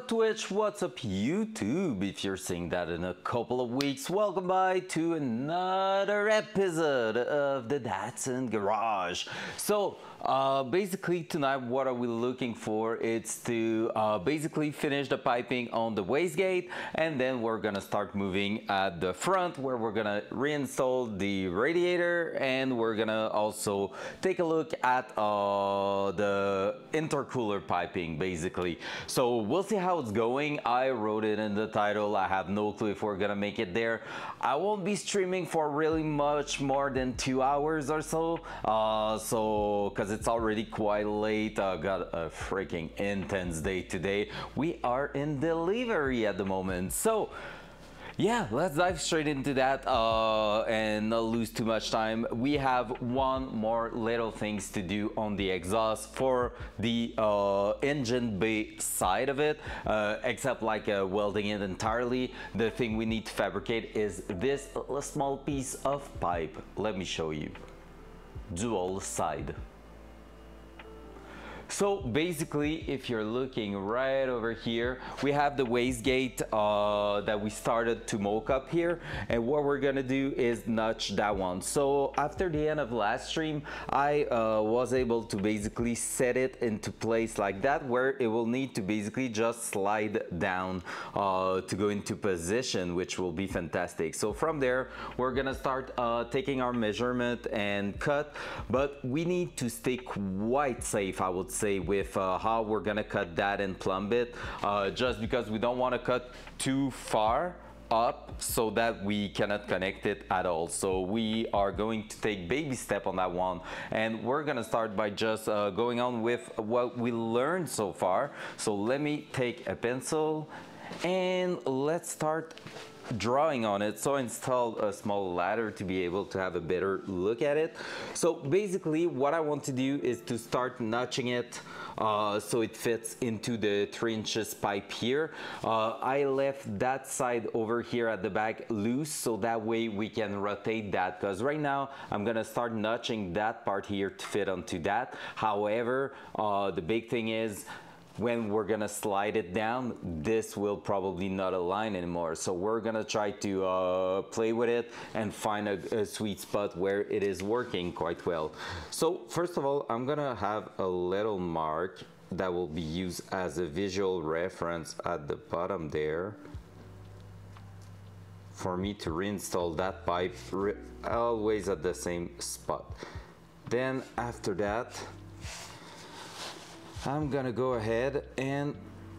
up Twitch? What's up YouTube? If you're seeing that in a couple of weeks, welcome by to another episode of the Datsun Garage. So basically tonight what are we looking for? It's to basically finish the piping on the wastegate, and then we're gonna start moving at the front where we're gonna reinstall the radiator, and we're gonna also take a look at the intercooler piping basically. So we'll see how it's going. I wrote it in the title. I have no clue if we're gonna make it there. I won't be streaming for really much more than 2 hours or so, because it's already quite late. I got a freaking intense day today. We are in delivery at the moment, so yeah, let's dive straight into that and not lose too much time. We have one more little things to do on the exhaust for the engine bay side of it, except like welding it entirely. The thing we need to fabricate is this small piece of pipe. Let me show you. Dual side. So basically, if you're looking right over here, we have the wastegate that we started to mock up here, and what we're gonna do is notch that one. So after the end of last stream, I was able to basically set it into place like that, where it will need to basically just slide down to go into position, which will be fantastic. So from there, we're gonna start taking our measurement and cut, but we need to stay quite safe, I would say, with how we're gonna cut that and plumb it, just because we don't want to cut too far up so that we cannot connect it at all. So we are going to take baby step on that one, and we're gonna start by just going on with what we learned so far. So let me take a pencil and let's start drawing on it. So I installed a small ladder to be able to have a better look at it. So basically what I want to do is to start notching it so it fits into the 3 inches pipe here. I left that side over here at the back loose, so that way we can rotate that, because right now I'm gonna start notching that part here to fit onto that. However, the big thing is, when we're gonna slide it down, this will probably not align anymore. So we're gonna try to play with it and find a sweet spot where it is working quite well. So first of all, I'm gonna have a little mark that will be used as a visual reference at the bottom there for me to reinstall that pipe always at the same spot. Then after that, I'm gonna go ahead and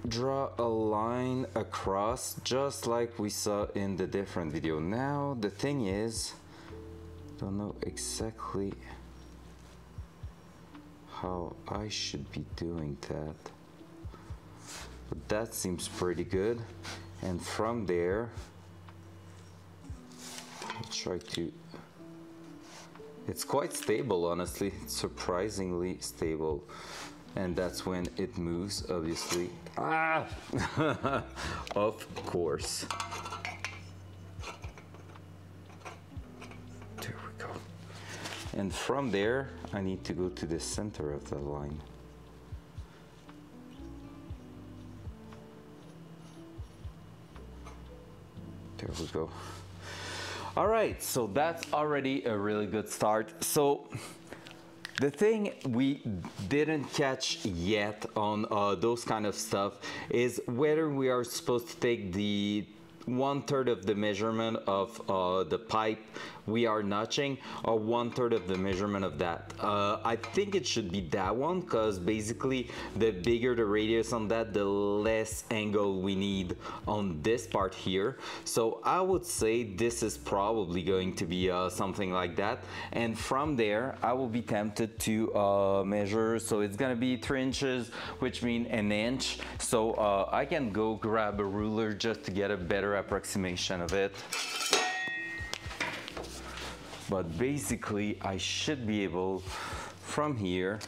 draw a line across just like we saw in the different video. Now the thing is, I don't know exactly how I should be doing that, but that seems pretty good. And from there, I'll try to, it's quite stable, honestly. It's surprisingly stable. And that's when it moves, obviously. Ah! Of course. There we go. And from there, I need to go to the center of the line. There we go. All right, so that's already a really good start. So the thing we didn't catch yet on those kind of stuff is whether we are supposed to take the 1/3 of the measurement of the pipe we are notching, or 1/3 of the measurement of that. I think it should be that one, because basically the bigger the radius on that, the less angle we need on this part here. So I would say this is probably going to be something like that, and from there I will be tempted to measure. So it's gonna be 3 inches, which means 1 inch. So I can go grab a ruler just to get a better approximation of it. But basically, I should be able, from here,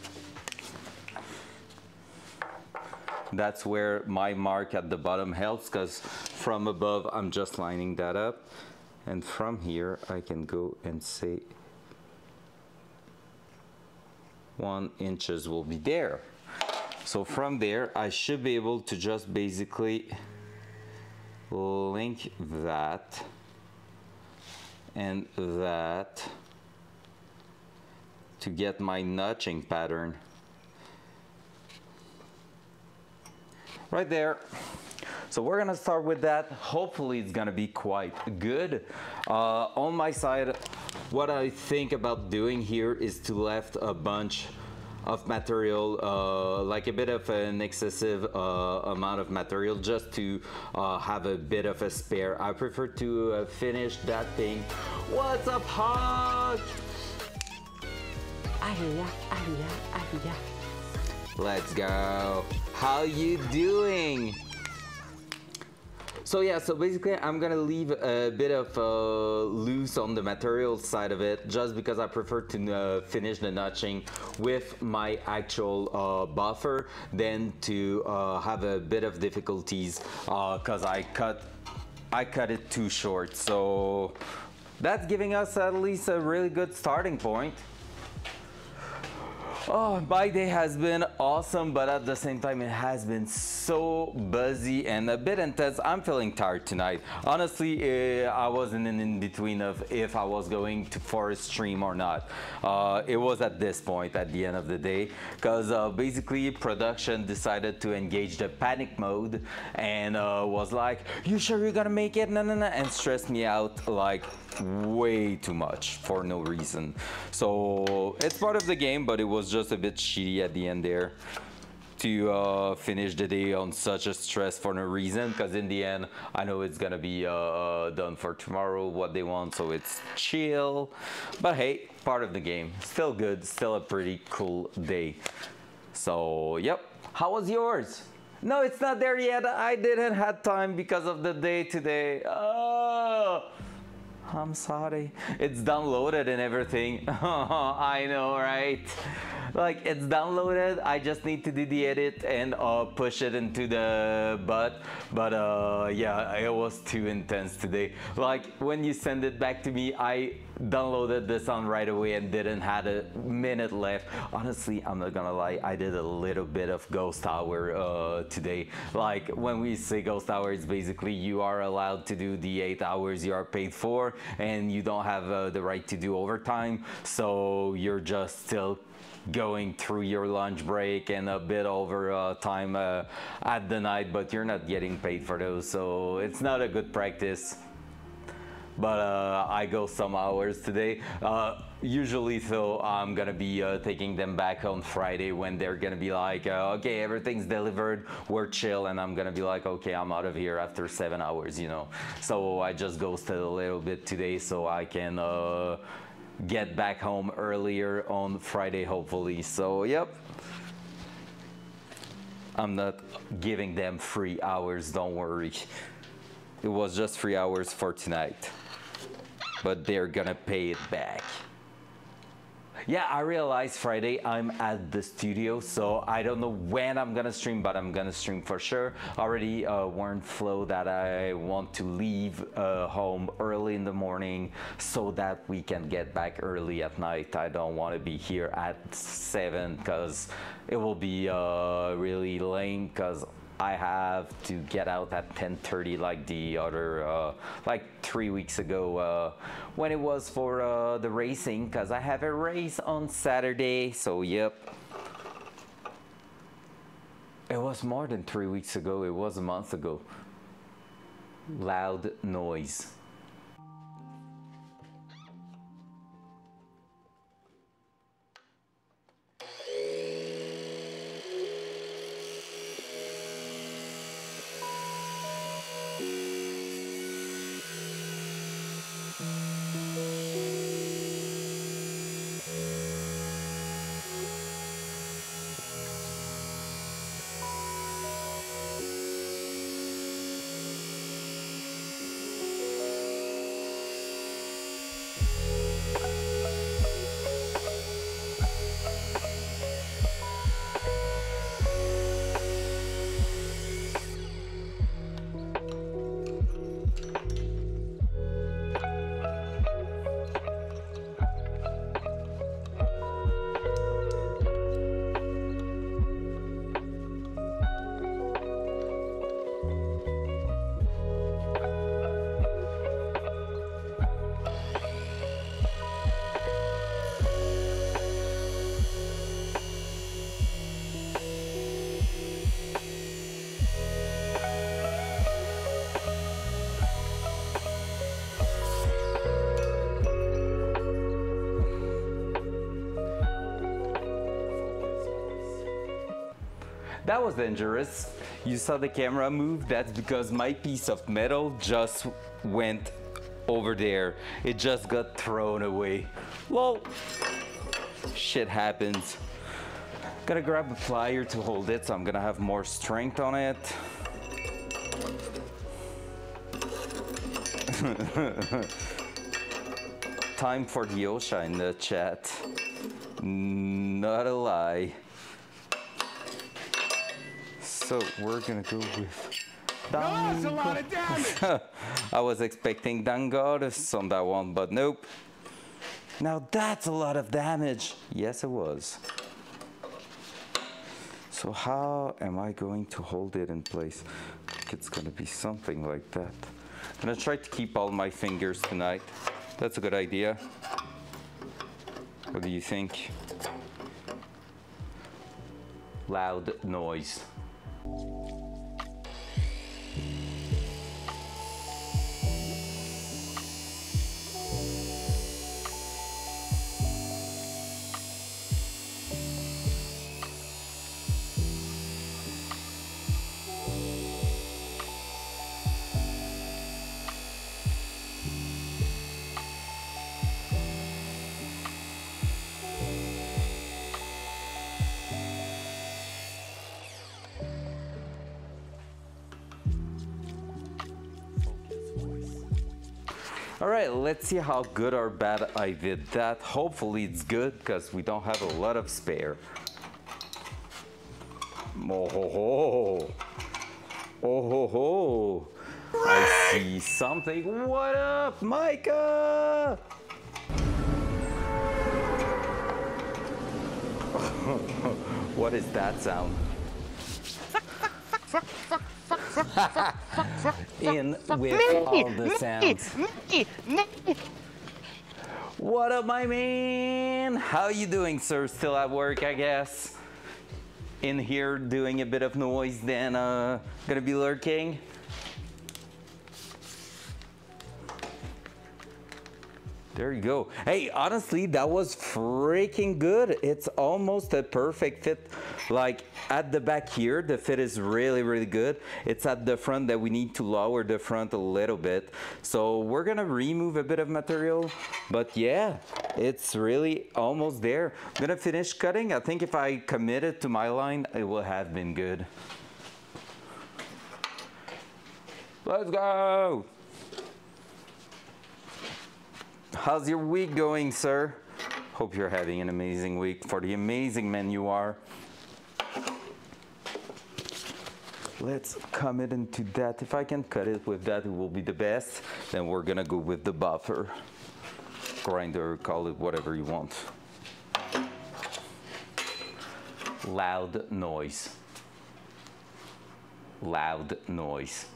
that's where my mark at the bottom helps, because from above, I'm just lining that up. And from here, I can go and say 1 inch will be there. So from there, I should be able to just basically link that and that to get my notching pattern right there. So we're gonna start with that. Hopefully it's gonna be quite good. On my side, what I think about doing here is to left a bunch of material, like a bit of an excessive amount of material, just to have a bit of a spare. I prefer to finish that thing. What's up, Hawk? Let's go. How you doing? So yeah, so basically I'm gonna leave a bit of loose on the material side of it, just because I prefer to finish the notching with my actual buffer than to have a bit of difficulties because I cut it too short. So that's giving us at least a really good starting point. Oh, my day has been awesome, but at the same time it has been so busy and a bit intense. I'm feeling tired tonight. Honestly, I wasn't in between of if I was going for a stream or not. It was at this point at the end of the day, because basically production decided to engage the panic mode and was like, "You sure you're gonna make it?" No, and stressed me out like way too much for no reason. So it's part of the game, but it was just a bit shitty at the end there to finish the day on such a stress for no reason, because in the end I know it's gonna be done for tomorrow what they want, so it's chill. But hey, part of the game. Still good, still a pretty cool day. So yep. How was yours? No, it's not there yet. I didn't have time because of the day today. Oh, I'm sorry. It's downloaded and everything. I know, right? Like, it's downloaded. I just need to do the edit and push it into the bot. But yeah, it was too intense today. Like, when you send it back to me, I downloaded the sound right away and didn't have a minute left. Honestly, I'm not gonna lie, I did a little bit of ghost hour today. Like, when we say ghost hour, it's basically you are allowed to do the 8 hours you are paid for, and you don't have the right to do overtime, so you're just still going through your lunch break and a bit over time at the night, but you're not getting paid for those, so it's not a good practice. But I go some hours today. Usually, so I'm gonna be taking them back on Friday when they're gonna be like, okay, everything's delivered, we're chill, and I'm gonna be like, okay, I'm out of here after 7 hours, you know. So I just ghosted a little bit today so I can get back home earlier on Friday, hopefully. So yep. I'm not giving them 3 hours, don't worry. It was just 3 hours for tonight, but they're gonna pay it back. Yeah, I realized Friday I'm at the studio, so I don't know when I'm gonna stream, but I'm gonna stream for sure. Already warned Flo that I want to leave home early in the morning so that we can get back early at night. I don't want to be here at 7 because it will be really lame, because I have to get out at 10:30 like the other, like 3 weeks ago when it was for the racing, because I have a race on Saturday, so yep. It was more than 3 weeks ago, it was a month ago. Loud noise. That was dangerous. You saw the camera move? That's because my piece of metal just went over there. It just got thrown away. Lol. Shit happens. Gotta grab a plier to hold it, so I'm gonna have more strength on it. Time for the OSHA in the chat. Not a lie. So we're gonna go with... That's a lot of damage! I was expecting Dangoris on that one, but nope. Now that's a lot of damage. Yes, it was. So how am I going to hold it in place? I think it's gonna be something like that. I'm gonna try to keep all my fingers tonight. That's a good idea. What do you think? Loud noise. All right, let's see how good or bad I did that. Hopefully it's good because we don't have a lot of spare. Oh ho ho. Oh ho ho. I see something. What up, Micah? What is that sound? In with all the sounds. What up, my man? How you doing, sir? Still at work, I guess. In here doing a bit of noise, then gonna be lurking. There you go. Hey, honestly, that was freaking good. It's almost a perfect fit. Like at the back here, the fit is really, really good. It's at the front that we need to lower the front a little bit. So we're gonna remove a bit of material, but yeah, it's really almost there. I'm gonna finish cutting. I think if I committed to my line, it will have been good. Let's go. How's your week going, sir? Hope you're having an amazing week for the amazing man you are. Let's commit into that. If I can cut it with that, it will be the best. Then we're gonna go with the buffer. Grinder, call it whatever you want. Loud noise. Loud noise.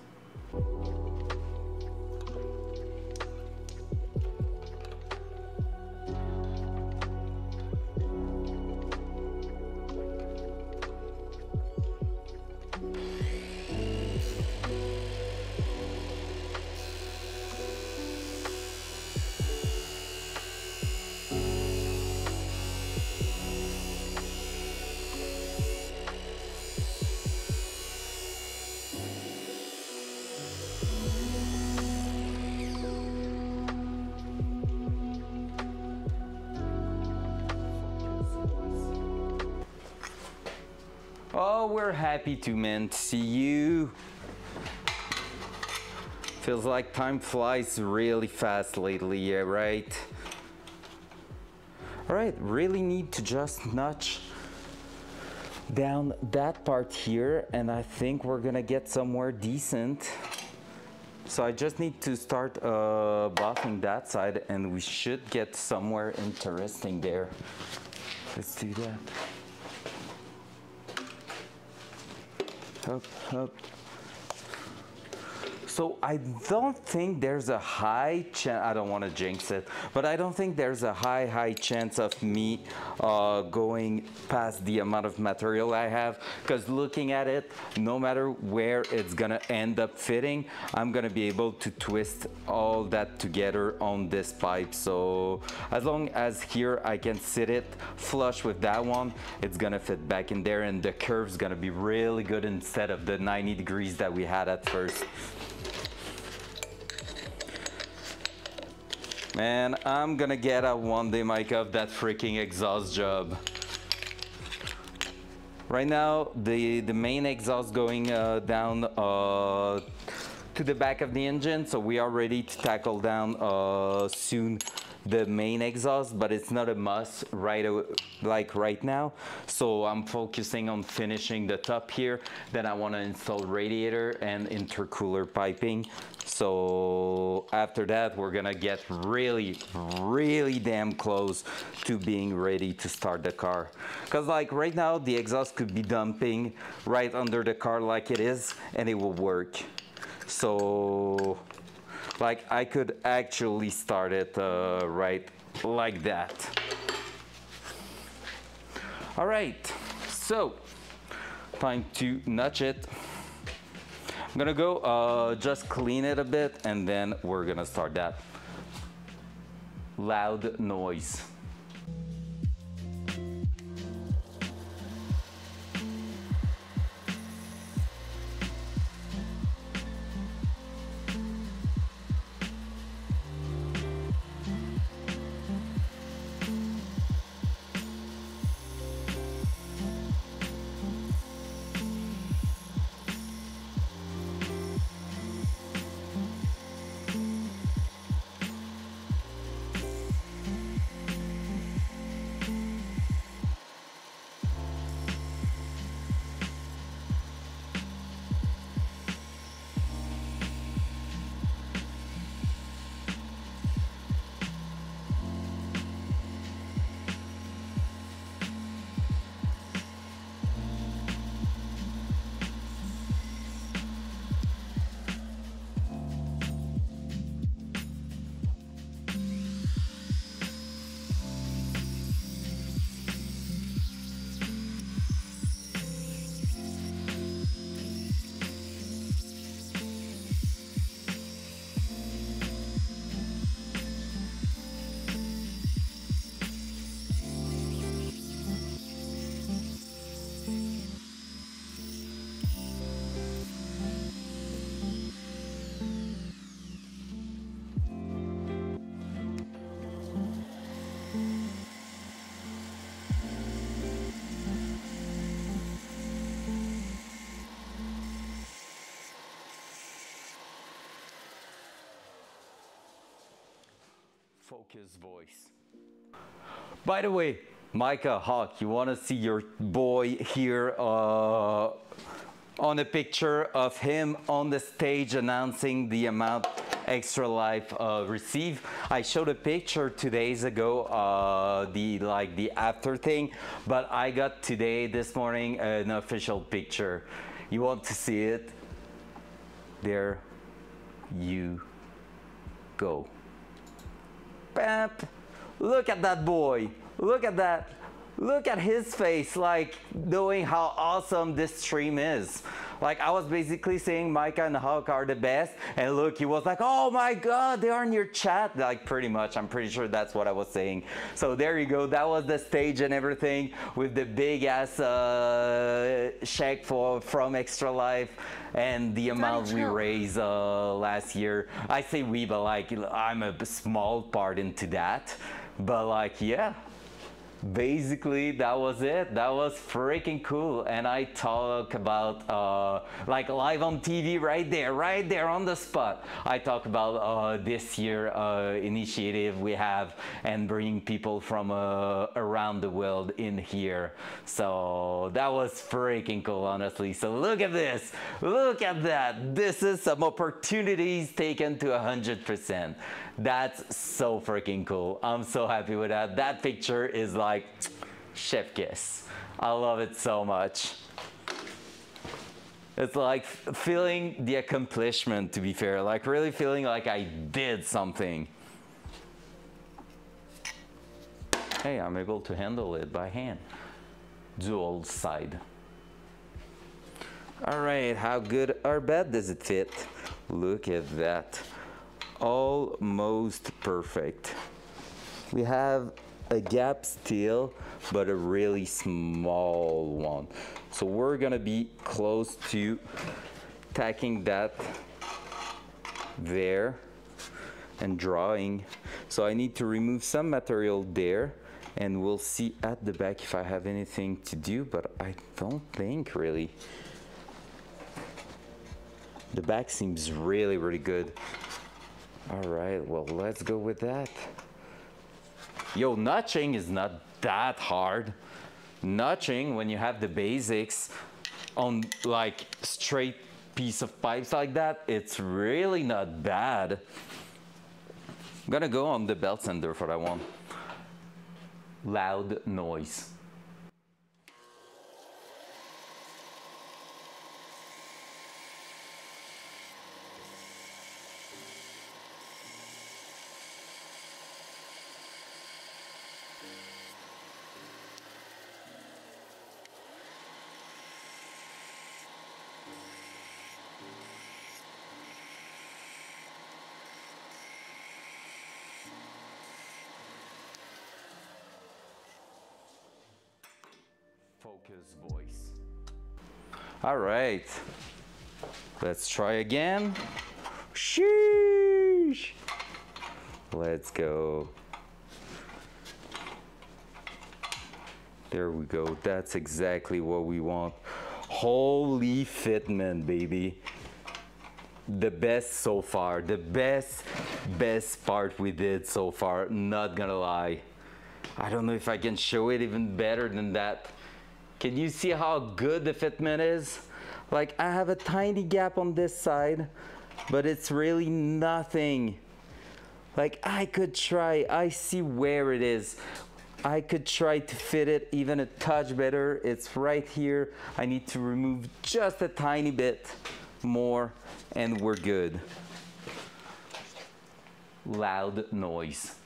Oh, we're happy to, man, to see you. Feels like time flies really fast lately, yeah, right? All right, really need to just notch down that part here, and I think we're gonna get somewhere decent. So I just need to start buffing that side, and we should get somewhere interesting there. Let's do that. Up, up. So I don't think there's a high chance, I don't want to jinx it, but I don't think there's a high chance of me going past the amount of material I have, because looking at it, no matter where it's gonna end up fitting, I'm gonna be able to twist all that together on this pipe. So as long as here I can sit it flush with that one, it's gonna fit back in there, and the curve's gonna be really good instead of the 90 degrees that we had at first. Man, I'm gonna get out one day, Micah, of that freaking exhaust job. Right now, the main exhaust going down to the back of the engine, so we are ready to tackle down soon the main exhaust, but it's not a must right now. So I'm focusing on finishing the top here. Then I want to install radiator and intercooler piping. So after that, we're gonna get really damn close to being ready to start the car. Cause like right now, the exhaust could be dumping right under the car like it is, and it will work. So like I could actually start it right like that. All right, so time to notch it. I'm gonna go just clean it a bit, and then we're gonna start that loud noise. Focus voice. By the way, Micah, Hawk, you want to see your boy here on a picture of him on the stage announcing the amount Extra Life received. I showed a picture 2 days ago, the after thing, but I got this morning an official picture. You want to see it? There you go. Bam. Look at that boy. Look at that. Look at his face, like knowing how awesome this stream is. Like I was basically saying Micah and Hawk are the best, and look, he was like, oh my god, they are in your chat. Like pretty much, I'm pretty sure that's what I was saying. So there you go, that was the stage and everything with the big ass check from Extra Life and the amount we raised last year. I say we, but like I'm a small part into that. But like, yeah. Basically, that was it. That was freaking cool. And I talk about like live on TV right there on the spot. I talk about this year initiative we have and bringing people from around the world in here. So that was freaking cool, honestly. So look at this. Look at that. This is some opportunities taken to 100%. That's so freaking cool. I'm so happy with that. That picture is like chef kiss. I love it so much. It's like feeling the accomplishment, to be fair, like really feeling like I did something. Hey, I'm able to handle it by hand. Dual side. All right, how good or bad does it fit? Look at that. Almost perfect. We have a gap still, but a really small one. So we're gonna be close to tacking that there and drawing. So I need to remove some material there, and we'll see at the back if I have anything to do, but I don't think really. The back seems really, really good. All right, well, let's go with that. Yo, notching is not that hard. Notching, when you have the basics on like straight piece of pipes like that, it's really not bad. I'm gonna go on the belt sander for that one. Loud noise. Focus voice. All right, let's try again. Sheesh. Let's go. There we go. That's exactly what we want. Holy fitment, baby. The best so far. The best part we did so far. Not gonna lie. I don't know if I can show it even better than that. Can you see how good the fitment is? Like, I have a tiny gap on this side, but it's really nothing. Like, I could try, I see where it is. I could try to fit it even a touch better. It's right here. I need to remove just a tiny bit more and we're good. Loud noise.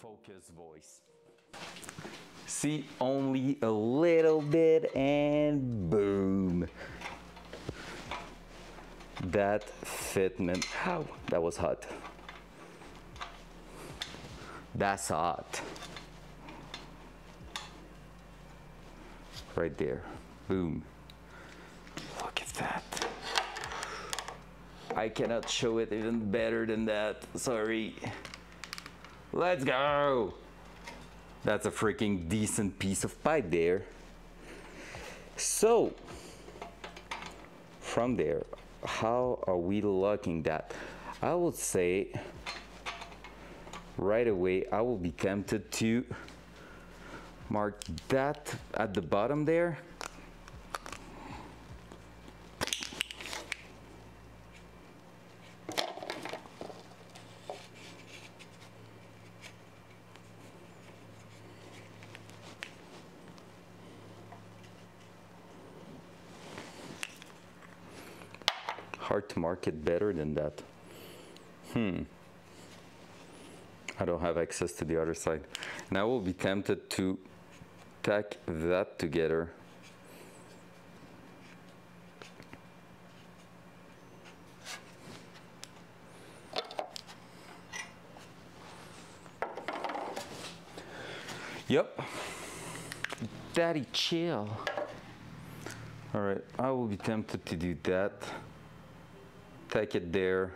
Focus voice. See, only a little bit and boom. That fitment, ow, that was hot. That's hot. Right there, boom. Look at that. I cannot show it even better than that, sorry. Let's go. That's a freaking decent piece of pipe there. So, from there, how are we locking that? I would say, right away, I will be tempted to mark that at the bottom there. Hard to mark it better than that. I don't have access to the other side. And I will be tempted to tack that together. Yep. Daddy, chill. All right, I will be tempted to do that. Take it there.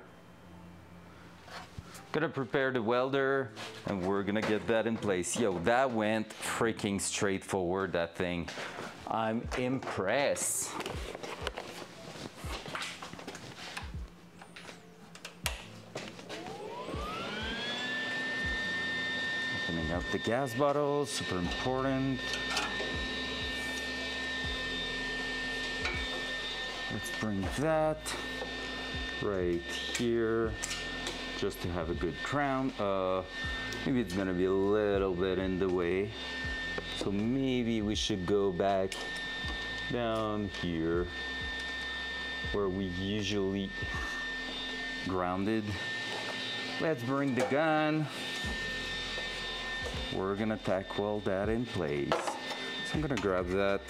Gonna prepare the welder and we're gonna get that in place. Yo, that went freaking straightforward, that thing. I'm impressed. Opening up the gas bottle, super important. Let's bring that right here, just to have a good crown. Maybe it's gonna be a little bit in the way. So maybe we should go back down here where we usually grounded. Let's bring the gun. We're gonna tack weld that in place. So I'm gonna grab that,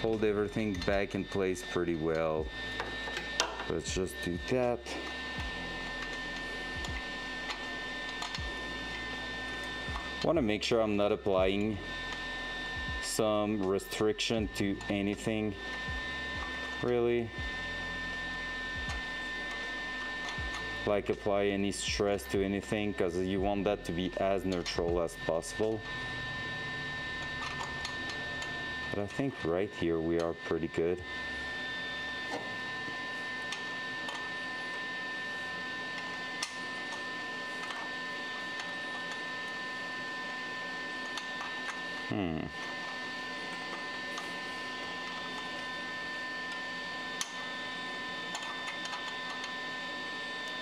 hold everything back in place pretty well. Let's just do that. Want to make sure I'm not applying some restriction to anything, really. Like apply any stress to anything, because you want that to be as neutral as possible. But I think right here we are pretty good.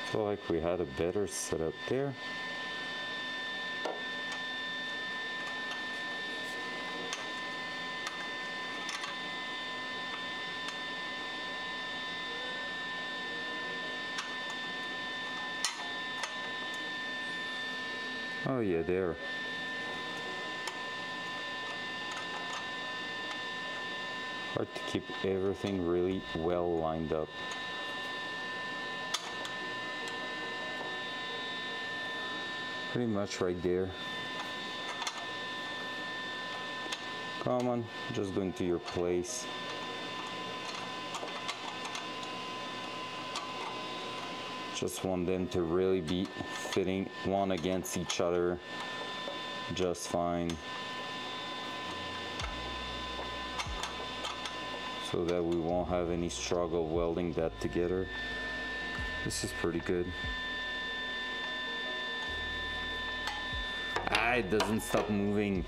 Feel like we had a better setup there. Oh yeah, there. Hard to keep everything really well lined up. Pretty much right there. Come on, just go into your place. Just want them to really be fitting one against each other just fine, so that we won't have any struggle welding that together. This is pretty good. It doesn't stop moving.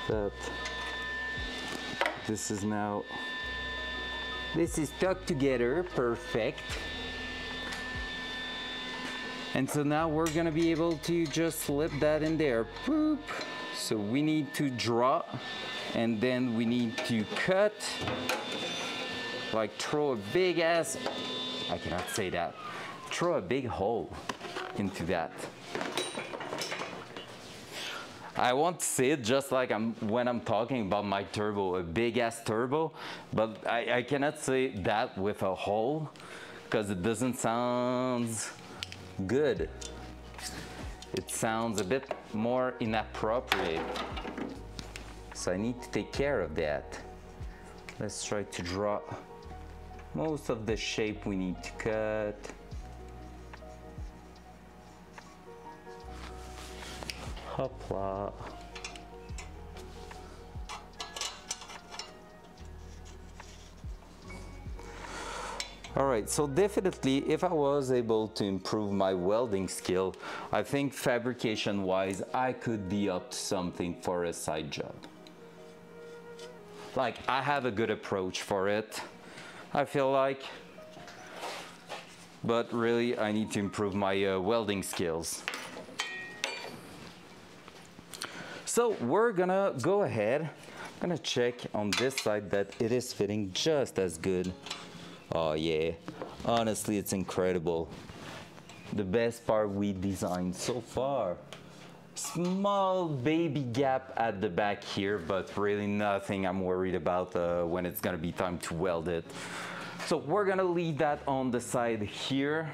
That. This is now, this is stuck together, perfect. And so now we're gonna be able to just slip that in there, boop. So we need to draw, and then we need to cut, like throw a big ass, I cannot say that, throw a big hole into that. I want to say it just like when I'm talking about my turbo, a big ass turbo, but I cannot say that with a hole because it doesn't sound good. It sounds a bit more inappropriate. So I need to take care of that. Let's try to draw most of the shape we need to cut. Hopla. All right, so definitely if I was able to improve my welding skill, I think fabrication wise, I could be up to something for a side job. Like I have a good approach for it, I feel like, but really I need to improve my welding skills. So we're gonna go ahead, I'm gonna check on this side that it is fitting just as good. Oh yeah, honestly it's incredible. The best part we designed so far. Small baby gap at the back here, but really nothing I'm worried about when it's gonna be time to weld it. So we're gonna leave that on the side here.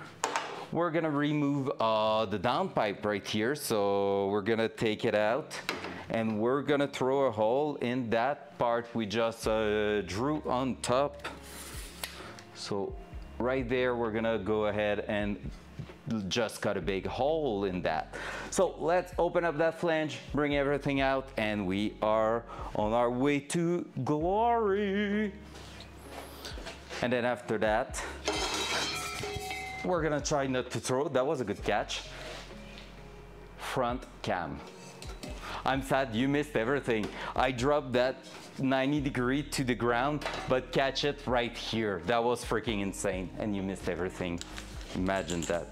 We're gonna remove the downpipe right here, so we're gonna take it out and we're gonna throw a hole in that part we just drew on top. So right there we're gonna go ahead and just cut a big hole in that. So let's open up that flange, bring everything out, and we are on our way to glory. And then after that, we're gonna try not to throw. That was a good catch. Front cam. I'm sad you missed everything. I dropped that 90-degree to the ground, but catch it right here. That was freaking insane, and you missed everything. Imagine that.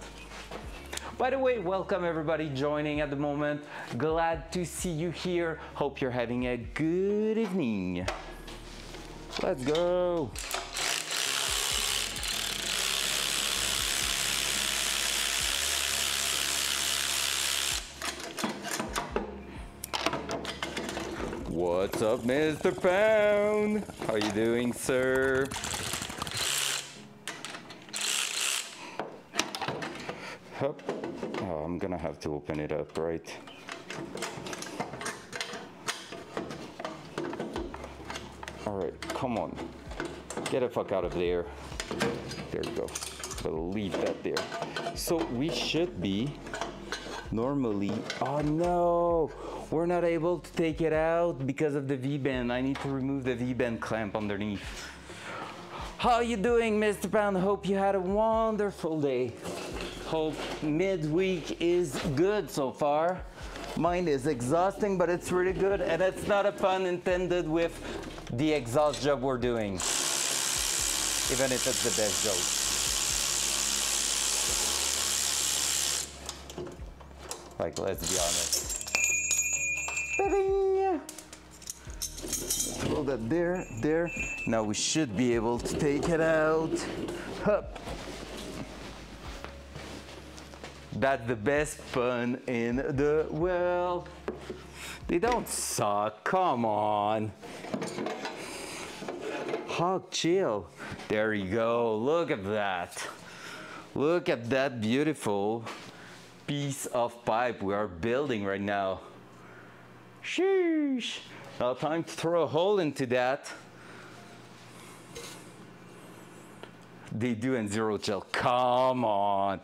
By the way, welcome everybody joining at the moment. Glad to see you here. Hope you're having a good evening. Let's go. What's up, Mr. Pound? How you doing, sir? Hup. Oh, I'm gonna have to open it up, right? All right, come on. Get the fuck out of there. There you go. We'll leave that there. So we should be normally, oh no! We're not able to take it out because of the V-bend. I need to remove the V-bend clamp underneath. How you doing, Mr. Pound? Hope you had a wonderful day. Hope midweek is good so far. Mine is exhausting, but it's really good, and it's not a pun intended with the exhaust job we're doing, even if it's the best joke. Like, let's be honest. Throw that there. Now we should be able to take it out. Hup. That's the best pun in the world. They don't suck, come on. Hog chill. There you go, look at that. Look at that beautiful piece of pipe we are building right now. Sheesh. Now time to throw a hole into that. They do in zero chill, come on.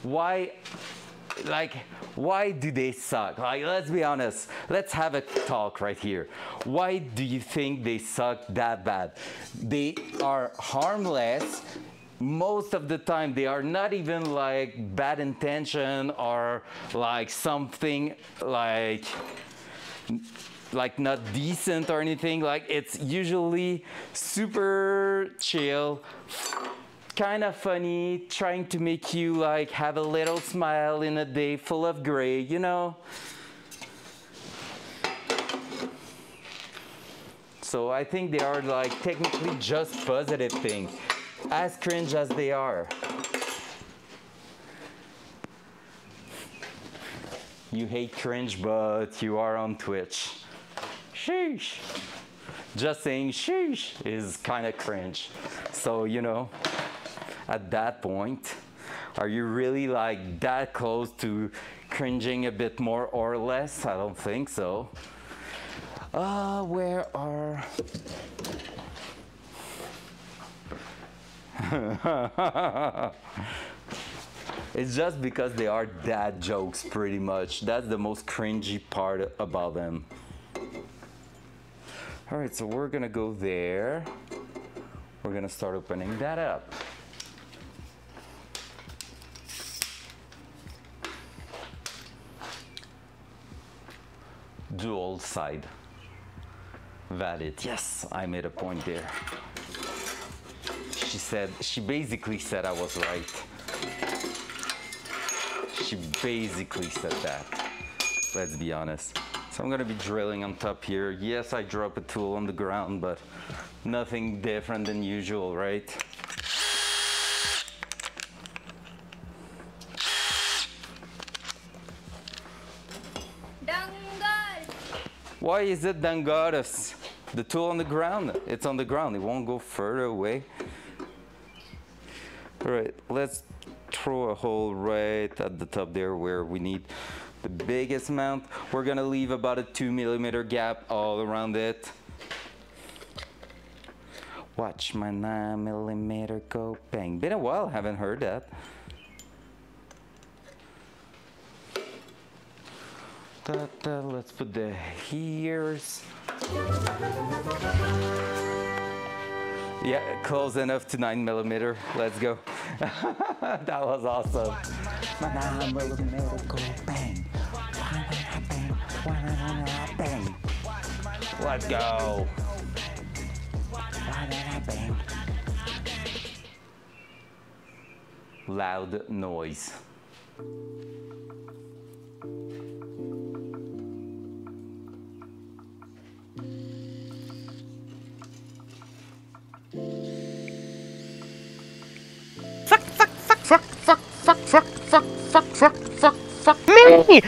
Why do they suck? Like, let's be honest. Let's have a talk right here. Why do you think they suck that bad? They are harmless. Most of the time, they are not even like bad intention or like something like not decent or anything. Like, it's usually super chill, kind of funny, trying to make you like have a little smile in a day full of gray, you know? So I think they are like technically just positive things, as cringe as they are. You hate cringe, but you are on Twitch. Sheesh. Just saying sheesh is kind of cringe. So, you know, at that point, are you really like that close to cringing a bit more or less? I don't think so. Where are... It's just because they are dad jokes pretty much. That's the most cringy part about them. All right, so we're gonna go there. We're gonna start opening that up. Dual side. Valid. Yes, I made a point there. She basically said I was right. She basically said that. Let's be honest. So I'm gonna be drilling on top here. Yes, I drop a tool on the ground, but nothing different than usual, right? Why is it Dangaras? The tool on the ground. It's on the ground. It won't go further away. All right, let's throw a hole right at the top there where we need the biggest amount. We're gonna leave about a 2 millimeter gap all around it. Watch my 9mm go bang. Been a while, haven't heard that. Let's put the here's. Yeah, close enough to 9mm. Let's go. That was awesome. My 9mm go bang. Bang. Let's go. Bang. Loud noise. Fuck me.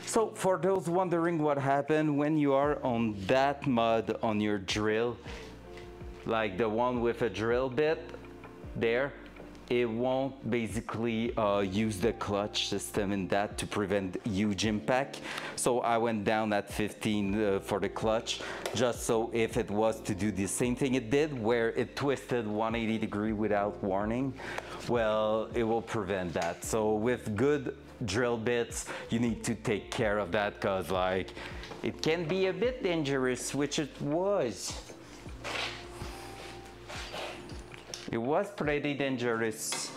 So for those wondering what happened when you are on that mud on your drill, like the one with a drill bit there, it won't basically use the clutch system in that to prevent huge impact. So I went down at 15 for the clutch, just so if it was to do the same thing it did, where it twisted 180 degree without warning, well, it will prevent that. So with good drill bits, you need to take care of that, because like it can be a bit dangerous, which it was. It was pretty dangerous.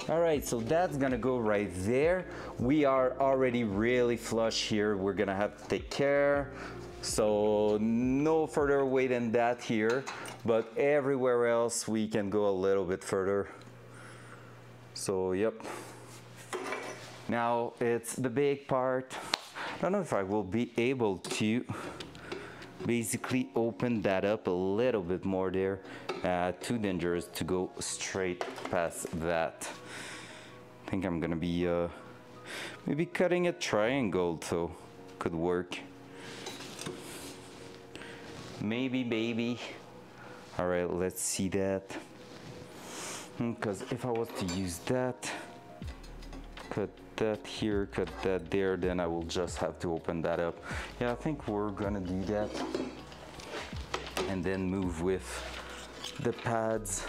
All right, so that's gonna go right there. We are already really flush here. We're gonna have to take care. So no further away than that here, but everywhere else we can go a little bit further. So yep. Now it's the big part. I don't know if I will be able to basically open that up a little bit more there. Too dangerous to go straight past that. I think I'm gonna be maybe cutting a triangle, so could work. Maybe, baby. All right, let's see that. Because if I was to use that, cut that here, cut that there, then I will just have to open that up. Yeah, I think we're gonna do that. And then move with the pads.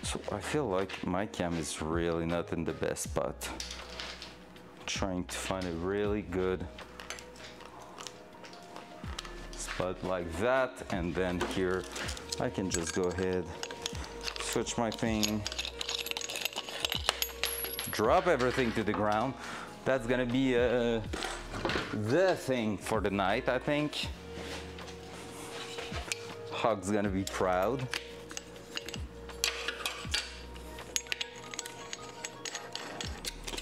So I feel like my cam is really not in the best spot. I'm trying to find a really good spot like that, and then here I can just go ahead, switch my thing, drop everything to the ground. That's gonna be the thing for the night, I think. Hug's gonna be proud.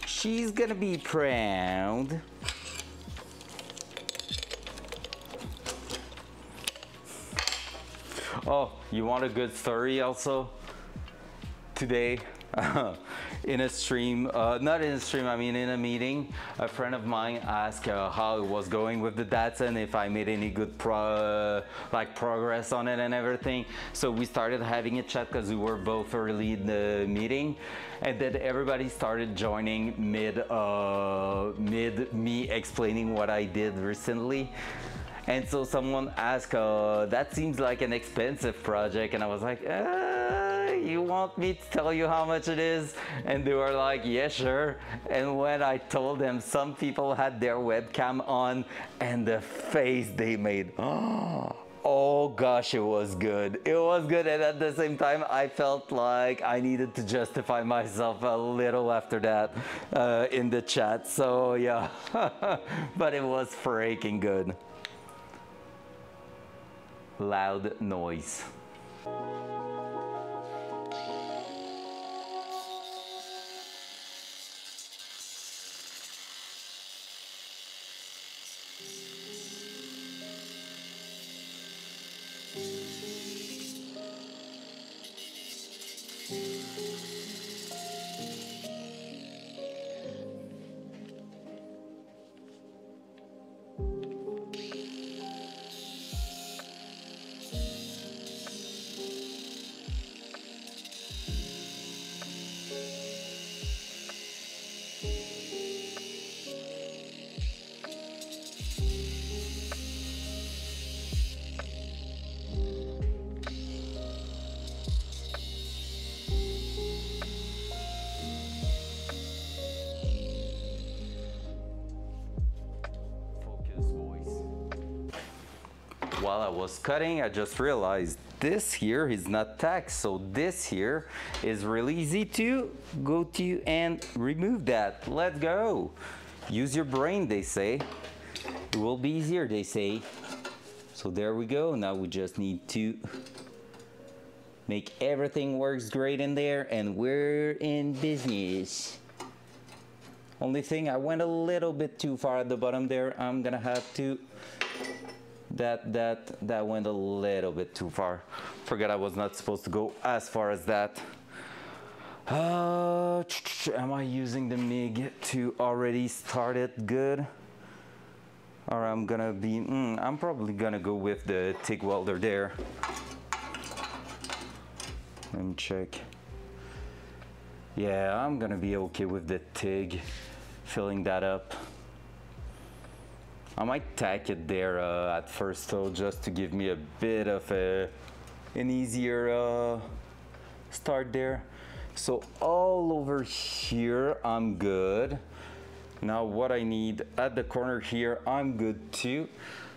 She's gonna be proud. Oh, you want a good story also? Today, in a stream, not in a stream, I mean in a meeting, a friend of mine asked how it was going with the Datsun, if I made any good progress on it and everything. So we started having a chat because we were both early in the meeting, and then everybody started joining mid me explaining what I did recently. And so someone asked, that seems like an expensive project. And I was like, you want me to tell you how much it is? And they were like, yeah, sure. And when I told them, some people had their webcam on, and the face they made, oh gosh, it was good. It was good, and at the same time, I felt like I needed to justify myself a little after that in the chat. So yeah, but it was freaking good. Loud noise. While I was cutting, I just realized this here is not tacked, so this here is really easy to go to and remove that. Let's go. Use your brain, they say. It will be easier, they say. So there we go. Now we just need to make everything works great in there, and we're in business. Only thing, I went a little bit too far at the bottom there. I'm gonna have to that went a little bit too far. Forgot I was not supposed to go as far as that. Am I using the MIG to already start it good? Or I'm probably gonna go with the TIG welder there. Let me check. Yeah, I'm gonna be okay with the TIG, filling that up. I might tack it there at first though, just to give me a bit of an easier start there. So all over here, I'm good. Now what I need at the corner here, I'm good too.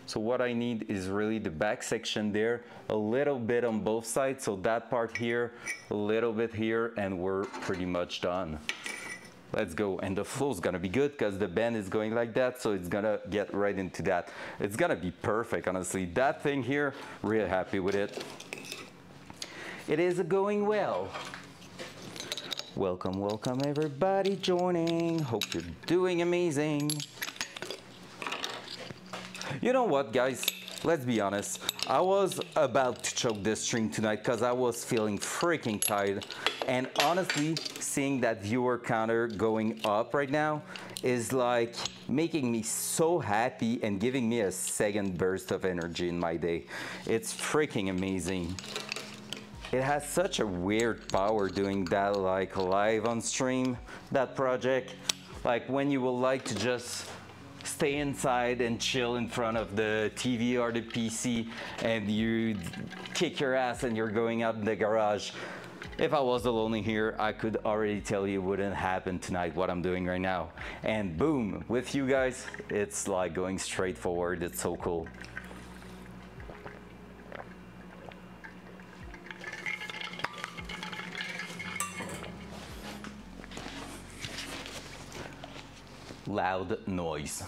So what I need is really the back section there, a little bit on both sides. So that part here, a little bit here, and we're pretty much done. Let's go. And the flow is gonna be good because the bend is going like that, so it's gonna get right into that. It's gonna be perfect, honestly. That thing here, really happy with it. It is going well. Welcome, welcome everybody joining. Hope you're doing amazing. You know what, guys? Let's be honest. I was about to choke this stream tonight because I was feeling freaking tired. And honestly, seeing that viewer counter going up right now is like making me so happy and giving me a second burst of energy in my day. It's freaking amazing. It has such a weird power doing that like live on stream, that project. Like when you will like to just stay inside and chill in front of the TV or the PC and you kick your ass and you're going out in the garage. If I was alone in here, I could already tell you it wouldn't happen tonight, what I'm doing right now. And boom, with you guys, it's like going straight forward. It's so cool. Loud noise.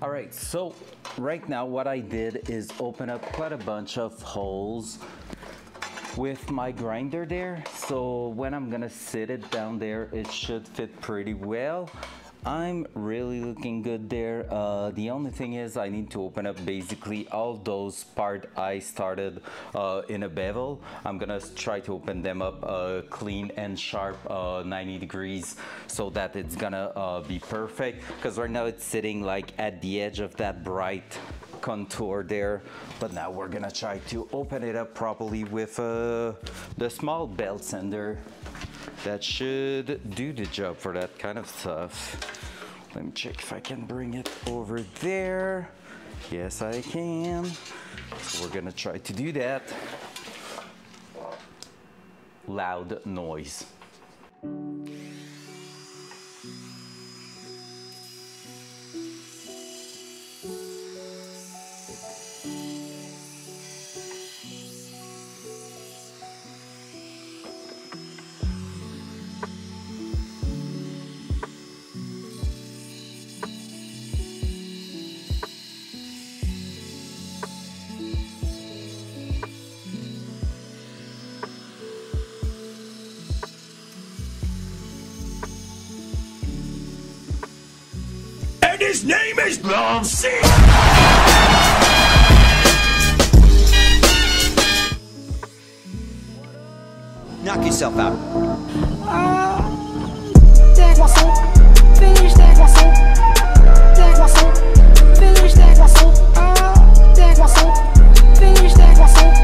All right, so right now what I did is open up quite a bunch of holes with my grinder there. So when I'm gonna sit it down there, it should fit pretty well. I'm really looking good there. The only thing is I need to open up basically all those parts I started in a bevel. I'm gonna try to open them up clean and sharp 90 degrees so that it's gonna be perfect, because right now it's sitting like at the edge of that bright contour there. But now we're gonna try to open it up properly with the small belt sander. That should do the job for that kind of stuff. Let me check if I can bring it over there. Yes, I can. So we're gonna try to do that. Loud noise. His name is Nancy! Knock yourself out. Finish that croissant. Finish that croissant. Finish that croissant. Finish that croissant.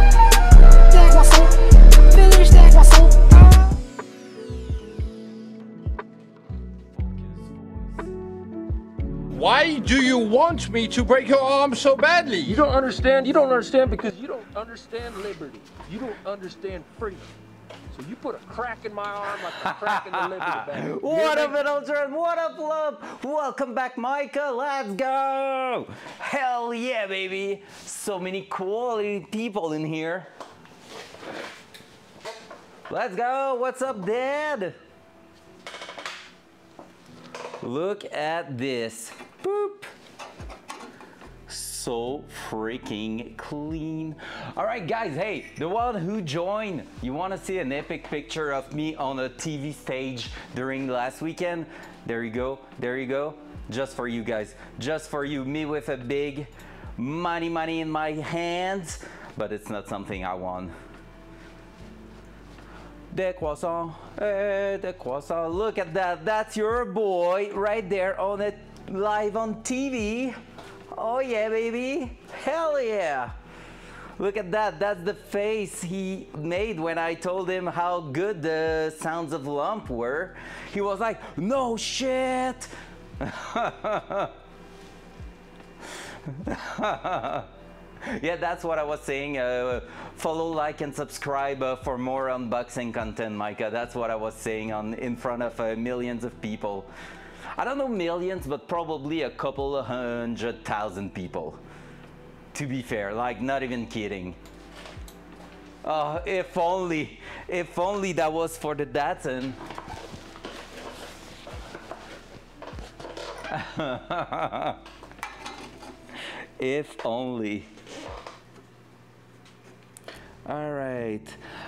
Why do you want me to break your arm so badly? You don't understand. You don't understand because you don't understand liberty. You don't understand freedom. So you put a crack in my arm like a crack in the liberty bag. What up, children? What up, love? Welcome back, Micah. Let's go. Hell yeah, baby. So many quality people in here. Let's go. What's up, Dad? Look at this. Boop. So freaking clean. All right, guys, hey, the one who joined, you want to see an epic picture of me on a TV stage during last weekend? There you go. There you go. Just for you guys. Just for you. Me with a big money in my hands. But it's not something I want. Des croissants, des croissants. Look at that. That's your boy right there on it, live on TV. Oh yeah, baby. Hell yeah. Look at that. That's the face he made when I told him how good the sounds of lump were. He was like, no shit. Yeah, that's what I was saying. Follow, like, and subscribe for more unboxing content, Micah. That's what I was saying in front of millions of people. I don't know millions, but probably a couple of 100,000 people. To be fair, like, not even kidding. If only that was for the Datsun. If only. All right,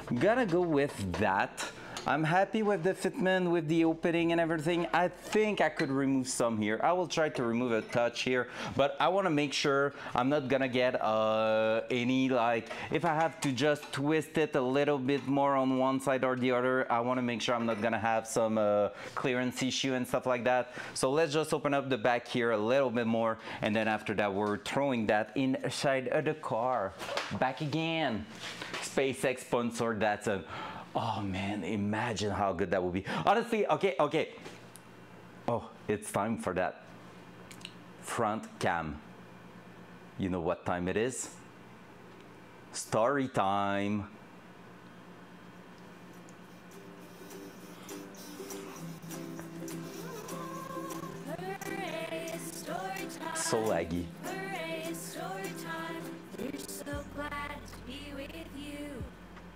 I'm gonna go with that. I'm happy with the fitment, with the opening and everything. I think I could remove some here. I will try to remove a touch here, but I want to make sure I'm not gonna get any, like, if I have to just twist it a little bit more on one side or the other, I want to make sure I'm not gonna have some clearance issue and stuff like that. So let's just open up the back here a little bit more, and then after that we're throwing that inside of the car. Back again. SpaceX sponsored Datsun. Oh man, imagine how good that would be. Honestly, okay. Oh, it's time for that front cam. You know what time it is? Story time. So laggy. Hooray, it's story time. We're so glad to be with you.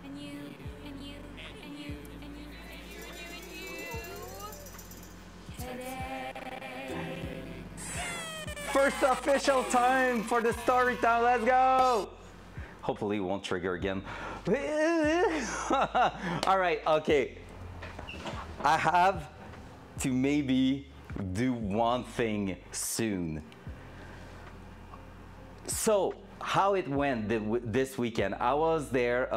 And you, and you, and you, and you, and you, and you, and you. Today. first official time for the story time. Let's go. Hopefully it won't trigger again. All right, okay. I have to maybe do one thing soon. So, how it went this weekend. I was there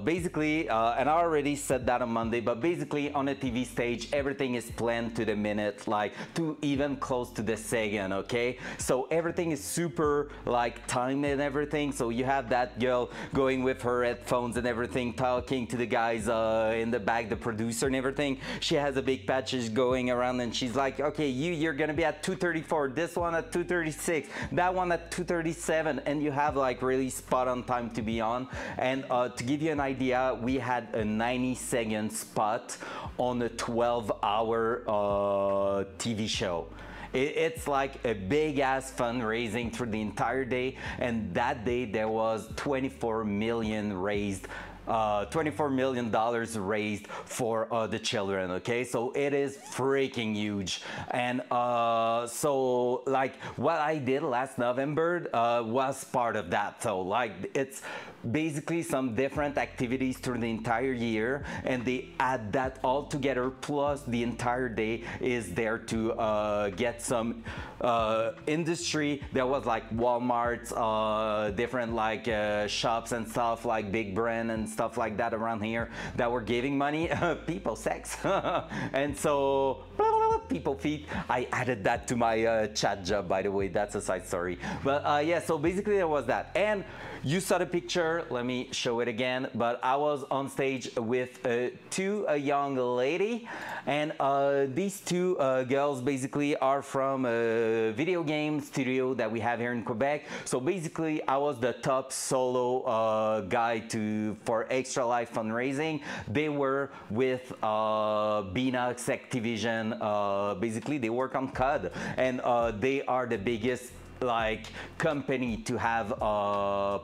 basically, and I already said that on Monday, but basically on a TV stage, everything is planned to the minute, like to even close to the second, okay? So everything is super like timed and everything. So you have that girl going with her headphones and everything, talking to the guys in the back, the producer and everything. She has a big patches going around and she's like, okay, you're gonna be at 2:34, this one at 2:36, that one at 2:37, and you have like really spot on time to be on. And to give you an idea, we had a 90-second spot on a 12-hour TV show. It's like a big ass fundraising through the entire day, and that day there was $24 million raised. $24 million raised for the children, okay? So it is freaking huge. And so like what I did last November was part of that. So like it's basically some different activities through the entire year, and they add that all together, plus the entire day is there to get some industry. There was like Walmart's, different like shops and stuff, like big brand and stuff like that around here that were giving money. People sex. And so people feed. I added that to my chat job, by the way. That's a side story. But yeah, so basically there was that. And you saw the picture. Let me show it again. But I was on stage with two young lady, and these two girls basically are from a video game studio that we have here in Quebec. So basically I was the top solo guy for Extra Life fundraising. They were with Beanox Activision. Basically they work on COD, and they are the biggest like company to have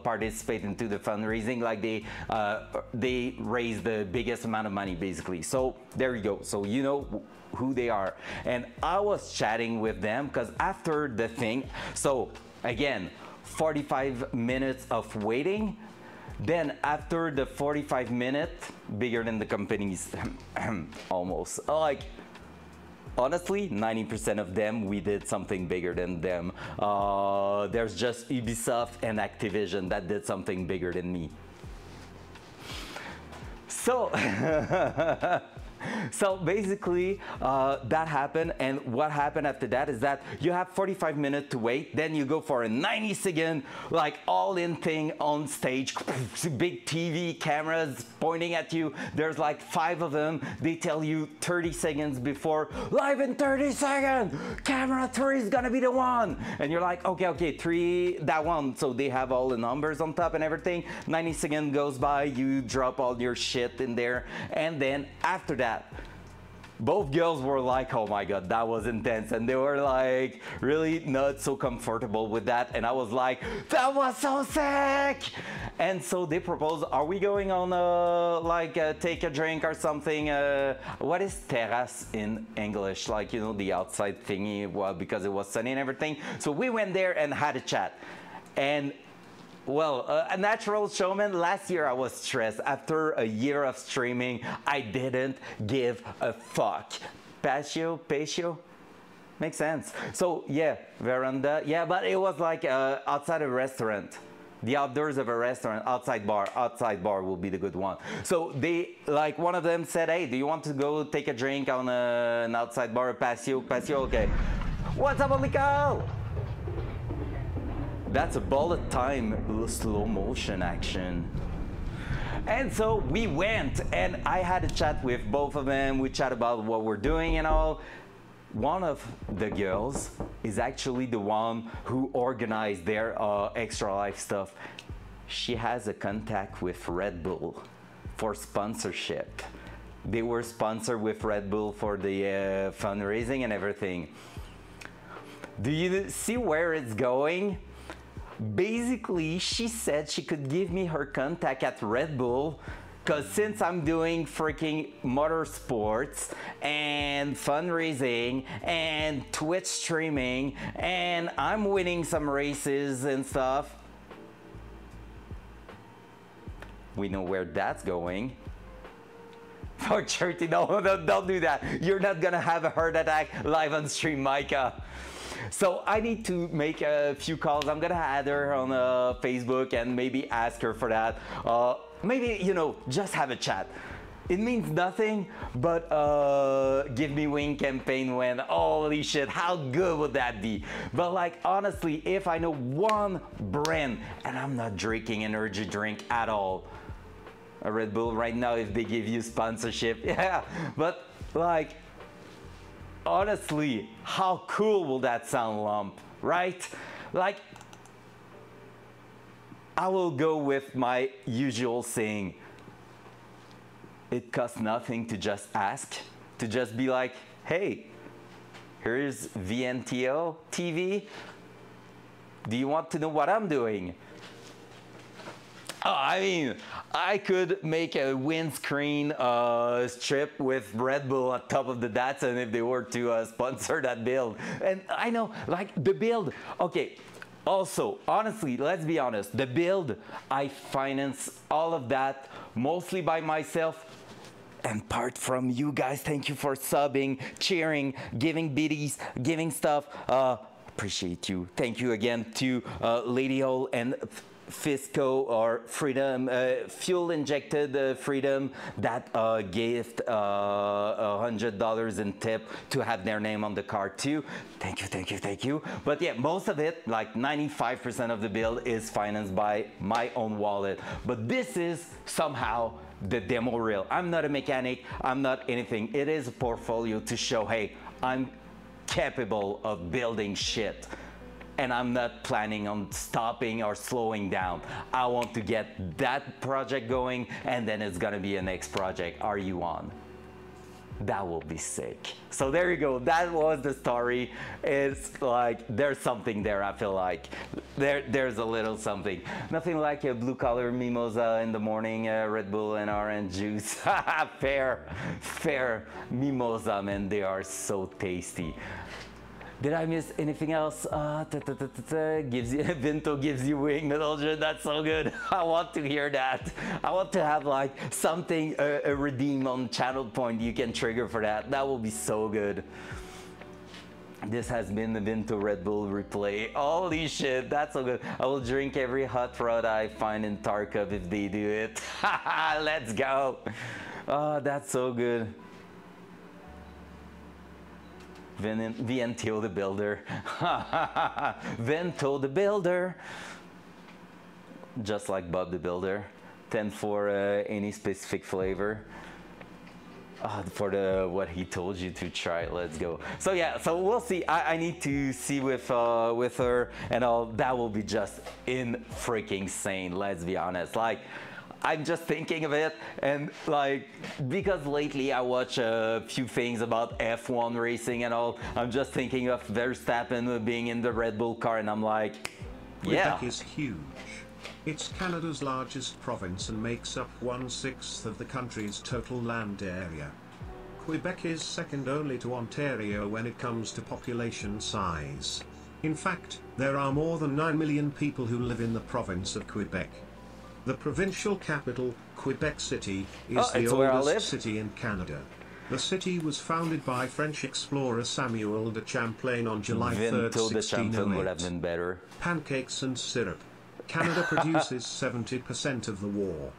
participate into the fundraising. Like they raise the biggest amount of money basically. So there you go. So you know who they are. And I was chatting with them because after the thing, so again 45 minutes of waiting. Then after the 45 minutes, bigger than the companies, almost, like honestly 90% of them we did something bigger than them. There's just Ubisoft and Activision that did something bigger than me. So so basically that happened, and what happened after that is that you have 45 minutes to wait, then you go for a 90-second like all-in thing on stage, big TV cameras pointing at you. There's like 5 of them. They tell you 30 seconds before, live in 30 seconds, camera 3 is gonna be the one, and you're like, okay 3, that one. So they have all the numbers on top and everything. 90 seconds goes by, you drop all your shit in there, and then after that both girls were like, oh my god, that was intense, and they were like really not so comfortable with that, and I was like, that was so sick. And so they proposed, are we going on like take a drink or something? What is terrace in English? Like, you know, the outside thingy, well, because it was sunny and everything. So we went there and had a chat. And well, a natural showman. Last year I was stressed. After a year of streaming, I didn't give a fuck. Patio? Makes sense. So yeah, veranda. Yeah, but it was like outside a restaurant. The outdoors of a restaurant, outside bar will be the good one. So they, like one of them said, hey, do you want to go take a drink on an outside bar, patio, okay. What's up, Oliko? That's a bullet time slow motion action. And so we went, and I had a chat with both of them. We chat about what we're doing and all. One of the girls is actually the one who organized their Extra Life stuff. She has a contact with Red Bull for sponsorship. They were sponsored with Red Bull for the fundraising and everything. Do you see where it's going? Basically, she said she could give me her contact at Red Bull because since I'm doing freaking motorsports and fundraising and Twitch streaming and I'm winning some races and stuff, we know where that's going. For charity, no, don't do that. You're not gonna have a heart attack live on stream, Micah. So I need to make a few calls. I'm gonna add her on Facebook and maybe ask her for that. Maybe, you know, just have a chat. It means nothing, but Give Me Wing campaign went, holy shit, how good would that be? But like, honestly, if I know one brand, and I'm not drinking energy drink at all, a Red Bull right now, if they give you sponsorship, yeah, but like, honestly, how cool will that sound, Lump, right? Like, I will go with my usual saying, it costs nothing to just ask, to just be like, hey, here's VNTO TV. Do you want to know what I'm doing? Oh, I mean, I could make a windscreen strip with Red Bull on top of the Datsun if they were to sponsor that build. And I know, like, the build, okay, also, honestly, let's be honest, the build, I finance all of that mostly by myself, and part from you guys. Thank you for subbing, cheering, giving biddies, giving stuff. Appreciate you. Thank you again to Lady Hole and Fisco or Freedom, fuel injected Freedom that gift $100 in tip to have their name on the card too. Thank you, thank you, thank you. But yeah, most of it, like 95% of the build is financed by my own wallet. But this is somehow the demo reel. I'm not a mechanic, I'm not anything. It is a portfolio to show, hey, I'm capable of building shit. And I'm not planning on stopping or slowing down. I want to get that project going, and then it's gonna be a next project. Are you on? That will be sick. So there you go, that was the story. It's like, there's something there, I feel like. There's a little something. Nothing like a blue collar mimosa in the morning, Red Bull and orange juice. fair mimosa, man, they are so tasty. Did I miss anything else? Gives you, Vinto gives you wing, Metalgen, that's so good. I want to hear that. I want to have like something, a redeem on channel point you can trigger for that. That will be so good. This has been the Vinto Red Bull replay. Holy shit, that's so good. I will drink every hot rod I find in Tarkov if they do it. Let's go. Oh, that's so good. VNTO the Builder. Vento the Builder. Just like Bob the Builder. 10 for any specific flavor. For the what he told you to try. Let's go. So yeah, so we'll see. I need to see with her and all. That will be just in freaking sane. Let's be honest. Like, I'm just thinking of it, and like, because lately I watch a few things about F1 racing and all, I'm just thinking of Verstappen being in the Red Bull car, and I'm like, yeah. Quebec is huge. It's Canada's largest province and makes up 1/6 of the country's total land area. Quebec is second only to Ontario when it comes to population size. In fact, there are more than 9 million people who live in the province of Quebec. The provincial capital, Quebec City, is the oldest city in Canada. The city was founded by French explorer Samuel de Champlain on July 3rd, 1608. Would have been better. Pancakes and syrup. Canada produces 70% of the war.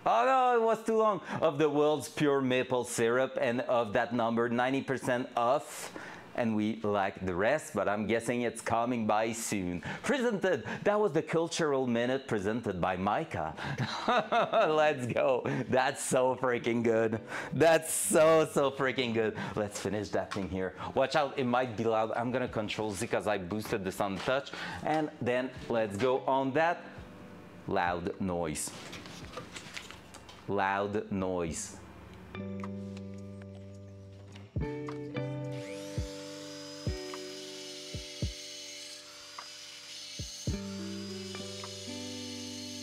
Oh no, it was too long. Of the world's pure maple syrup, and of that number, 90% off. And we like the rest, but I'm guessing it's coming by soon. Presented, that was the Cultural Minute presented by Micah. Let's go. That's so freaking good. That's so freaking good. Let's finish that thing here. Watch out, it might be loud. I'm gonna control Z because I boosted the sound touch. And then let's go on that. Loud noise. Loud noise.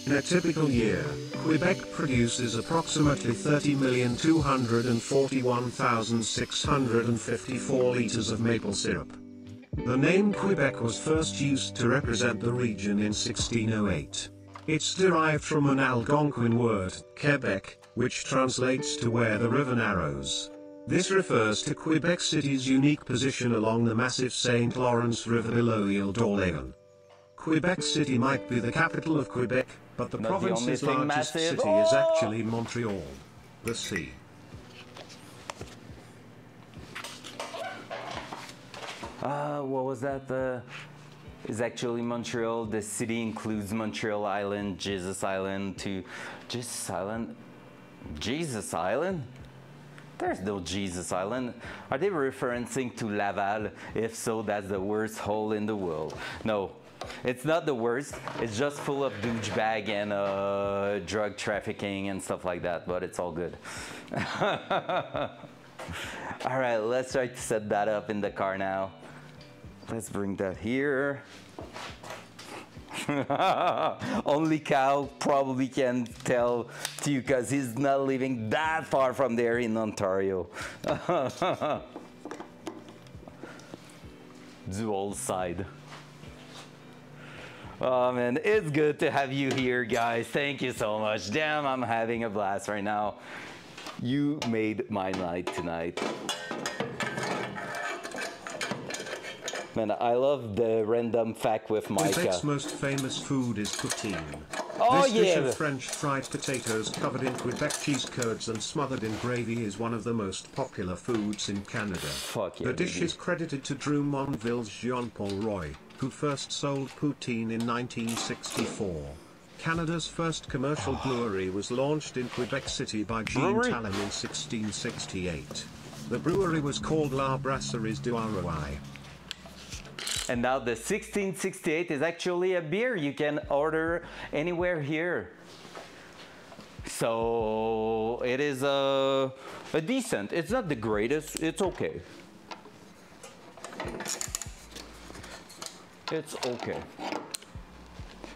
In a typical year, Quebec produces approximately 30,241,654 liters of maple syrup. The name Quebec was first used to represent the region in 1608. It's derived from an Algonquin word, Quebec, which translates to where the river narrows. This refers to Quebec City's unique position along the massive St. Lawrence River below Ile d'Orléans. Quebec City might be the capital of Quebec, but the province's largest city is actually Montreal. The sea. What was that? Is actually Montreal. The city includes Montreal Island, Jesus Island to Jesus Island. Jesus Island? There's no Jesus Island. Are they referencing to Laval? If so, that's the worst hole in the world. No, it's not the worst. It's just full of douchebag and drug trafficking and stuff like that, but it's all good. All right, let's try to set that up in the car now. Let's bring that here. Only Cal probably can tell to you because he's not living that far from there in Ontario. Dual side. Oh man, it's good to have you here, guys. Thank you so much. Damn, I'm having a blast right now. You made my night tonight. Man, I love the random fact with Micah. Quebec's most famous food is poutine. Oh, this dish yeah. of French fried potatoes covered in Quebec cheese curds and smothered in gravy is one of the most popular foods in Canada. Fuck yeah, the dish baby. is credited to Drummondville's Jean-Paul Roy, who first sold poutine in 1964. Canada's first commercial brewery was launched in Quebec City by Jean Talon in 1668. The brewery was called La Brasserie du Roi. And now the 1668 is actually a beer you can order anywhere here. So it is a decent. It's not the greatest. It's okay. It's okay.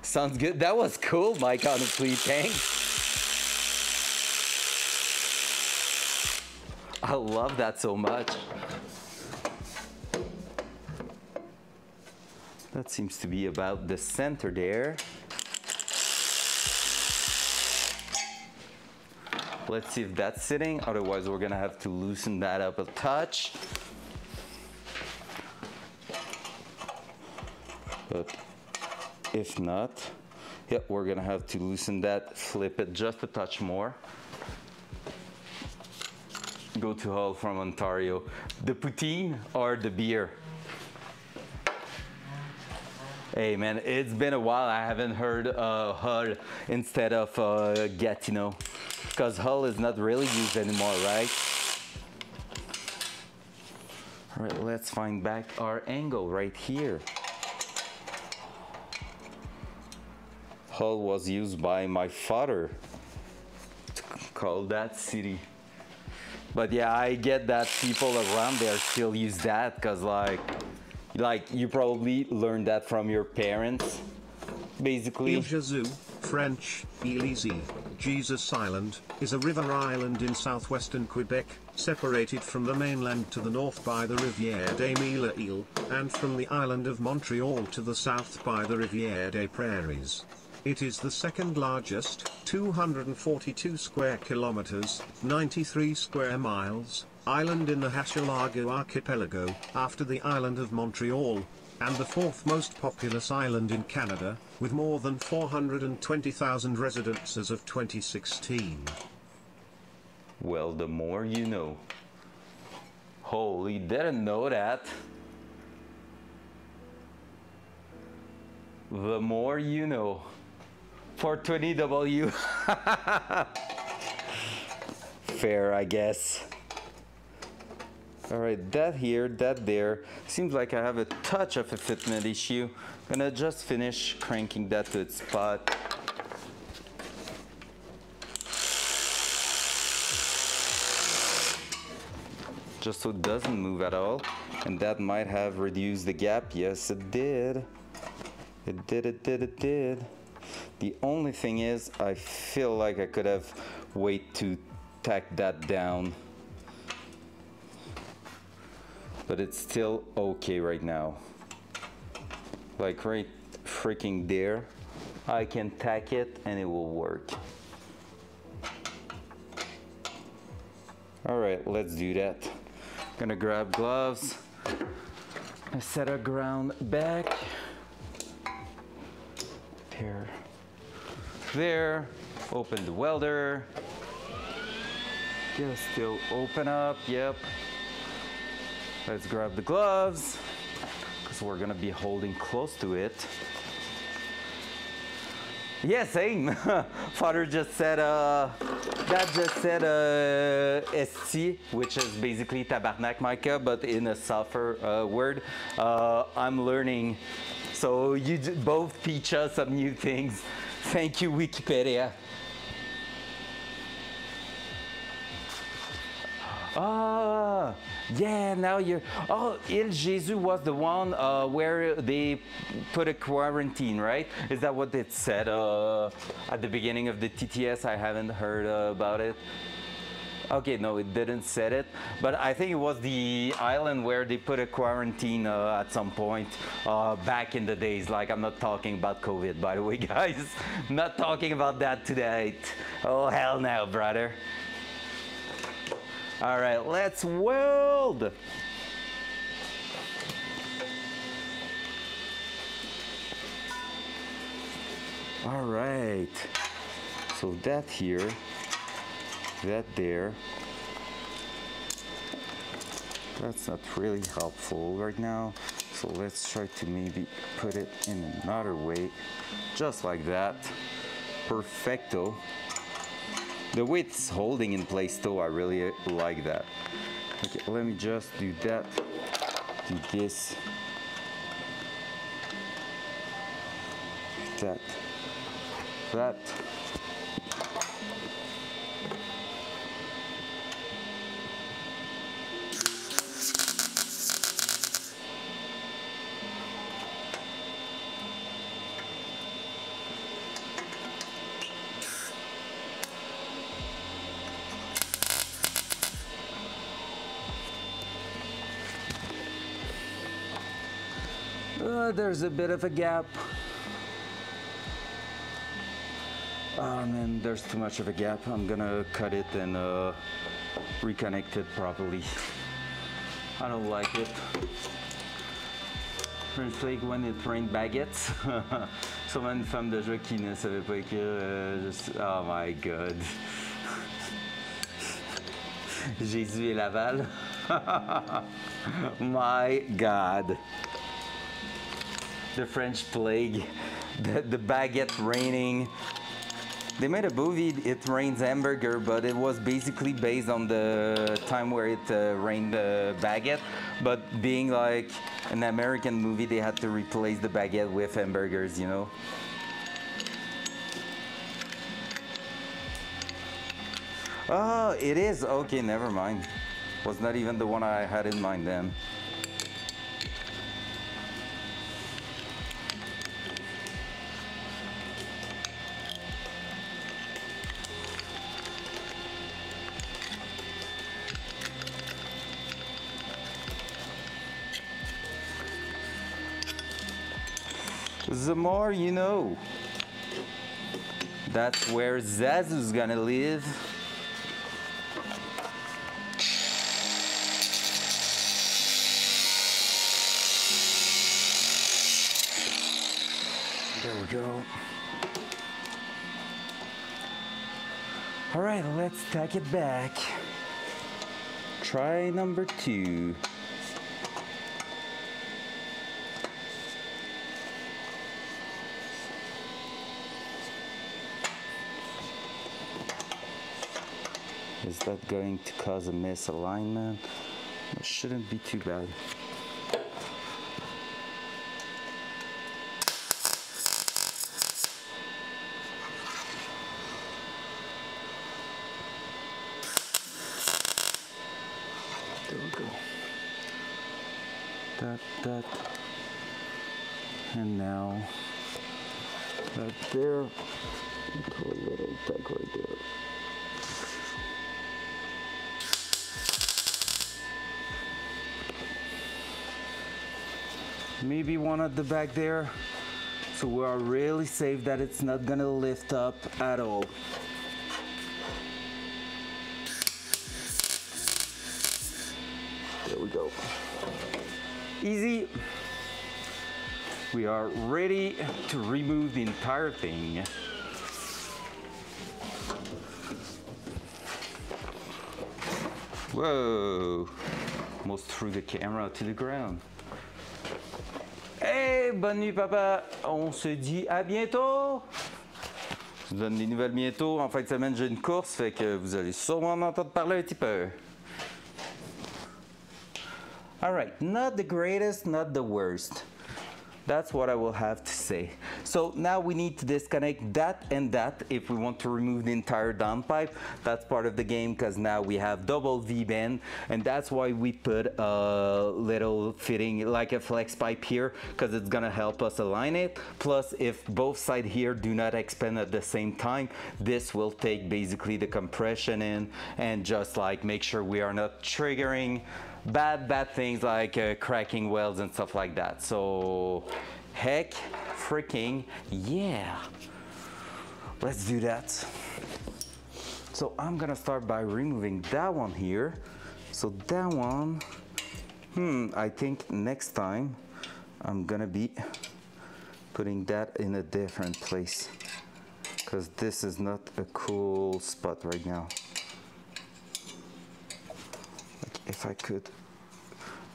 Sounds good. That was cool, Mike, honestly. Thanks. I love that so much. That seems to be about the center there. Let's see if that's sitting. Otherwise, we're gonna have to loosen that up a touch. But if not, yep, we're gonna have to loosen that, flip it just a touch more. Go to Hull from Ontario. The poutine or the beer? Hey man, it's been a while. I haven't heard Hull instead of Gatineau, because Hull is not really used anymore, right? All right, let's find back our angle right here. Hull was used by my father to call that city. But yeah, I get that people around there still use that because like you probably learned that from your parents, basically. Ile Jésus, French, Ile-Easy, Jesus Island, is a river island in southwestern Quebec, separated from the mainland to the north by the Rivière des Mille-Îles, and from the island of Montreal to the south by the Rivière des Prairies. It is the second largest, 242 square kilometers, 93 square miles, island in the Hochelaga archipelago, after the island of Montreal, and the fourth most populous island in Canada, with more than 420,000 residents as of 2016. Well, the more you know. Holy, didn't know that. The more you know. 420W. Fair, I guess. All right, that here, that there. Seems like I have a touch of a fitment issue. Gonna just finish cranking that to its spot. Just so it doesn't move at all. And that might have reduced the gap. Yes, it did. It did. The only thing is, I feel like I could have waited to tack that down. But it's still okay right now. Like right freaking there, I can tack it and it will work. All right, let's do that. Gonna grab gloves. I set our ground back. There. Open the welder. Just still open up. Yep. Let's grab the gloves because we're gonna be holding close to it. Yeah, same. Father just said, Dad just said esti, which is basically tabarnak, Micah, but in a softer word. I'm learning. So you both teach us some new things. Thank you, Wikipedia. Ah, yeah, now you're... Oh, Il Jesus was the one where they put a quarantine, right? Is that what it said at the beginning of the TTS? I haven't heard about it. Okay, no, it didn't say it, but I think it was the island where they put a quarantine at some point back in the days. Like, I'm not talking about COVID, by the way, guys. Not talking about that today. Oh, hell no, brother. All right, let's weld. All right, so that here, that there. That's not really helpful right now. So let's try to maybe put it in another way, just like that. Perfecto. The way it's holding in place though, I really like that. Okay, let me just do that, do this, that. There's a bit of a gap. Oh man, there's too much of a gap. I'm gonna cut it and reconnect it properly. I don't like it. French like when it rained baguettes. Sûrement une femme de joie qui ne savait pas écrire. Oh my god. Jésus et Laval. My god. The French plague, the baguette raining. They made a movie, It Rains Hamburger, but it was basically based on the time where it rained baguette. But being like an American movie, they had to replace the baguette with hamburgers, you know? Oh, it is? Okay, never mind. Was not even the one I had in mind then. The more you know. That's where Zazu's gonna live. There we go. All right, let's tack it back. Try number 2. Is that going to cause a misalignment? It shouldn't be too bad. There we go. That. And now Right there. Put a little deck right there. Maybe one at the back there. So we are really safe that it's not gonna lift up at all. There we go. Easy. We are ready to remove the entire thing. Whoa, almost threw the camera to the ground. Hey, bonne nuit papa, on se dit à bientôt. Je vous donne des nouvelles bientôt. En fin de semaine, j'ai une course, fait que vous allez sûrement en entendre parler un petit peu. All right, not the greatest, not the worst. That's what I will have to say. So now we need to disconnect that and that if we want to remove the entire downpipe. That's part of the game because now we have double V-bend, and that's why we put a little fitting like a flex pipe here, because it's gonna help us align it. Plus, if both sides here do not expand at the same time, this will take basically the compression in and just like make sure we are not triggering bad things like cracking welds and stuff like that. So heck freaking yeah, let's do that. So I'm gonna start by removing that one here. So that one, I think next time I'm gonna be putting that in a different place, because this is not a cool spot right now. If I could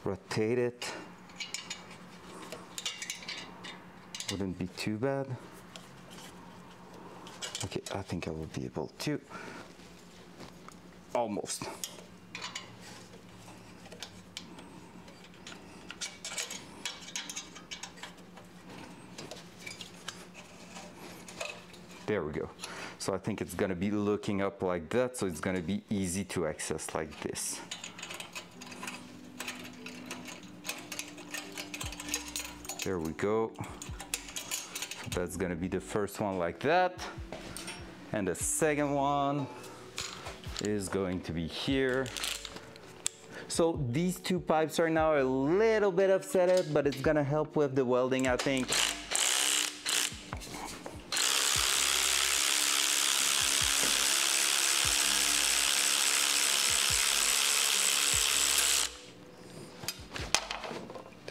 rotate it, wouldn't be too bad. Okay, I think I will be able to. Almost. There we go. So I think it's gonna be looking up like that, so it's gonna be easy to access like this. There we go. So that's gonna be the first one like that. And the second one is going to be here. So these two pipes right now are a little bit offset, but it's gonna help with the welding, I think.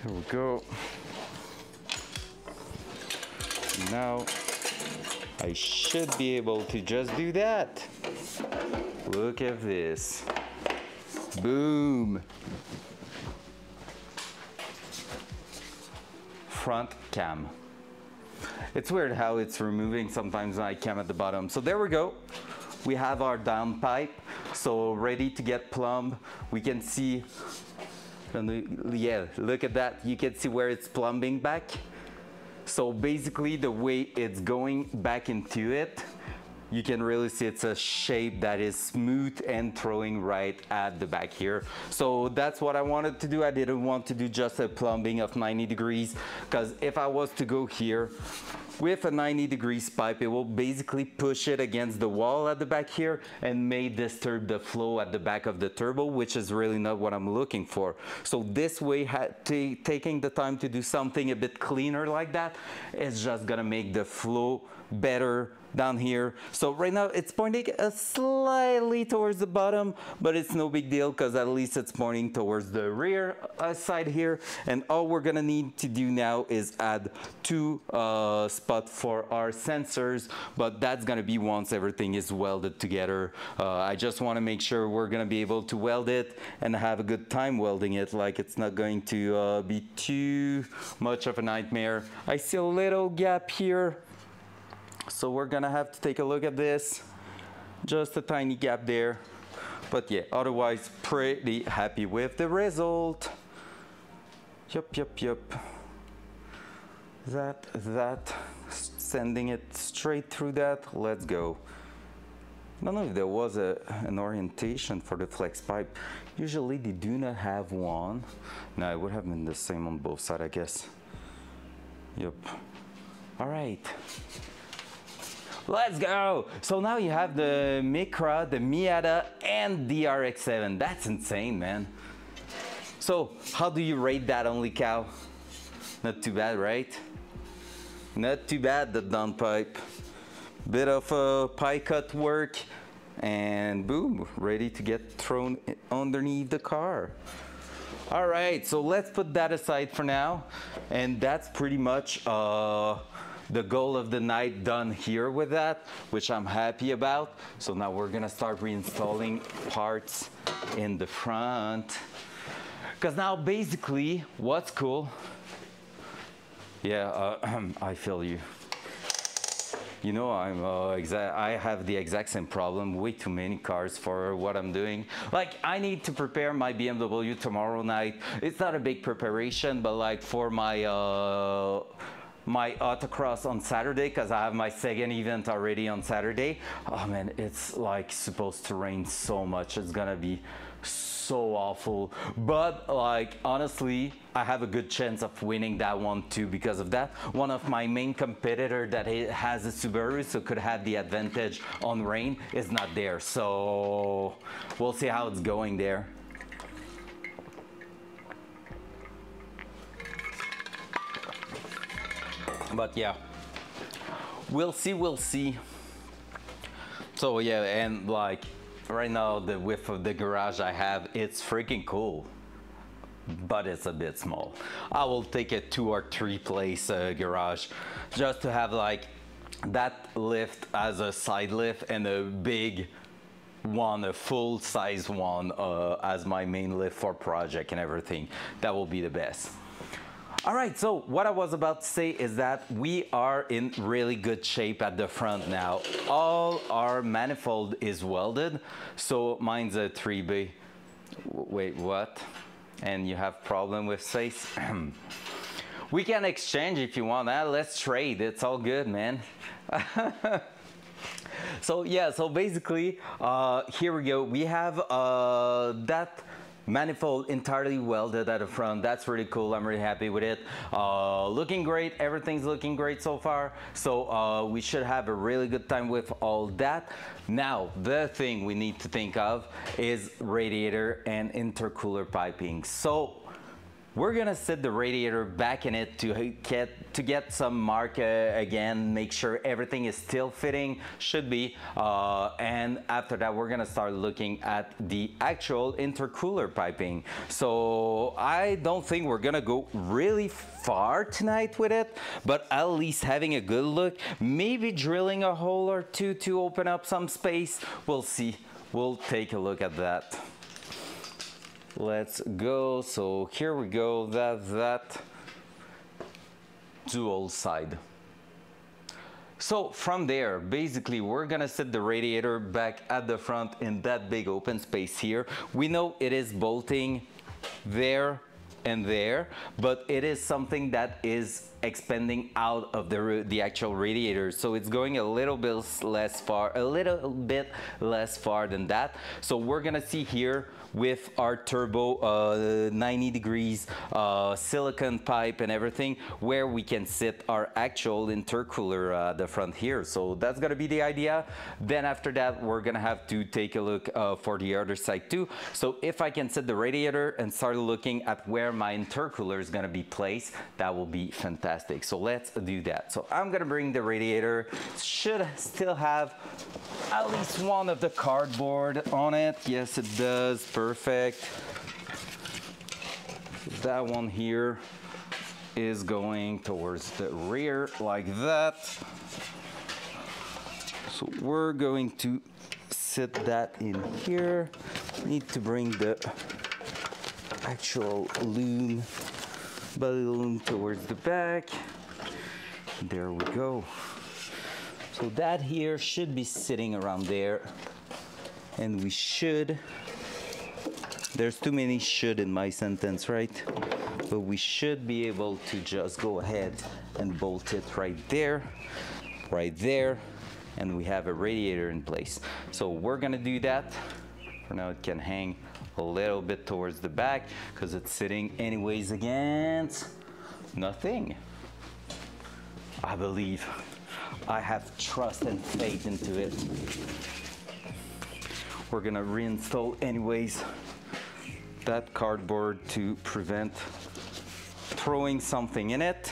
There we go. Now I should be able to just do that. Look at this. Boom. Front cam. It's weird how it's removing sometimes my cam at the bottom. So there we go. We have our down pipe. So ready to get plumbed. We can see, yeah, look at that. You can see where it's plumbing back. So basically the way it's going back into it, you can really see it's a shape that is smooth and throwing right at the back here. So that's what I wanted to do. I didn't want to do just a plumbing of 90 degrees, because if I was to go here with a 90 degrees pipe, it will basically push it against the wall at the back here and may disturb the flow at the back of the turbo, which is really not what I'm looking for. So this way, taking the time to do something a bit cleaner like that is just gonna make the flow better down here. So right now it's pointing slightly towards the bottom, but it's no big deal because at least it's pointing towards the rear side here. And all we're gonna need to do now is add two spots for our sensors, but that's gonna be once everything is welded together. I just want to make sure we're gonna be able to weld it and have a good time welding it, like it's not going to be too much of a nightmare. I see a little gap here, so we're gonna have to take a look at this. Just a tiny gap there. But yeah, otherwise pretty happy with the result. Yup. That. Sending it straight through that. Let's go. I don't know if there was an orientation for the flex pipe. Usually they do not have one. No, it would have been the same on both sides, I guess. Yup. All right. right. Let's go! So now you have the Micra, the Miata, and the RX-7. That's insane, man. So how do you rate that only cow? Not too bad, right? Not too bad, the downpipe. Bit of pie cut work, and boom, ready to get thrown underneath the car. All right, so let's put that aside for now. And that's pretty much the goal of the night done here with that, which I'm happy about. So now we're gonna start reinstalling parts in the front. Because now basically what's cool, yeah, I feel you. You know, I have the exact same problem, way too many cars for what I'm doing. Like, I need to prepare my BMW tomorrow night. It's not a big preparation, but like for my my autocross on Saturday, because I have my second event already on Saturday. Oh man, it's like supposed to rain so much. It's gonna be so awful, but like honestly I have a good chance of winning that one too because of that. One of my main competitor that has a Subaru, so could have the advantage on rain, is not there, so we'll see how it's going there. But yeah, we'll see. So yeah, and like right now the width of the garage I have, it's freaking cool, but it's a bit small. I will take a 2 or 3 place garage just to have like that lift as a side lift and a big one, a full size one as my main lift for project and everything. That will be the best. All right, so what I was about to say is that we are in really good shape at the front now. All our manifold is welded, so mine's a 3B. Wait, what? And you have problem with space? We can exchange if you want. Let's trade, it's all good, man. So yeah, so basically, here we go. We have that manifold entirely welded at the front. That's really cool. I'm really happy with it. Looking great. Everything's looking great so far. So we should have a really good time with all that. Now, the thing we need to think of is radiator and intercooler piping. So we're gonna set the radiator back in it to get some mark again, make sure everything is still fitting, should be, and after that we're gonna start looking at the actual intercooler piping. So I don't think we're gonna go really far tonight with it, but at least having a good look, maybe drilling a hole or two to open up some space. We'll see. We'll take a look at that. Let's go. So here we go. That dual side. So from there, basically we're gonna set the radiator back at the front in that big open space here. We know it is bolting there and there, but it is something that is expanding out of the actual radiator, so it's going a little bit less far than that. So we're gonna see here with our turbo 90 degrees silicone pipe and everything where we can sit our actual intercooler at the front here. So that's gonna be the idea. Then after that we're gonna have to take a look for the other side too. So if I can set the radiator and start looking at where my intercooler is gonna be placed, that will be fantastic. So let's do that. So I'm gonna bring the radiator. Should still have at least one of the cardboard on it. Yes, it does. Perfect. That one here is going towards the rear like that. So we're going to sit that in here. Need to bring the actual balloon towards the back. There we go. So that here should be sitting around there, and we should, there's too many should in my sentence, right? But we should be able to just go ahead and bolt it right there, and we have a radiator in place. So we're gonna do that. For now it can hang a little bit towards the back because it's sitting anyways against nothing. I believe. I have trust and faith into it. We're gonna reinstall anyways that cardboard to prevent throwing something in it.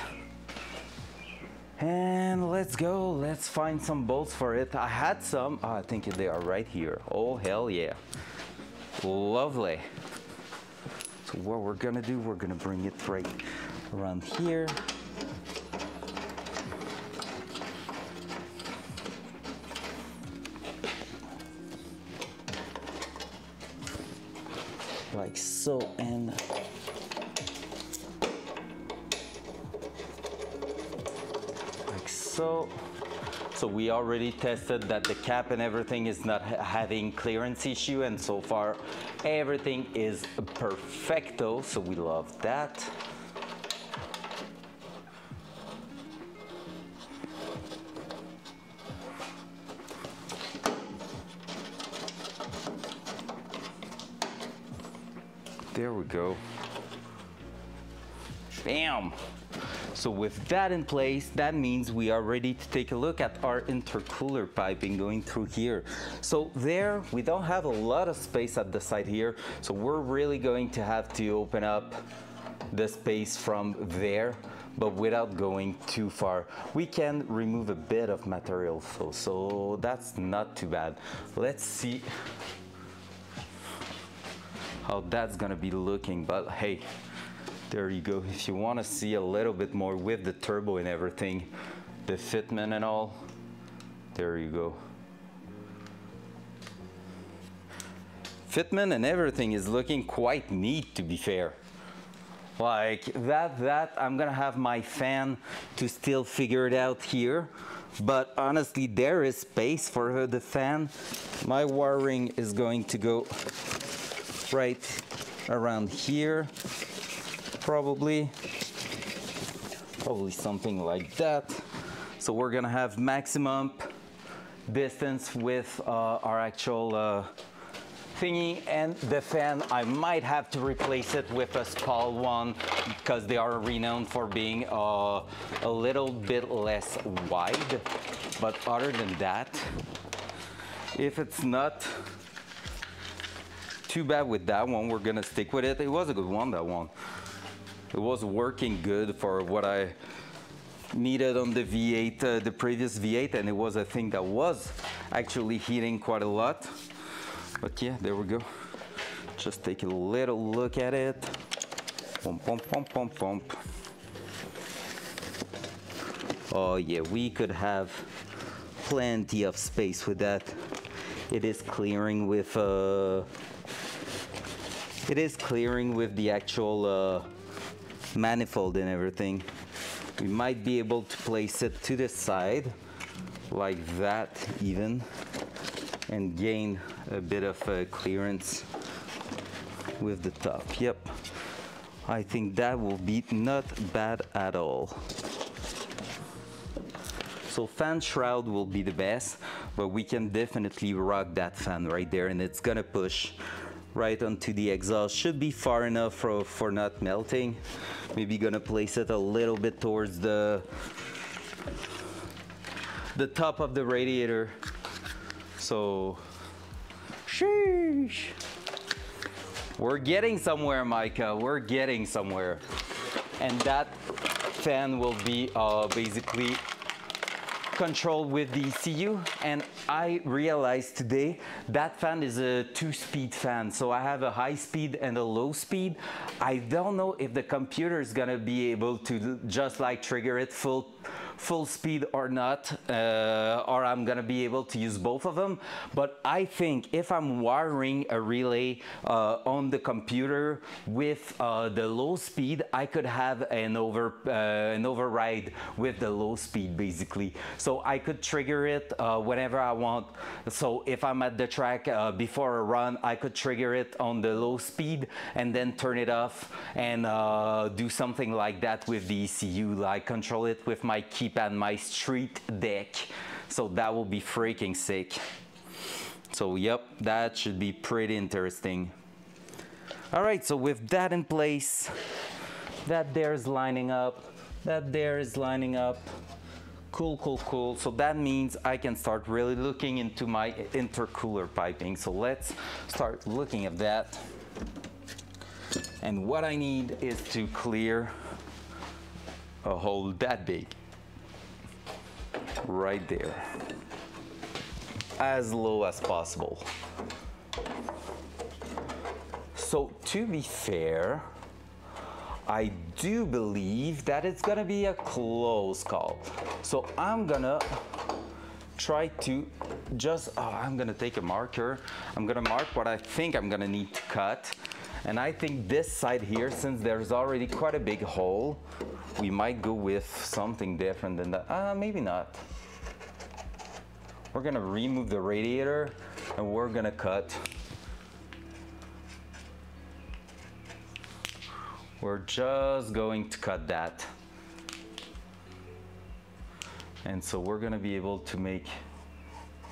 And let's go, let's find some bolts for it. I had some, oh, I think they are right here. Oh, hell yeah. Lovely. So what we're gonna do, we're gonna bring it right around here. Like so, and like so. So we already tested that the cap and everything is not having clearance issue, and so far everything is perfecto, so we love that. There we go. Bam! So with that in place, that means we are ready to take a look at our intercooler piping going through here. So there, we don't have a lot of space at the side here, so we're really going to have to open up the space from there, but without going too far. We can remove a bit of material flow, so that's not too bad. Let's see how that's gonna be looking, but hey, there you go. If you want to see a little bit more with the turbo and everything, the fitment and all, there you go. Fitment and everything is looking quite neat, to be fair. Like that I'm gonna have my fan to still figure it out here, but honestly there is space for the fan. My wiring is going to go right around here, probably something like that. So we're gonna have maximum distance with our actual thingy, and the fan, I might have to replace it with a small one because they are renowned for being a little bit less wide. But other than that, if it's not too bad with that one, we're gonna stick with it. It was a good one, that one. It was working good for what I needed on the V8, the previous V8, and it was a thing that was actually heating quite a lot. But yeah, there we go. Just take a little look at it. Pump, pump, pump, pump, pump. Oh yeah, we could have plenty of space with that. It is clearing with the actual manifold and everything. We might be able to place it to the side like that even, and gain a bit of clearance with the top. Yep, I think that will be not bad at all. So fan shroud will be the best, but we can definitely rock that fan right there, and it's gonna push right onto the exhaust. Should be far enough for not melting. Maybe gonna place it a little bit towards the top of the radiator. So, sheesh. We're getting somewhere, Micah. We're getting somewhere. And that fan will be basically controlled with the ECU, and I realized today that fan is a 2-speed fan, so I have a high speed and a low speed. I don't know if the computer is gonna be able to just like trigger it full speed or not, or I'm gonna be able to use both of them. But I think if I'm wiring a relay on the computer with the low speed, I could have an override with the low speed basically. So I could trigger it whenever I want. So if I'm at the track before a run, I could trigger it on the low speed and then turn it off and do something like that with the ECU, like control it with my keypad and my street deck. So that will be freaking sick. So yep, that should be pretty interesting. All right, so with that in place, that there is lining up, that there is lining up, Cool, cool, cool. So that means I can start really looking into my intercooler piping. So let's start looking at that. And what I need is to clear a hole that big. Right there. As low as possible. So to be fair, I do believe that it's gonna be a close call. So I'm gonna try to just, I'm gonna take a marker. I'm gonna mark what I think I'm gonna need to cut. And I think this side here, since there's already quite a big hole, we might go with something different than that. Maybe not. We're gonna remove the radiator and we're gonna cut. We're just going to cut that. And so we're gonna be able to make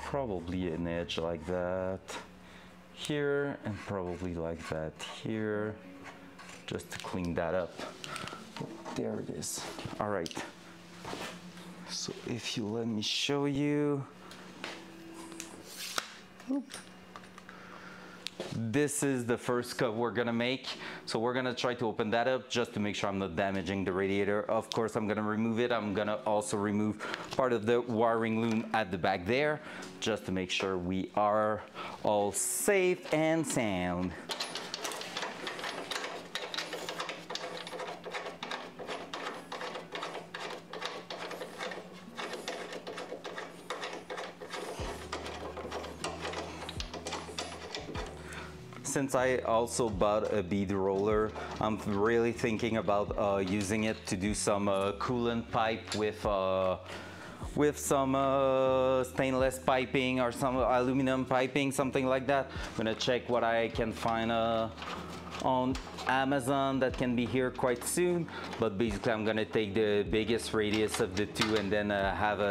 probably an edge like that here and probably like that here, just to clean that up. There it is. All right. So if you let me show you. Oop. This is the first cut we're gonna make. So we're gonna try to open that up just to make sure I'm not damaging the radiator. Of course, I'm gonna remove it. I'm gonna also remove part of the wiring loom at the back there, just to make sure we are all safe and sound. Since I also bought a bead roller, I'm really thinking about using it to do some coolant pipe with some stainless piping or some aluminum piping, something like that. I'm gonna check what I can find on Amazon that can be here quite soon. But basically, I'm gonna take the biggest radius of the two and then have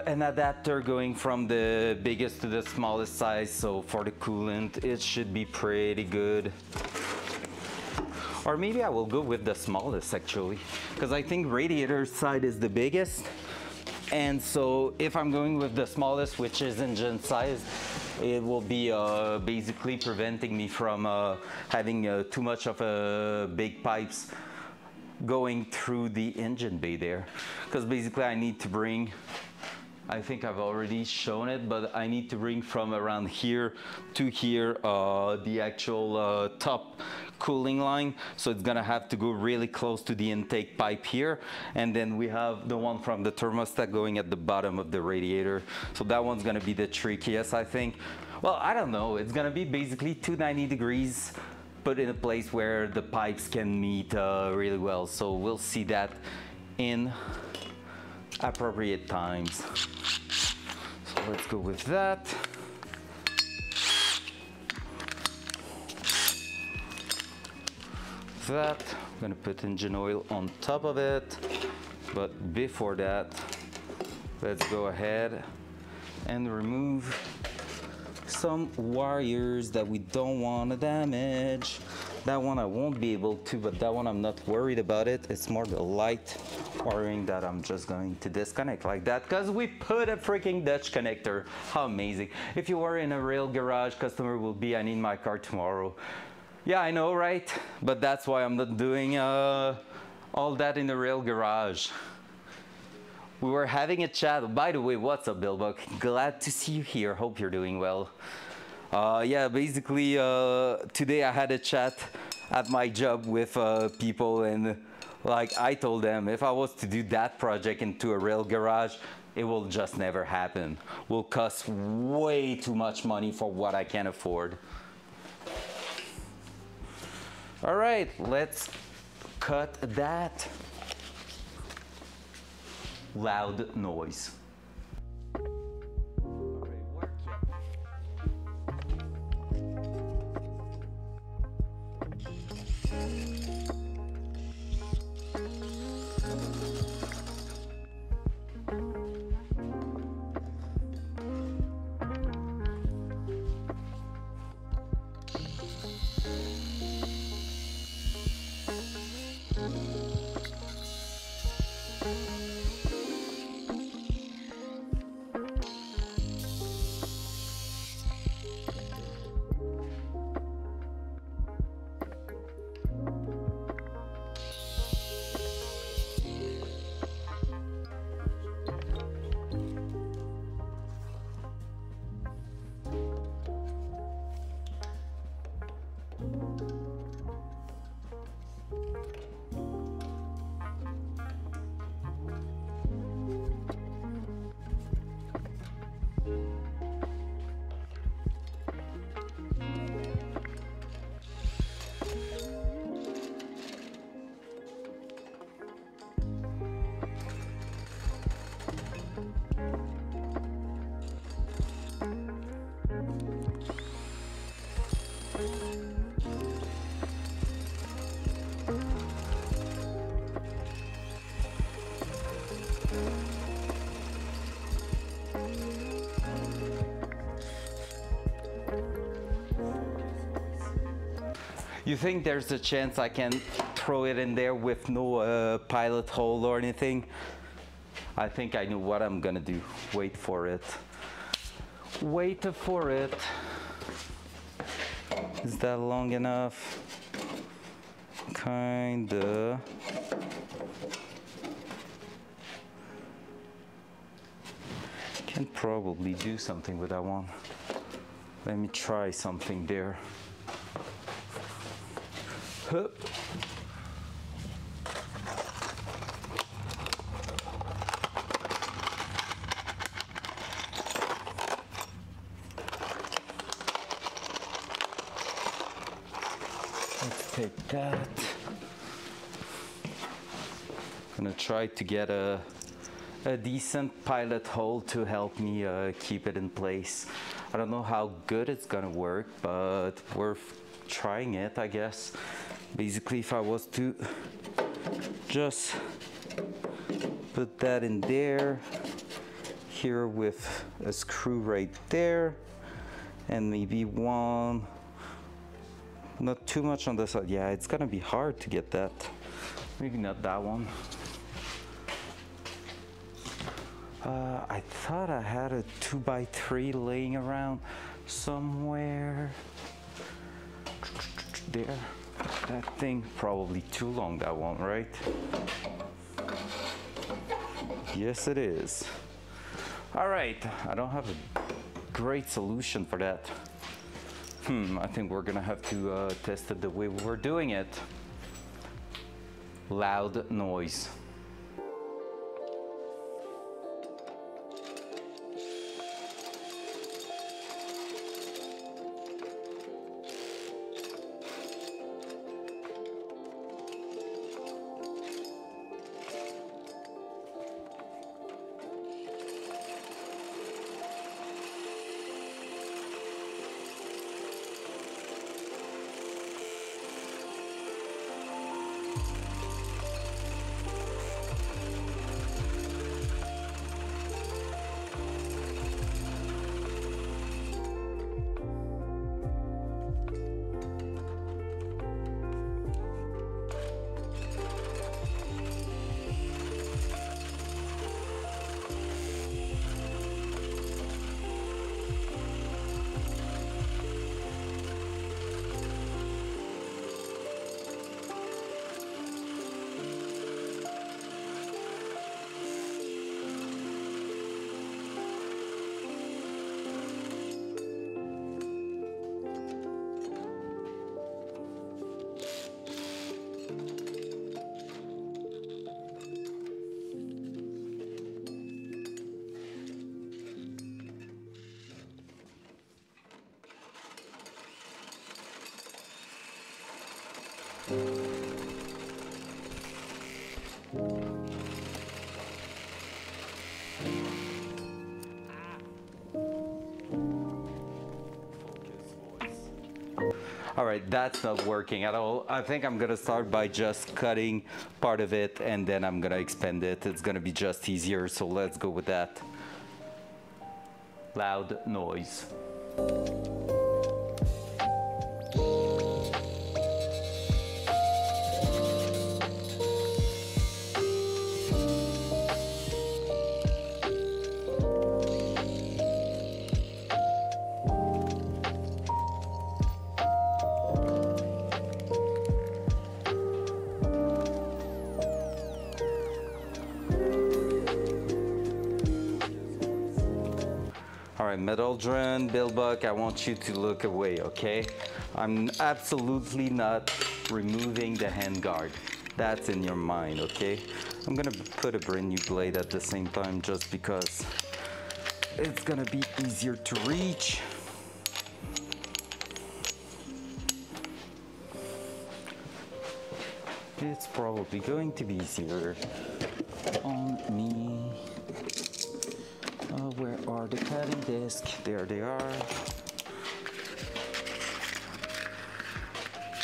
an adapter going from the biggest to the smallest size. So for the coolant, it should be pretty good. Or maybe I will go with the smallest actually, because I think radiator side is the biggest. And so if I'm going with the smallest, which is engine size, it will be basically preventing me from having too much of big pipes going through the engine bay there. Because basically I need to bring, I think I've already shown it, but I need to bring from around here to here the actual top cooling line. So it's gonna have to go really close to the intake pipe here. And then we have the one from the thermostat going at the bottom of the radiator. So that one's gonna be the trickiest, I think. Well, I don't know. It's gonna be basically 290 degrees, put in a place where the pipes can meet really well. So we'll see that in appropriate times. So let's go with that. I'm gonna put engine oil on top of it, but before that, let's go ahead and remove some wires that we don't want to damage. That one I won't be able to, but that one I'm not worried about it. It's more the light wiring that I'm just going to disconnect like that, because we put a freaking Dutch connector. How amazing. If you were in a real garage, customer will be, I need my car tomorrow. Yeah, I know, right? But that's why I'm not doing all that in a real garage. We were having a chat. By the way, what's up, Billbuck? Glad to see you here. Hope you're doing well. Yeah, basically, today I had a chat at my job with people, and like I told them, if I was to do that project into a real garage, it will just never happen. Will cost way too much money for what I can afford. All right, let's cut that loud noise. You think there's a chance I can throw it in there with no pilot hole or anything? I think I know what I'm gonna do. Wait for it. Wait for it. Is that long enough? Kinda. Can probably do something with that one. Let me try something there. Hup. Let's take that. I'm gonna try to get a decent pilot hole to help me keep it in place. I don't know how good it's gonna work, but worth trying it, I guess. Basically, if I was to just put that in there, here with a screw right there, and maybe one, not too much on the side. Yeah, it's gonna be hard to get that. Maybe not that one. I thought I had a 2x3 laying around somewhere. There. That thing, probably too long, that one, right? Yes, it is. All right, I don't have a great solution for that. I think we're gonna have to test it the way we were doing it. Loud noise. All right, that's not working at all. I think I'm gonna start by just cutting part of it and then I'm gonna expand it. It's gonna be just easier, so let's go with that. Loud noise. All right, metal drone, Billbuck, I want you to look away, okay? I'm absolutely not removing the handguard. That's in your mind, okay? I'm gonna put a brand new blade at the same time just because it's gonna be easier to reach. It's probably going to be easier on me. Oh, where are the cutting discs? There they are.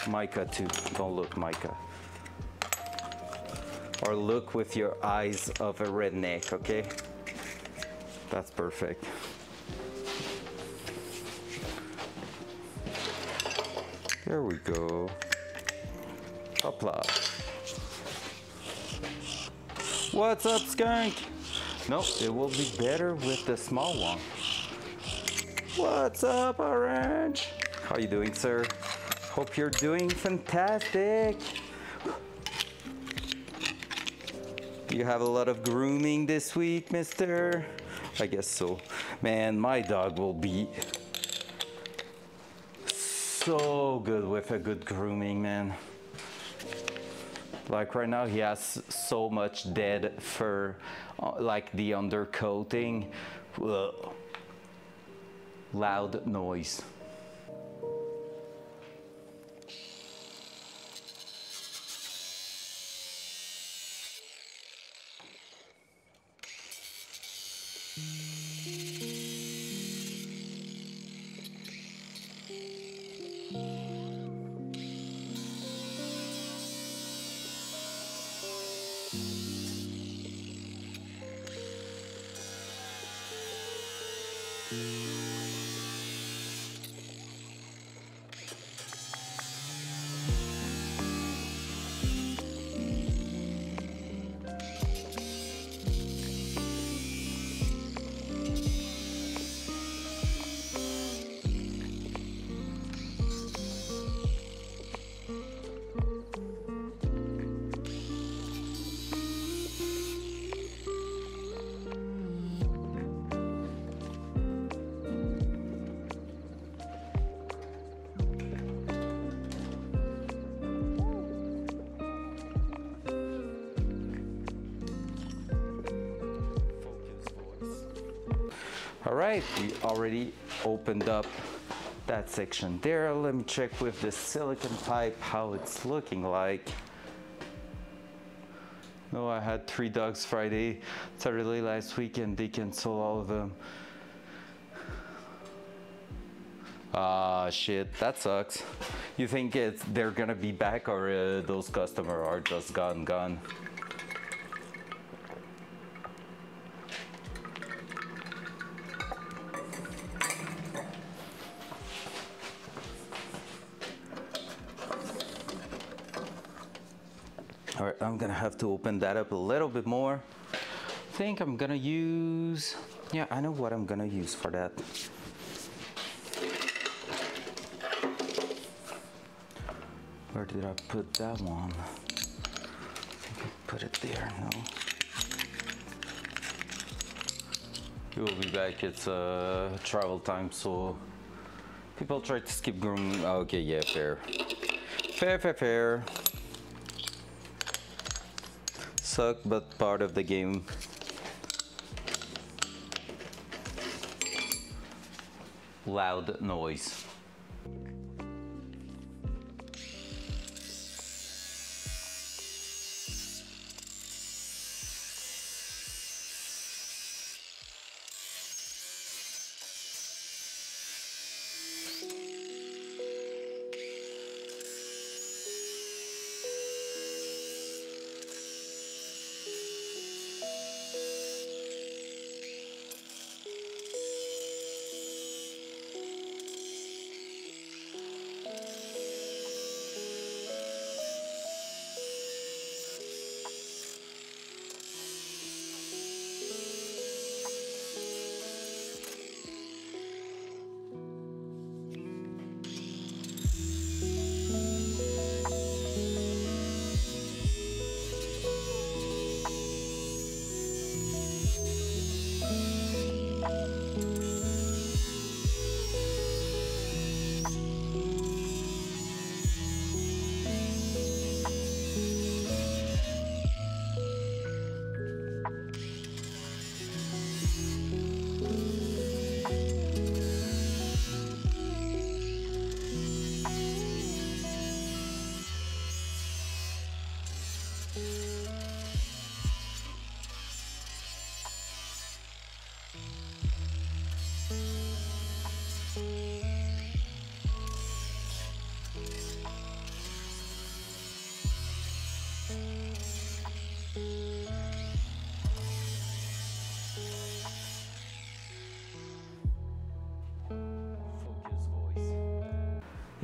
Micah too, don't look Micah. Or look with your eyes of a redneck, okay? That's perfect. There we go. Hopla. What's up, skunk? Nope, it will be better with the small one. What's up, Orange? How you doing, sir? Hope you're doing fantastic. You have a lot of grooming this week, mister? I guess so. Man, my dog will be so good with a good grooming, man. Like right now, he has so much dead fur, like the undercoating. Ugh. Loud noise. All right, we already opened up that section there. Let me check with the silicone pipe how it's looking like. No, I had 3 dogs Friday, Saturday last weekend. They canceled all of them. Ah, shit, that sucks. You think they're gonna be back, or those customers are just gone? All right, I'm gonna have to open that up a little bit more. I think I'm gonna use, yeah, I know what I'm gonna use for that. Where did I put that one? I think I put it there, no. We will be back, it's travel time, so people try to skip grooming. Okay, yeah, fair. Fair. Suck, but part of the game. Loud noise.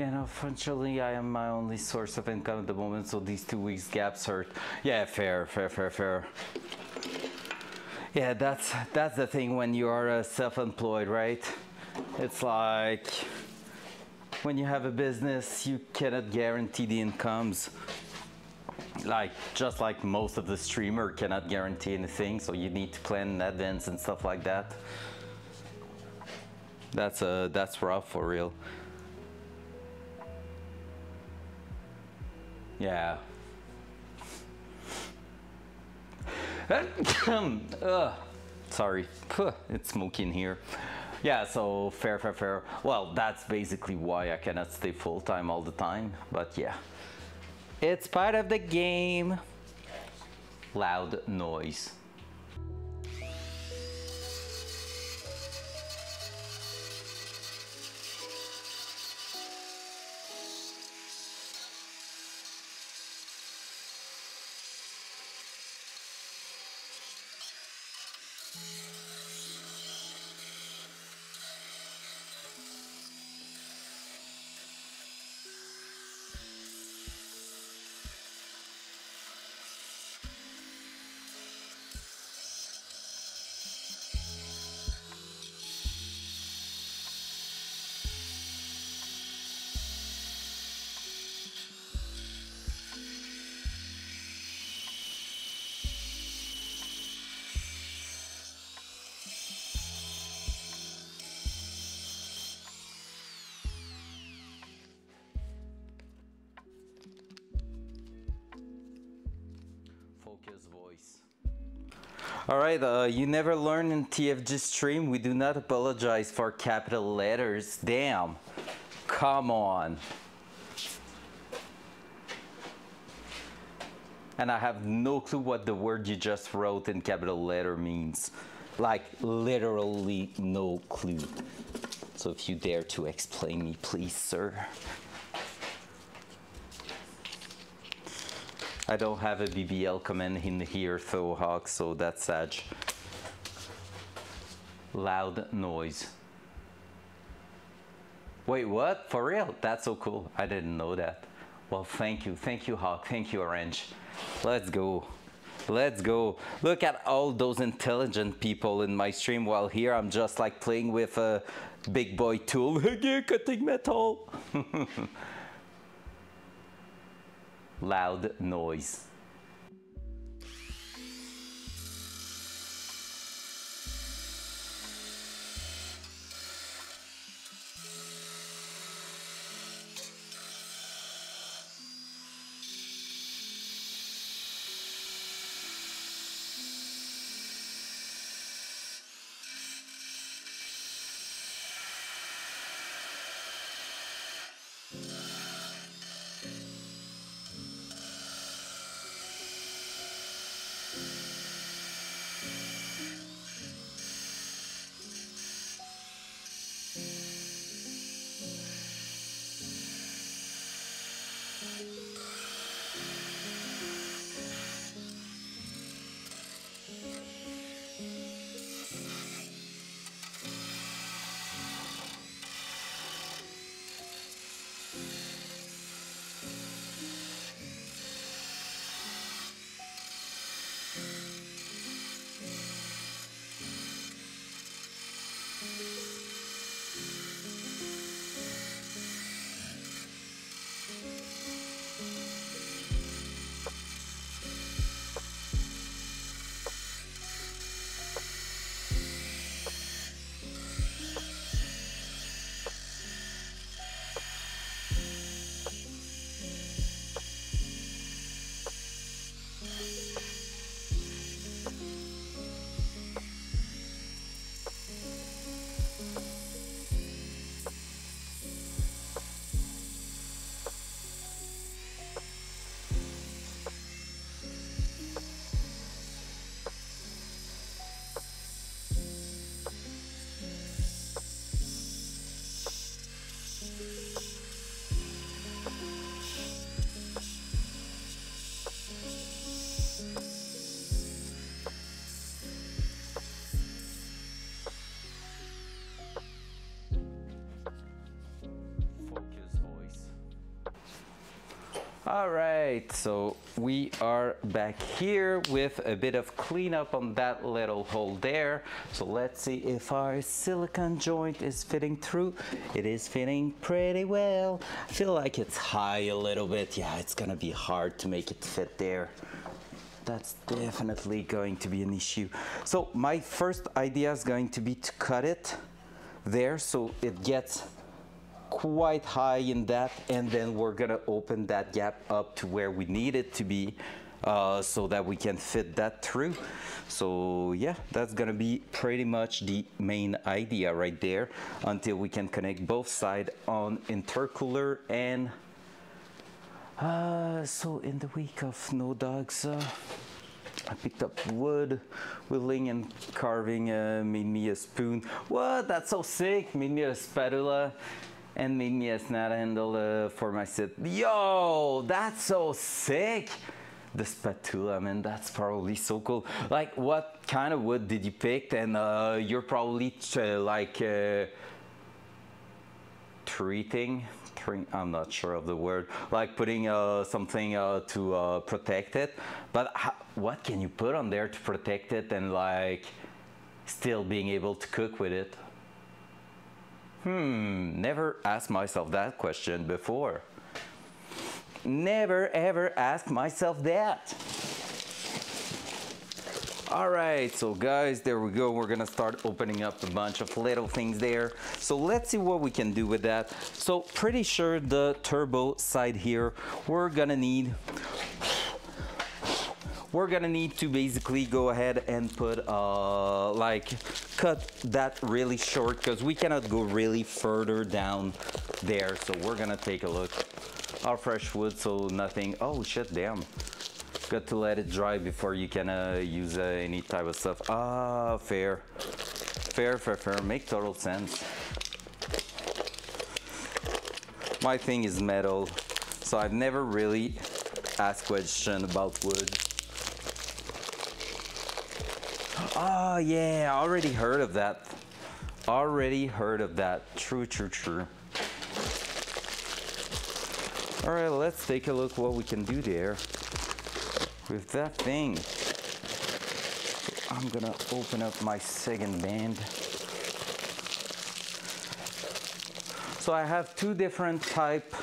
And unfortunately, I am my only source of income at the moment, so these 2 weeks gaps hurt. Yeah, fair. Yeah, that's the thing when you are self-employed, right? It's like when you have a business, you cannot guarantee the incomes. Like just like most of the streamer cannot guarantee anything, so you need to plan in advance and stuff like that. That's rough for real. Yeah. Sorry, it's smoky in here. Yeah, so fair. Well, that's basically why I cannot stay full-time all the time, but yeah. It's part of the game. Loud noise. Focus voice. All right, you never learn in TFG stream. We do not apologize for capital letters. Damn, come on. And I have no clue what the word you just wrote in capital letter means. Like literally no clue. So if you dare to explain me, please, sir. I don't have a BBL command in here, though, Hawk, so that's sad. Loud noise. Wait, what? For real? That's so cool. I didn't know that. Well, thank you, Hawk. Thank you, Orange. Let's go. Let's go. Look at all those intelligent people in my stream, while here I'm just like playing with a big boy tool. Cutting metal. Loud noise. All right, so we are back here with a bit of cleanup on that little hole there. So let's see if our silicone joint is fitting through. It is fitting pretty well. I feel like it's high a little bit. Yeah, it's gonna be hard to make it fit there. That's definitely going to be an issue. So my first idea is going to be to cut it there so it gets quite high in that, and then we're gonna open that gap up to where we need it to be so that we can fit that through. So yeah, that's gonna be pretty much the main idea right there until we can connect both sides on intercooler. And so in the week of no dogs, I picked up wood, whittling and carving, made me a spoon. What? That's so sick! Made me a spatula and made me a snap handle for my sit. Yo, that's so sick! The spatula, man, that's probably so cool. Like, what kind of wood did you pick? And you're probably treating, I'm not sure of the word, like putting something to protect it. But what can you put on there to protect it and like still being able to cook with it? Never asked myself that question before. Never ever asked myself that. All right, so guys, there we go. We're gonna start opening up a bunch of little things there. So let's see what we can do with that. So pretty sure the turbo side here, we're gonna need to basically go ahead and put cut that really short because we cannot go really further down there. So we're gonna take a look. All fresh wood, so nothing. Oh shit, damn. Got to let it dry before you can use any type of stuff. Ah, fair. Fair. Make total sense. My thing is metal, so I've never really asked question about wood. Oh yeah, I already heard of that. True. All right, let's take a look what we can do there with that thing. So I'm gonna open up my second band. So I have two different type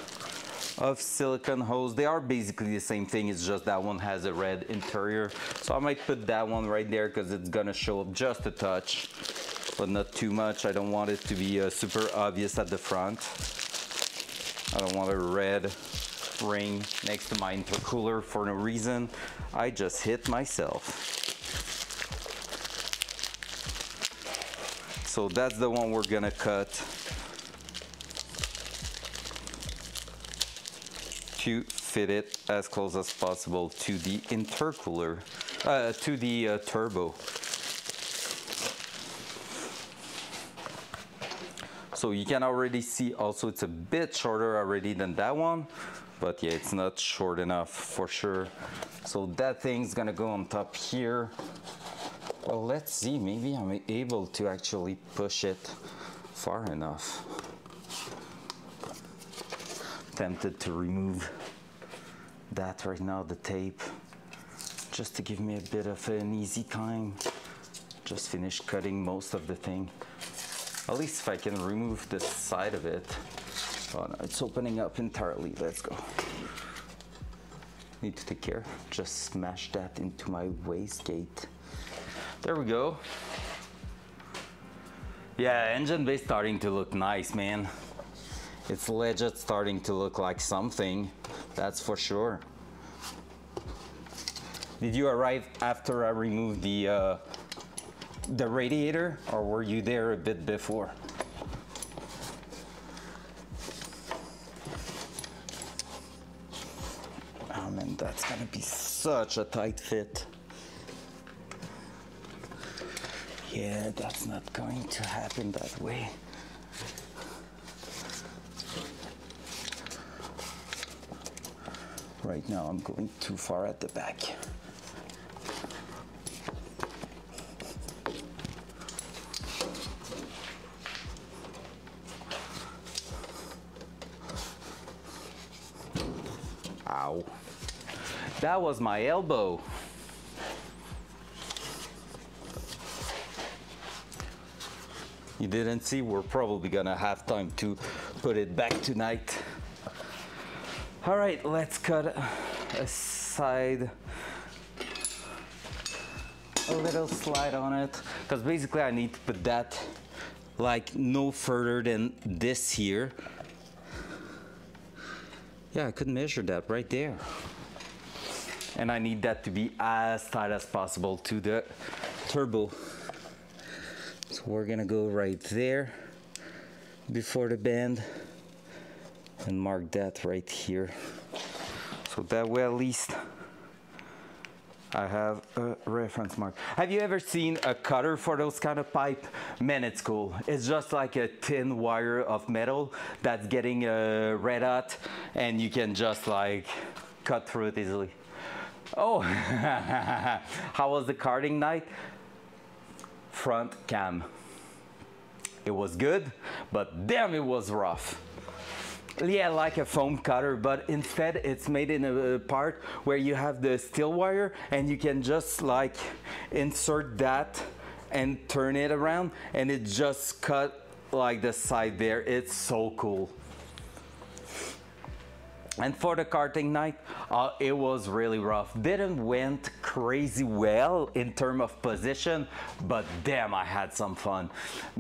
of silicone hose. They are basically the same thing, it's just that one has a red interior. So I might put that one right there because it's gonna show up just a touch, but not too much. I don't want it to be super obvious at the front. I don't want a red ring next to my intercooler for no reason. I just hit myself. So that's the one we're gonna cut to fit it as close as possible to the intercooler, to the turbo. So you can already see also it's a bit shorter already than that one, but yeah, it's not short enough for sure. So that thing's gonna go on top here. Well, let's see, maybe I'm able to actually push it far enough. Tempted to remove that right now, the tape, just to give me a bit of an easy time. Just finished cutting most of the thing. At least if I can remove the side of it. Oh no, it's opening up entirely. Let's go. Need to take care. Just smash that into my wastegate. There we go. Yeah, engine bay starting to look nice, man. It's legit starting to look like something, that's for sure. Did you arrive after I removed the radiator, or were you there a bit before? Oh man, that's gonna be such a tight fit. Yeah, that's not going to happen that way. Right now I'm going too far at the back. Ow. Ow. That was my elbow. You didn't see? We're probably gonna have time to put it back tonight. All right, let's cut aside a little slide on it, because basically I need to put that like no further than this here. Yeah, I could measure that right there. And I need that to be as tight as possible to the turbo. So we're gonna go right there before the bend and mark that right here. So that way at least I have a reference mark. Have you ever seen a cutter for those kind of pipe? Man, it's cool. It's just like a thin wire of metal that's getting red hot, and you can just like cut through it easily. Oh, how was the karting night? Front cam. It was good, but damn, it was rough. Yeah, like a foam cutter, but instead it's made in a part where you have the steel wire and you can just like insert that and turn it around, and it just cut like the side there. It's so cool. And for the karting night, it was really rough. Didn't went crazy well in terms of position, but damn, I had some fun.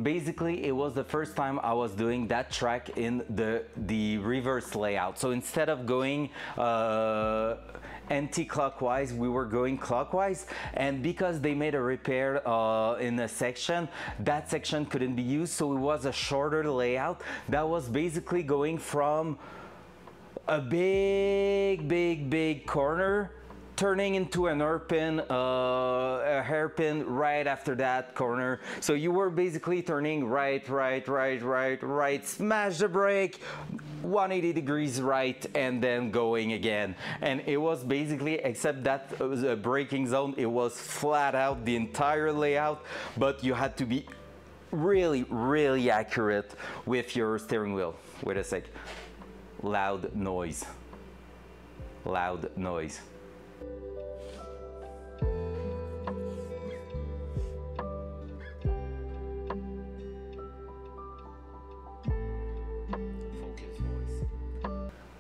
Basically, it was the first time I was doing that track in the reverse layout. So instead of going anti-clockwise, we were going clockwise, and because they made a repair in a section, that section couldn't be used, so it was a shorter layout that was basically going from a big corner turning into an hairpin, a hairpin right after that corner. So you were basically turning right, smash the brake, 180 degrees right, and then going again. And it was basically, except that it was a braking zone, it was flat out the entire layout, but you had to be really accurate with your steering wheel. Wait a sec. Loud noise. Loud noise.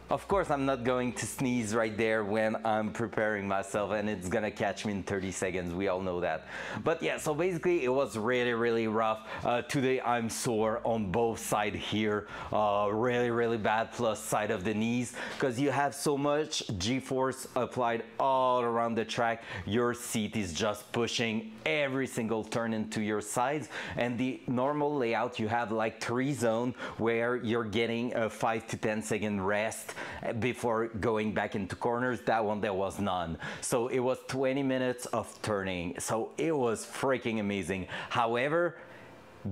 Of course, I'm not going to sneeze right there when I'm preparing myself, and it's gonna catch me in 30 seconds. We all know that. But yeah, so basically it was really rough. Today I'm sore on both sides here. Really bad, plus side of the knees, because you have so much G-force applied all around the track. Your seat is just pushing every single turn into your sides. And the normal layout, you have like 3 zones where you're getting a 5 to 10 second rest before going back into corners. That one, there was none. So it was 20 minutes of turning. So it was freaking amazing. However,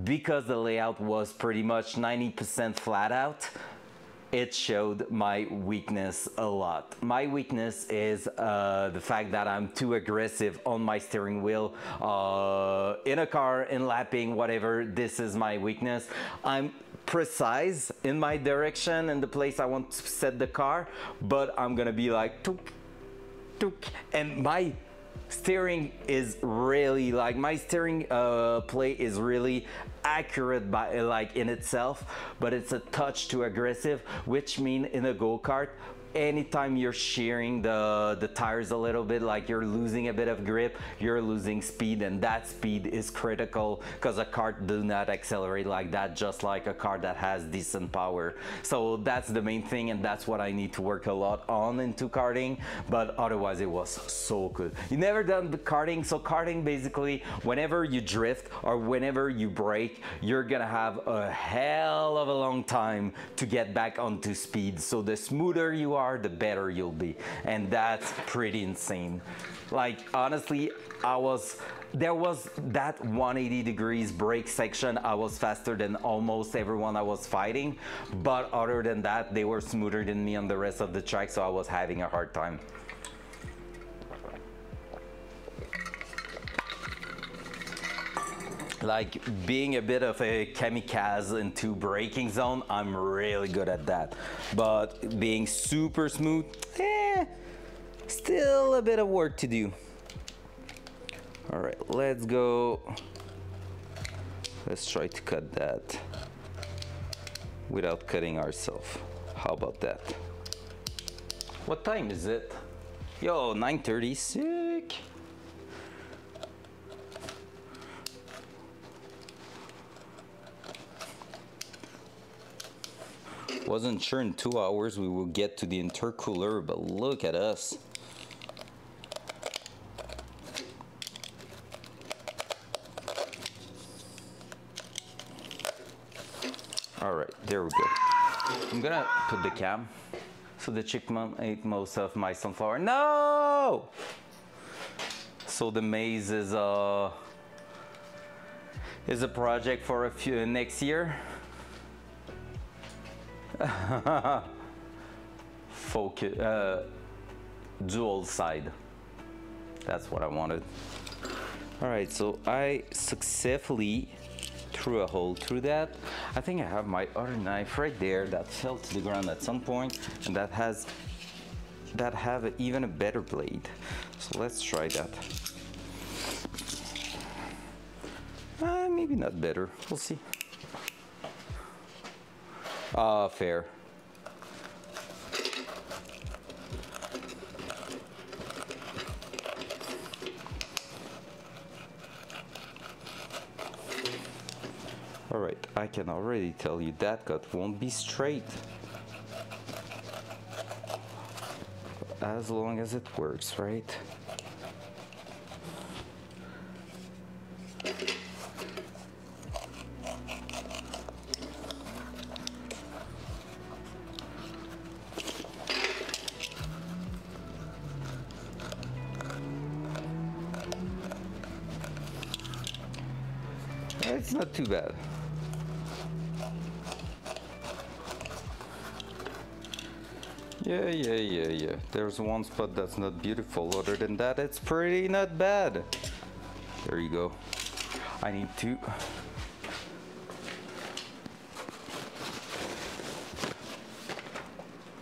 because the layout was pretty much 90% flat out, it showed my weakness a lot. My weakness is the fact that I'm too aggressive on my steering wheel. In a car, in lapping, whatever, this is my weakness. I'm precise in my direction and the place I want to set the car, but I'm gonna be like tuk, tuk, and my steering is really like, my steering play is really accurate by like in itself, but it's a touch too aggressive, which mean in a go-kart, anytime you're shearing the tires a little bit, like you're losing a bit of grip, you're losing speed, and that speed is critical because a kart do not accelerate like that, just like a car that has decent power. So that's the main thing, and that's what I need to work a lot on into karting, but otherwise it was so good. You never done the karting, so karting basically, whenever you drift or whenever you brake, you're gonna have a hell of a long time to get back onto speed. So the smoother you are, the better you'll be, and that's pretty insane. Like honestly, there was that 180 degrees brake section, I was faster than almost everyone I was fighting, but other than that, they were smoother than me on the rest of the track, so I was having a hard time. like being a bit of a kamikaze into braking zone, I'm really good at that. But being super smooth, still a bit of work to do. All right, let's go. Let's try to cut that without cutting ourselves. How about that? What time is it? Yo, 9:30, sick. Wasn't sure in 2 hours we will get to the intercooler, but look at us. All right, there we go. I'm gonna put the cam. So the chipmunk ate most of my sunflower. No! So the maze is a project for a few next year. Focus, dual side. That's what I wanted. All right, so I successfully threw a hole through that. I think I have my other knife right there that fell to the ground at some point, and that have even a better blade. So let's try that. Maybe not better. We'll see. Fair. All right, I can already tell you that cut won't be straight. As long as it works, right? It's not too bad. Yeah. There's one spot that's not beautiful. Other than that, it's pretty not bad. There you go. I need to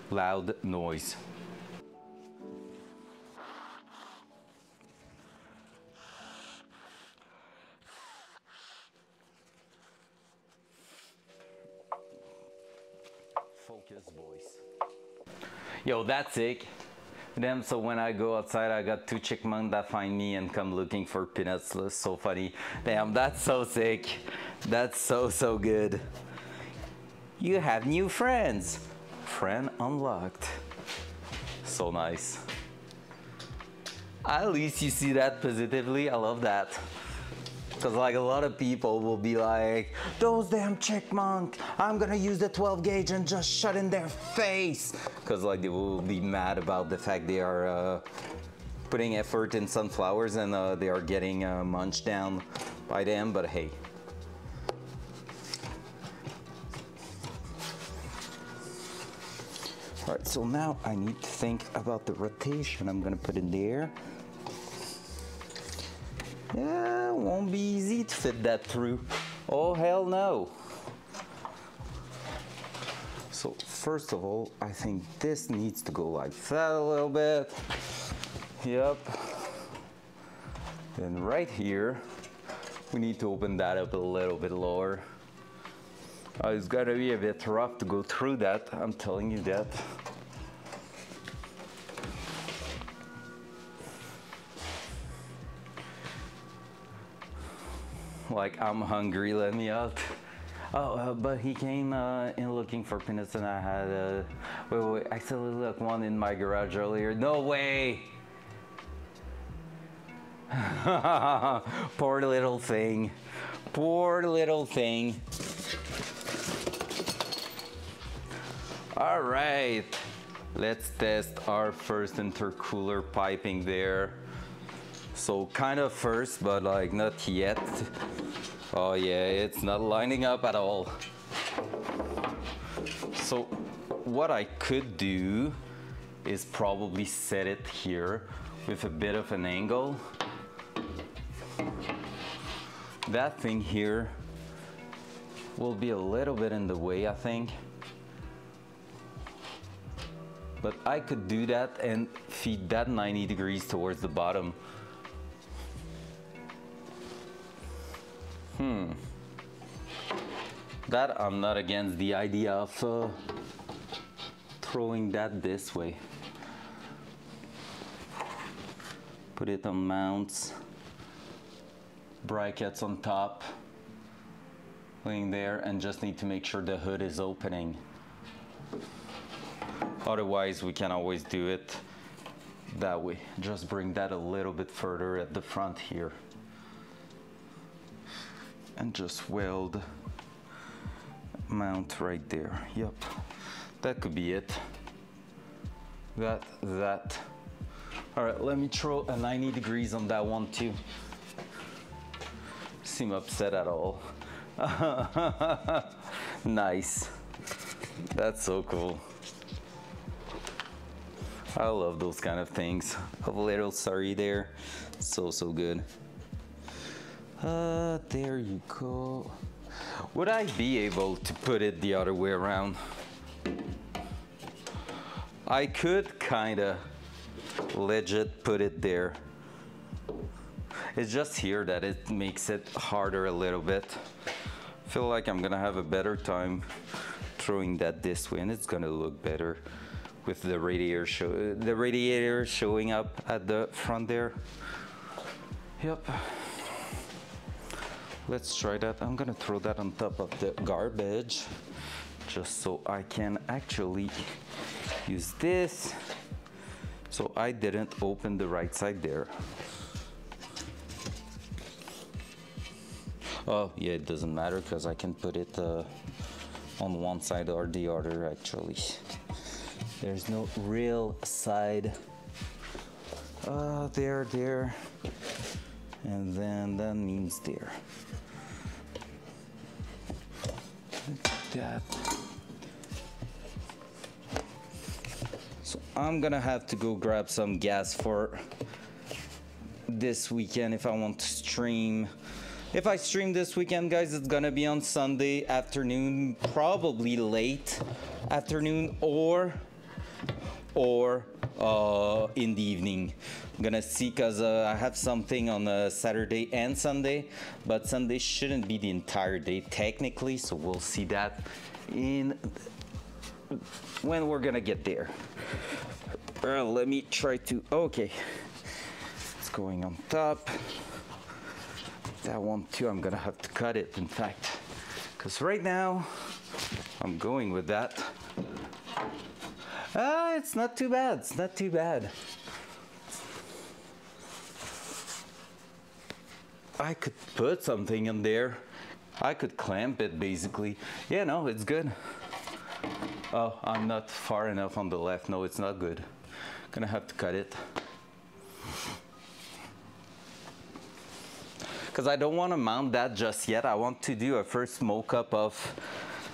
loud noise. Focus, boys. Yo, that's sick. Then, so when I go outside, I got 2 chipmunks that find me and come looking for peanuts. That's so funny. Damn, that's so sick. That's so good. You have new friends. Friend unlocked. So nice. At least you see that positively. I love that. Because like a lot of people will be like, those damn chipmunk, I'm gonna use the 12 gauge and just shut in their face. Because like they will be mad about the fact they are putting effort in sunflowers and they are getting munched down by them, but hey. All right, so now I need to think about the rotation I'm gonna put in there. Yeah, it won't be easy to fit that through. Oh, hell no. So first of all, I think this needs to go like that a little bit. Yep. Then right here, we need to open that up a little bit lower. It's gotta be a bit rough to go through that, I'm telling you that. Like, I'm hungry, let me out. Oh, but he came in looking for peanuts and I had, wait, I still looked one in my garage earlier. No way! Poor little thing. Poor little thing. All right, let's test our first intercooler piping there. So kind of first, but like not yet. Oh yeah, it's not lining up at all. So what I could do is probably set it here with a bit of an angle. That thing here will be a little bit in the way, I think. But I could do that and feed that 90 degrees towards the bottom. That I'm not against the idea of throwing that this way. Put it on mounts, brackets on top, laying there, and just need to make sure the hood is opening. Otherwise, we can always do it that way. Just bring that a little bit further at the front here. And just weld mount right there. Yep, that could be it. That. All right, let me throw a 90 degrees on that one too. Seem upset at all. Nice. That's so cool. I love those kind of things. A little sorry there. So good. There you go. Would I be able to put it the other way around? I could kinda legit put it there. It's just here that it makes it harder a little bit. I feel like I'm gonna have a better time throwing that this way, and it's gonna look better with the radiator showing up at the front there. Yep. Let's try that. I'm gonna throw that on top of the garbage just so I can actually use this. So I didn't open the right side there. Oh yeah, it doesn't matter because I can put it on one side or the other actually. There's no real side. There. And then that means there. Like that. So I'm gonna have to go grab some gas for this weekend if I want to stream. If I stream this weekend, guys, it's gonna be on Sunday afternoon, probably late afternoon or in the evening. I'm gonna see because I have something on Saturday and Sunday, but Sunday shouldn't be the entire day technically, so we'll see that when we're gonna get there. Let me try to, okay. It's going on top. That one too, I'm gonna have to cut it, in fact, because right now I'm going with that. It's not too bad, it's not too bad. I could put something in there. I could clamp it basically. Yeah, no, it's good. Oh, I'm not far enough on the left. No, it's not good. Gonna have to cut it. Because I don't want to mount that just yet. I want to do a first smoke up of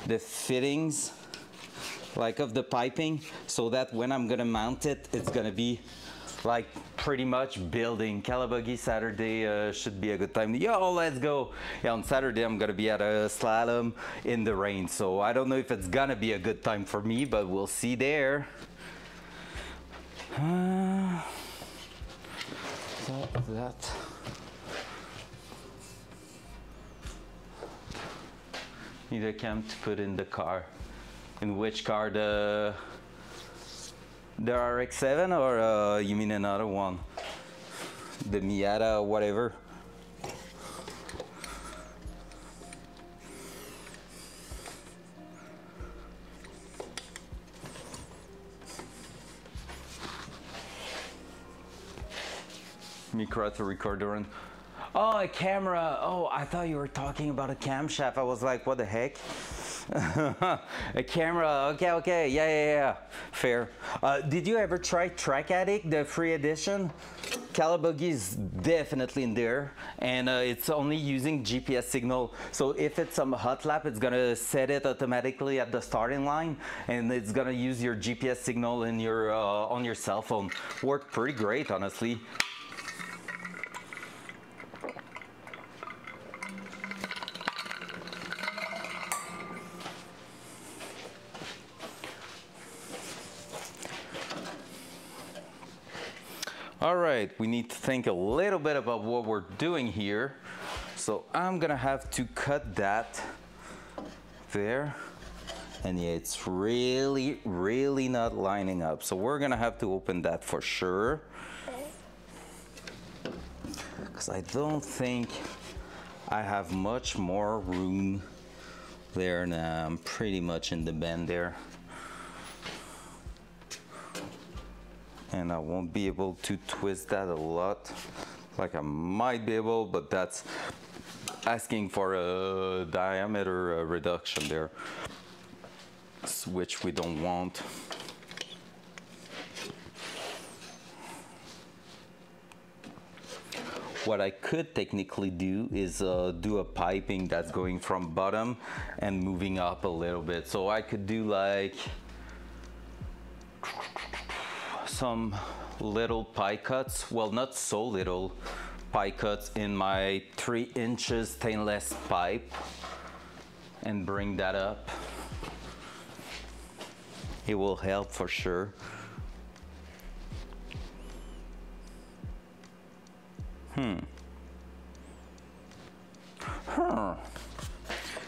the fittings, like of the piping, so that when I'm gonna mount it, it's gonna be like pretty much building. Calabuggy Saturday should be a good time. Yo, let's go. Yeah, on Saturday I'm gonna be at a slalom in the rain, so I don't know if it's gonna be a good time for me, but we'll see there. That. Need a cam to put in the car. In which car? The RX-7 or you mean another one? The Miata or whatever? Micro to recorder and oh, a camera. Oh, I thought you were talking about a camshaft. I was like, what the heck? A camera. Okay. Yeah. Fair. Did you ever try Track Addict, the free edition? Calabuggy is definitely in there, and it's only using GPS signal. So if it's some hot lap, it's gonna set it automatically at the starting line, and it's gonna use your GPS signal in your on your cell phone. Worked pretty great, honestly. All right, we need to think a little bit about what we're doing here. So I'm gonna have to cut that there. And yeah, it's really, really not lining up. So we're gonna have to open that for sure. Because I don't think I have much more room there now. I'm pretty much in the bend there. And I won't be able to twist that a lot. Like I might be able, but that's asking for a diameter reduction there, which we don't want. What I could technically do is do a piping that's going from bottom and moving up a little bit. So I could do like some little pie cuts, well, not so little pie cuts in my 3 inches stainless pipe and bring that up. It will help for sure.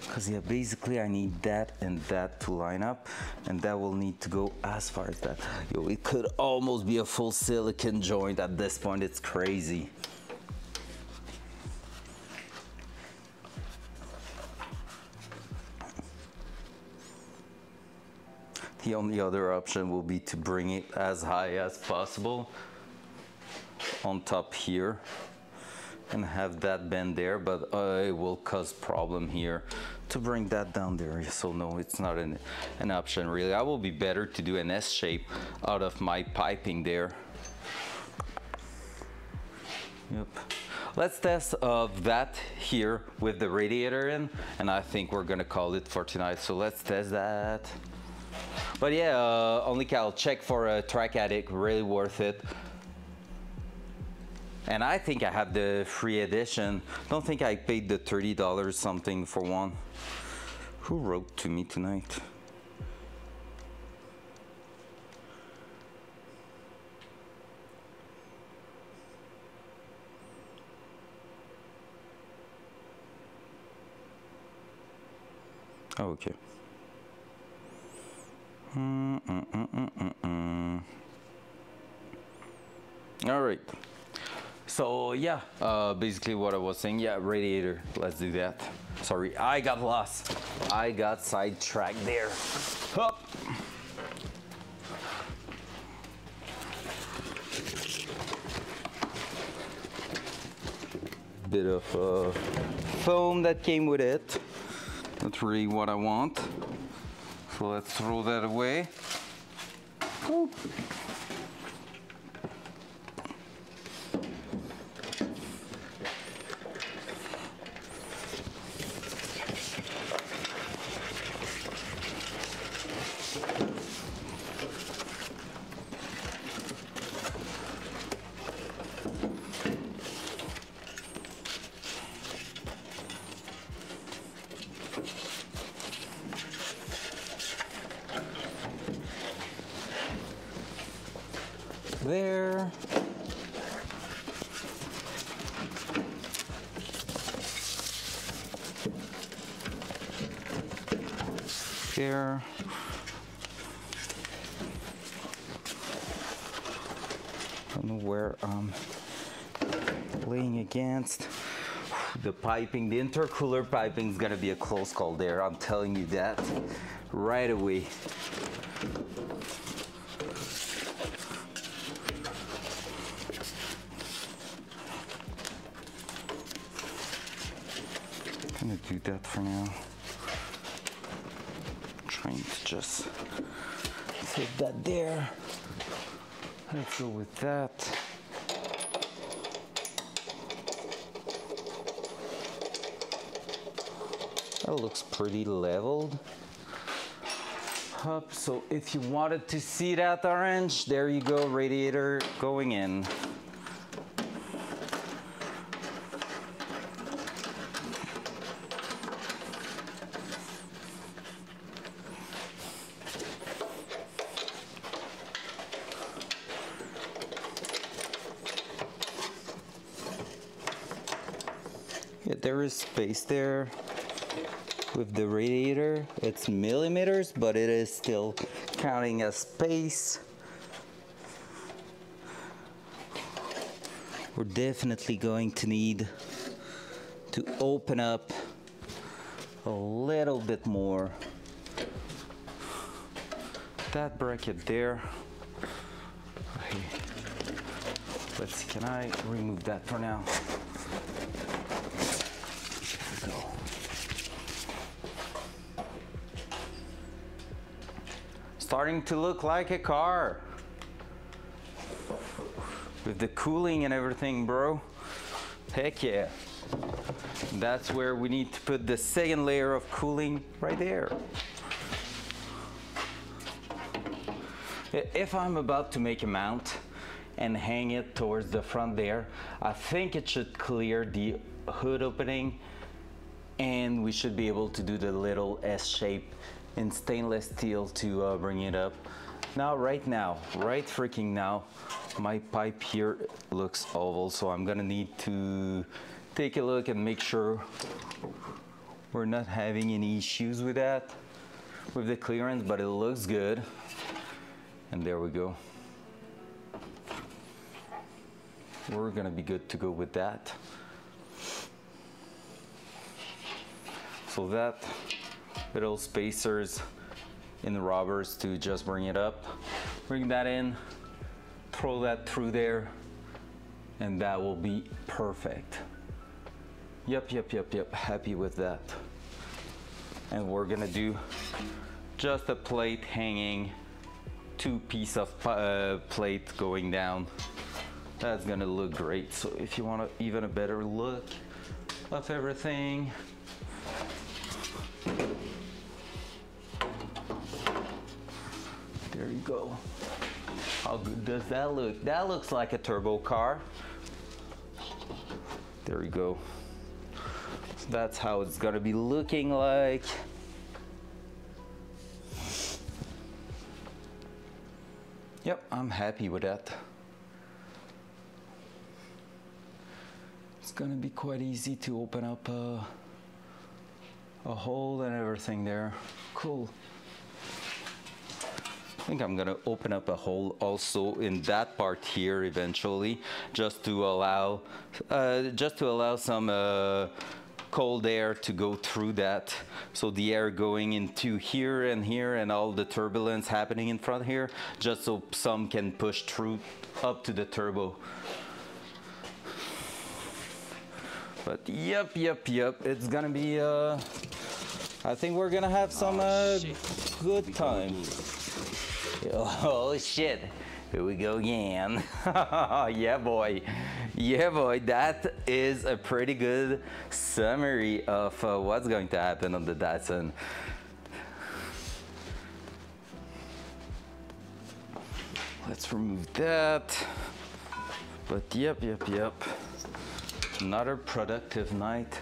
Because yeah, basically I need that and that to line up, and that will need to go as far as that. Yo, it could almost be a full silicone joint at this point. It's crazy. The only other option will be to bring it as high as possible on top here and have that bend there, but it will cause problem here to bring that down there. So no, it's not an option really. I will be better to do an S shape out of my piping there. Yep. Let's test that here with the radiator in, and I think we're gonna call it for tonight. So let's test that. But yeah, only Cal, check for a track addict, really worth it. And I think I have the free edition. Don't think I paid the $30 something for one. Who wrote to me tonight? Oh, okay. All right. So yeah, basically what I was saying, yeah, radiator, let's do that. Sorry, I got lost. I got sidetracked there. Up. Bit of foam that came with it. Not really what I want. So let's throw that away. Oh. There. There. Don't know where I'm laying against. The piping, the intercooler piping is gonna be a close call there. I'm telling you that right away. I'm gonna do that for now. I'm trying to just fit that there. Let's go with that. That looks pretty leveled. Up. So if you wanted to see that orange, there you go, radiator going in. there is space there with the radiator. It's millimeters, but it is still counting as space. We're definitely going to need to open up a little bit more. That bracket there. Okay. Let's see, can I remove that for now? There we go. Starting to look like a car. With the cooling and everything, bro. Heck yeah. That's where we need to put the second layer of cooling right there. If I'm about to make a mount and hang it towards the front there, I think it should clear the hood opening, and we should be able to do the little S shape in stainless steel to bring it up. Now, right freaking now, my pipe here looks oval, so I'm gonna need to take a look and make sure we're not having any issues with that, with the clearance, but it looks good. And there we go. We're gonna be good to go with that. So that little spacers in the rubbers to just bring it up, bring that in, throw that through there, and that will be perfect. Yep, happy with that. And we're gonna do just a plate hanging, 2 pieces of plate going down. That's gonna look great. So if you want even a better look of everything, there you go. How good does that look? That looks like a turbo car. There you go. That's how it's gonna be looking like. Yep, I'm happy with that. It's gonna be quite easy to open up a hole and everything there. Cool. I think I'm gonna open up a hole also in that part here eventually, just to allow some cold air to go through that. So the air going into here and all the turbulence happening in front here, just so some can push through up to the turbo. But yep, it's gonna be, I think we're gonna have some good times. Oh shit, here we go again. Yeah boy, that is a pretty good summary of what's going to happen on the Datsun. Let's remove that. But yep, another productive night.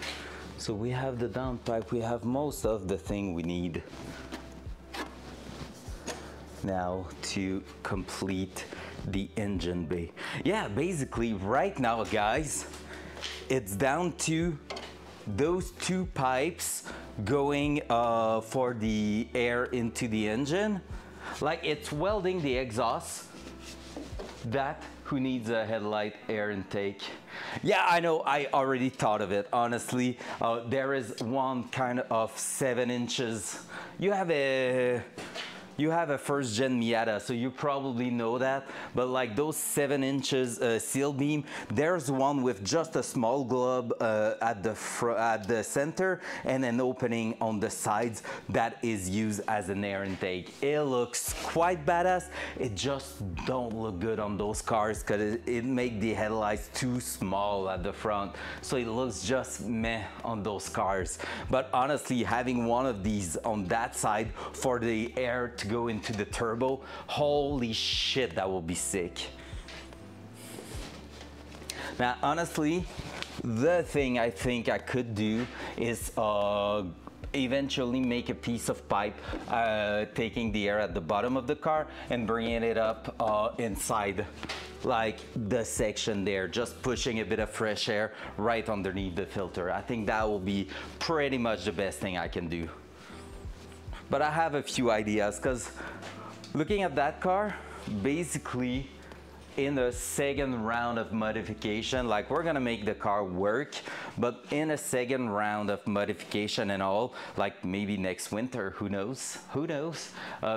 So we have the downpipe, we have most of the thing we need now to complete the engine bay. Yeah, basically right now, guys, it's down to those 2 pipes going for the air into the engine. Like, it's welding the exhaust. That who needs a headlight air intake. Yeah, I know, I already thought of it, honestly. There is one kind of 7 inches. You have a first gen Miata, so you probably know that, but like those 7 inches seal beam, there's one with just a small globe at the center and an opening on the sides that is used as an air intake. It looks quite badass. It just don't look good on those cars because it makes the headlights too small at the front, so it looks just meh on those cars. But honestly, having one of these on that side for the air to go into the turbo, holy shit, that will be sick. Now honestly, the thing I think I could do is eventually make a piece of pipe taking the air at the bottom of the car and bringing it up inside like the section there, just pushing a bit of fresh air right underneath the filter. I think that will be pretty much the best thing I can do. But I have a few ideas, because looking at that car, basically in the second round of modification, like we're gonna make the car work, but in a second round of modification and all, like maybe next winter, who knows,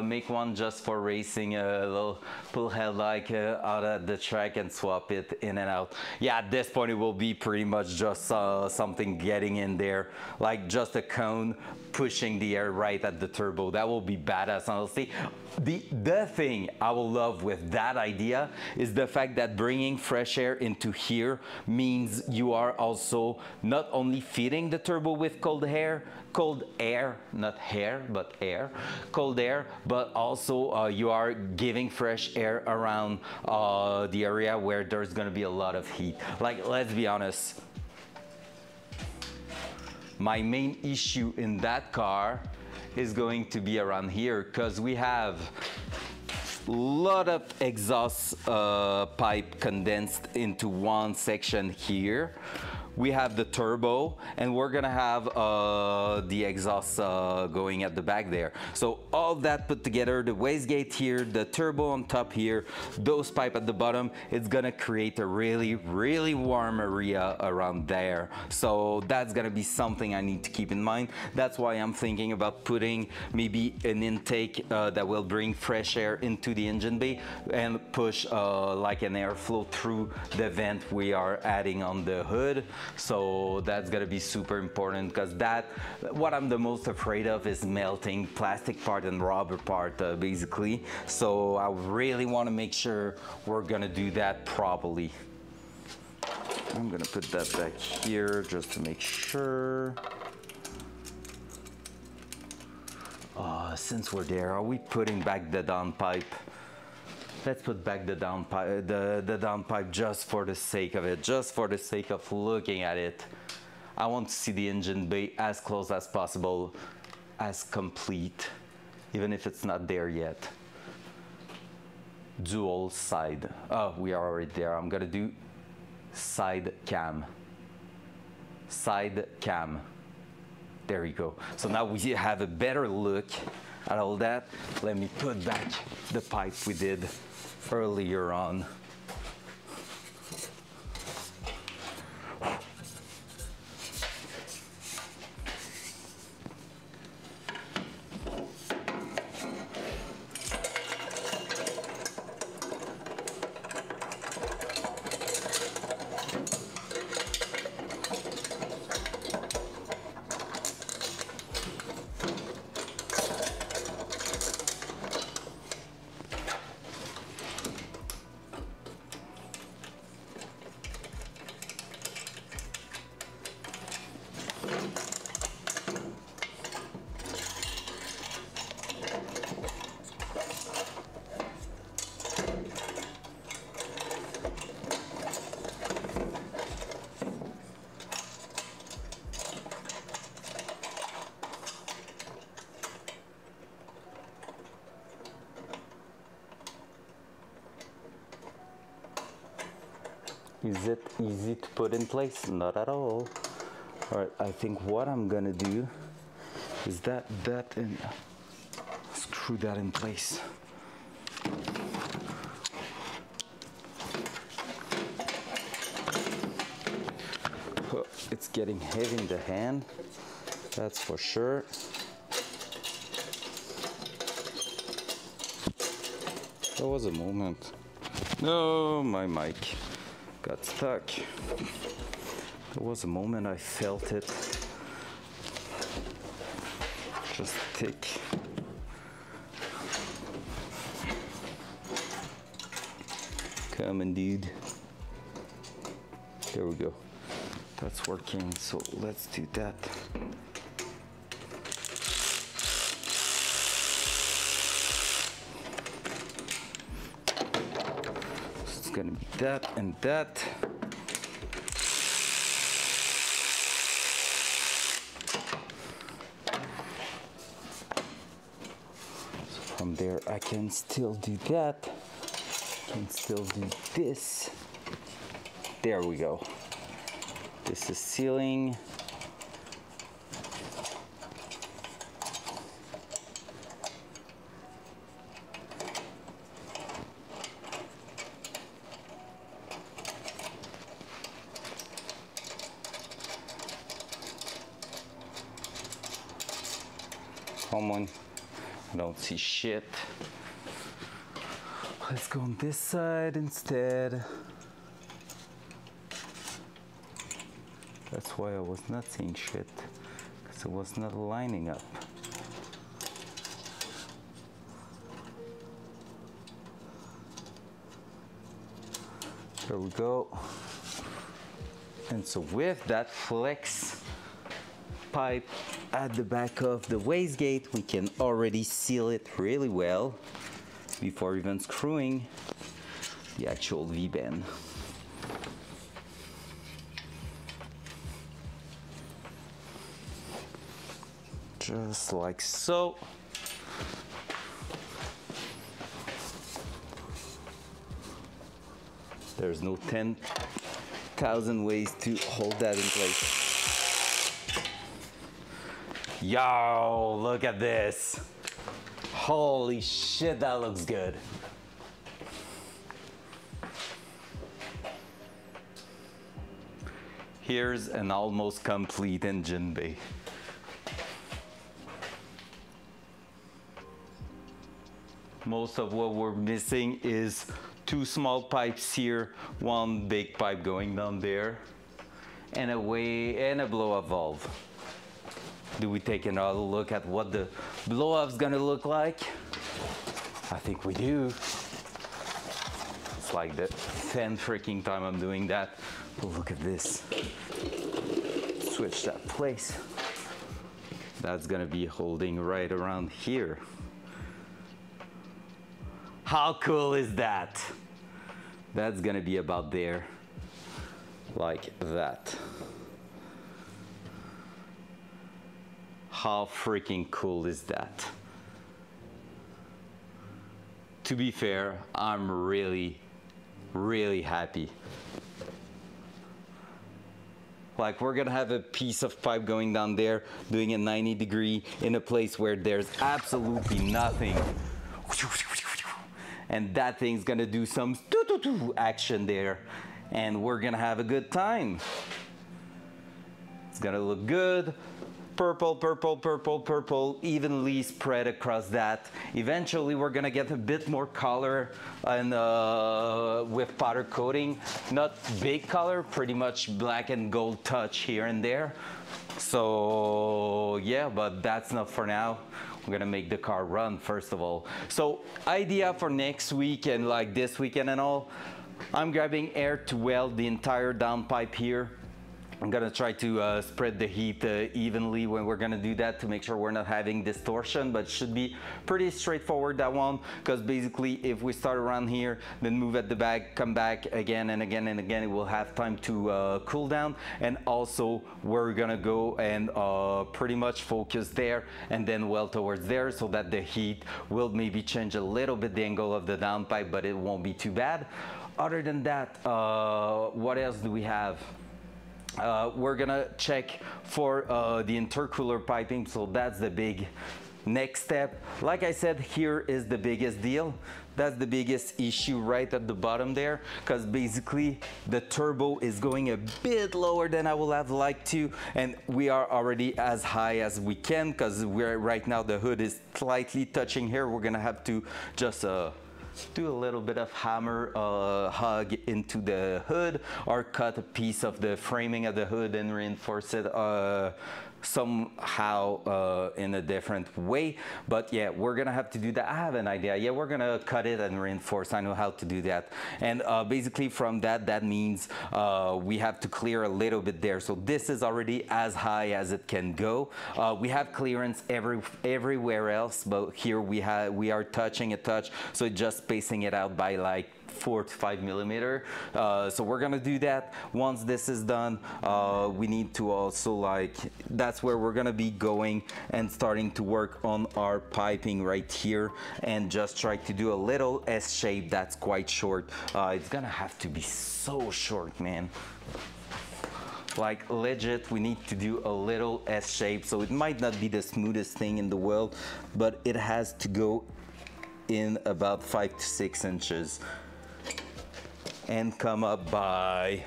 make one just for racing, a little pull headlight out at the track and swap it in and out. Yeah, at this point it will be pretty much just something getting in there, like just a cone pushing the air right at the turbo. That will be badass, honestly. The thing I will love with that idea is the fact that bringing fresh air into here means you are also not only feeding the turbo with cold air, not hair, but air, cold air, but also you are giving fresh air around the area where there's gonna be a lot of heat. Like, let's be honest, my main issue in that car is going to be around here, because we have a lot of exhaust pipe condensed into one section here. We have the turbo, and we're gonna have the exhaust going at the back there. So all that put together, the wastegate here, the turbo on top here, those pipe at the bottom, it's gonna create a really, really warm area around there. So that's gonna be something I need to keep in mind. That's why I'm thinking about putting maybe an intake that will bring fresh air into the engine bay and push like an airflow through the vent we are adding on the hood. So that's gonna be super important, because what I'm the most afraid of is melting plastic part and rubber part basically. So I really want to make sure we're gonna do that properly. I'm gonna put that back here just to make sure. Since we're there, are we putting back the down pipe? Let's put back the down pipe just for the sake of it, just for the sake of looking at it. I want to see the engine bay as close as possible, as complete, even if it's not there yet. Dual side. Oh, we are already there. I'm gonna do side cam. Side cam. There we go. So now we have a better look at all that. Let me put back the pipe we did earlier on. Is it easy to put in place? Not at all. All right, I think what I'm gonna do is screw that in place. Oh, it's getting heavy in the hand, that's for sure. There was a moment. No, my mic got stuck. There was a moment I felt it just tick. Come on, dude. There we go. That's working, so let's do that. It's gonna be that and that. So from there I can still do that. Can still do this. There we go. This is sealing. Come on, I don't see shit. Let's go on this side instead. That's why I was not seeing shit, because it was not lining up. There we go. And so with that flex pipe at the back of the wastegate, we can already seal it really well before even screwing the actual V-bend. Just like so. There's no 10,000 ways to hold that in place. Yo, look at this. Holy shit, that looks good. Here's an almost complete engine bay. Most of what we're missing is two small pipes here, one big pipe going down there, and a blow-off valve. Do we take another look at what the blow-off's gonna look like? I think we do. It's like the 10th freaking time I'm doing that. But look at this. Switch that place. That's gonna be holding right around here. How cool is that? That's gonna be about there, like that. How freaking cool is that? To be fair, I'm really, really happy. Like, we're gonna have a piece of pipe going down there, doing a 90-degree in a place where there's absolutely nothing. And that thing's gonna do some action there, and we're gonna have a good time. It's gonna look good. Purple, purple, purple, purple, evenly spread across that. Eventually, we're gonna get a bit more color and with powder coating. Not big color, pretty much black and gold touch here and there. So yeah, but that's not for now. We're gonna make the car run first of all. So idea for next week and like this weekend and all, I'm grabbing air to weld the entire downpipe here. I'm gonna try to spread the heat evenly when we're gonna do that to make sure we're not having distortion, but it should be pretty straightforward, that one, because basically if we start around here, then move at the back, come back again and again and again, it will have time to cool down. And also we're gonna go and pretty much focus there and then weld towards there so that the heat will maybe change a little bit the angle of the downpipe, but it won't be too bad. Other than that, what else do we have? We're gonna check for the intercooler piping, so that's the big next step. Like I said, here is the biggest deal. That's the biggest issue right at the bottom there, because basically the turbo is going a bit lower than I would have liked to, and we are already as high as we can, because we're right now the hood is slightly touching here. We're gonna have to just do a little bit of hammer hug into the hood, or cut a piece of the framing of the hood and reinforce it somehow in a different way. But yeah, we're gonna have to do that. I have an idea. Yeah, we're gonna cut it and reinforce. I know how to do that. And basically from that means we have to clear a little bit there. So this is already as high as it can go. We have clearance everywhere else, but here we are touching a touch, so just spacing it out by like 4 to 5 millimeter. So we're gonna do that. Once this is done, we need to also like, that's where we're gonna be going and starting to work on our piping right here, and just try to do a little S shape that's quite short. It's gonna have to be so short, man. Like legit, we need to do a little S shape. So it might not be the smoothest thing in the world, but it has to go in about 5 to 6 inches and come up by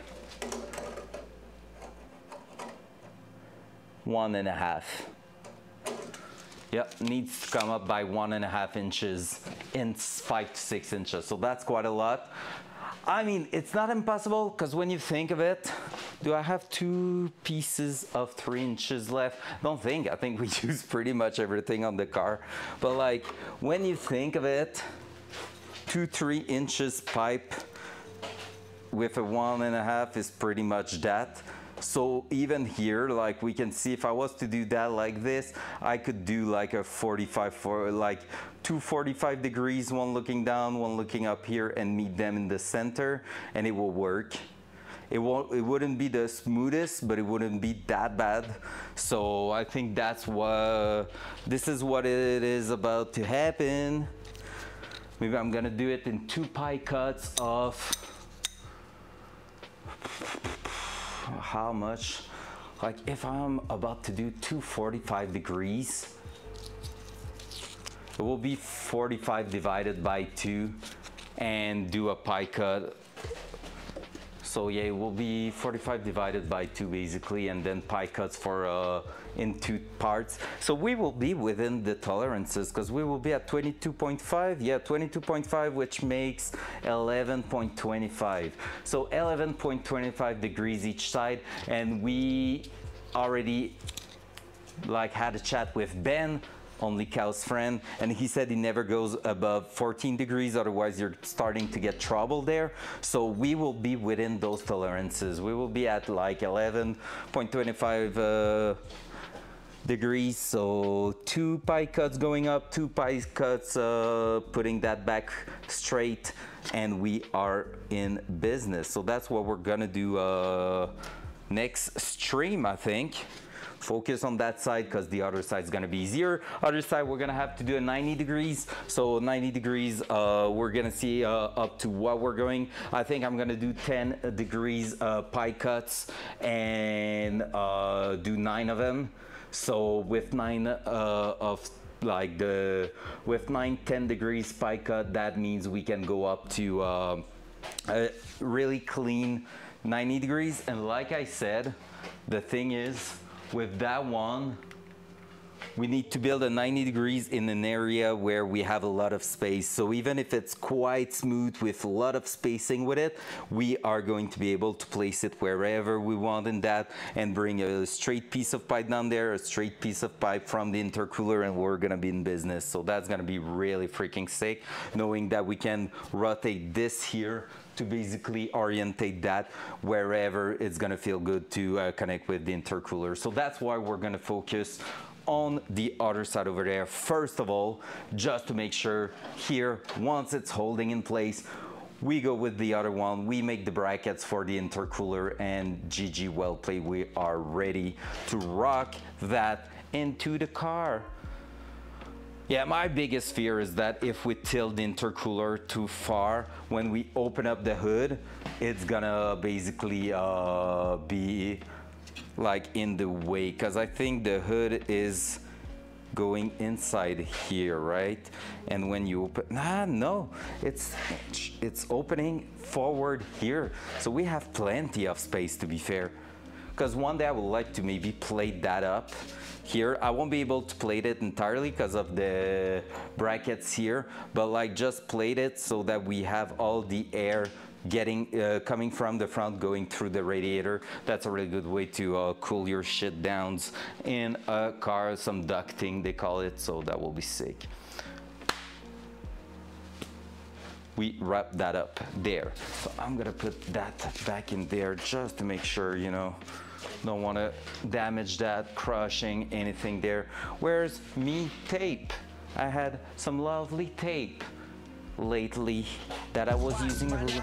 1.5. Yep, needs to come up by 1.5 inches in 5 to 6 inches. So that's quite a lot. I mean, it's not impossible, because when you think of it, do I have 2 pieces of 3 inches left? Don't think, I think we use pretty much everything on the car. But like, when you think of it, 2-3 inches pipe with a 1.5 is pretty much that. So even here, like we can see, if I was to do that like this, I could do like a 45 for like 245 degrees, one looking down, one looking up here, and meet them in the center, and it will work. It wouldn't be the smoothest, but it wouldn't be that bad. So I think that's what, this is what it is about to happen. Maybe I'm gonna do it in 2 pie cuts of, how much? Like if I'm about to do 245 degrees, it will be 45 divided by 2 and do a pie cut. So yeah, it will be 45 divided by 2 basically, and then pie cuts for in 2 parts. So we will be within the tolerances, because we will be at 22.5, yeah, 22.5, which makes 11.25. So 11.25 degrees each side, and we already like had a chat with Ben, Only Cow's friend, and he said he never goes above 14 degrees, otherwise you're starting to get trouble there. So we will be within those tolerances. We will be at like 11.25 degrees. So 2 pie cuts going up, 2 pie cuts putting that back straight, and we are in business. So that's what we're gonna do next stream, I think. Focus on that side, because the other side is going to be easier. Other side, we're going to have to do a 90 degrees. So 90 degrees, we're going to see up to what we're going. I think I'm going to do 10 degrees pie cuts and do 9 of them. So with 9 of like with 10 degrees pie cut, that means we can go up to a really clean 90 degrees. And like I said, the thing is, with that one, we need to build a 90 degrees in an area where we have a lot of space. So even if it's quite smooth with a lot of spacing with it, we are going to be able to place it wherever we want in that, and bring a straight piece of pipe down there, a straight piece of pipe from the intercooler, and we're gonna be in business. So that's gonna be really freaking sick, knowing that we can rotate this here to basically orientate that wherever it's gonna feel good to connect with the intercooler. So that's why we're gonna focus on the other side over there first of all, just to make sure here, once it's holding in place, we go with the other one, we make the brackets for the intercooler, and GG, well played, we are ready to rock that into the car. Yeah, my biggest fear is that if we tilt the intercooler too far, when we open up the hood, it's gonna basically be like in the way, because I think the hood is going inside here, right? And when you open, no, it's opening forward here. So we have plenty of space, to be fair. Because one day I would like to maybe plate that up here. I won't be able to plate it entirely because of the brackets here, but like just plate it so that we have all the air getting coming from the front, going through the radiator. That's a really good way to cool your shit down in a car, some ducting they call it, so that will be sick. We wrap that up there. So I'm gonna put that back in there just to make sure, you know, don't want to damage that, crushing anything there. Where's me tape? I had some lovely tape. lately that I was using a little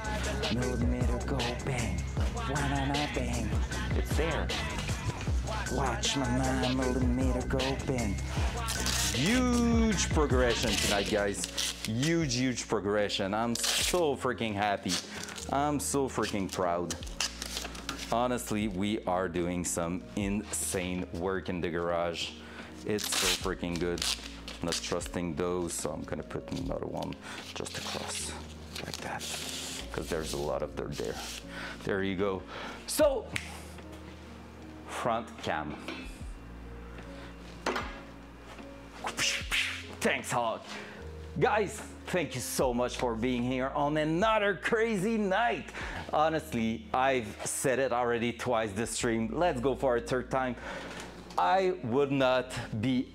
millimeter go bang, wanna bang. It's there. Watch my 9 millimeter go bang. Huge progression tonight, guys. Huge progression. I'm so freaking happy. I'm so freaking proud. Honestly, we are doing some insane work in the garage. It's so freaking good. I'm not trusting those, so I'm gonna put another one just across like that, because there's a lot of dirt there. There you go. So, front cam. Thanks, Hawk. Guys, thank you so much for being here on another crazy night. Honestly, I've said it already twice this stream. Let's go for a third time. I would not be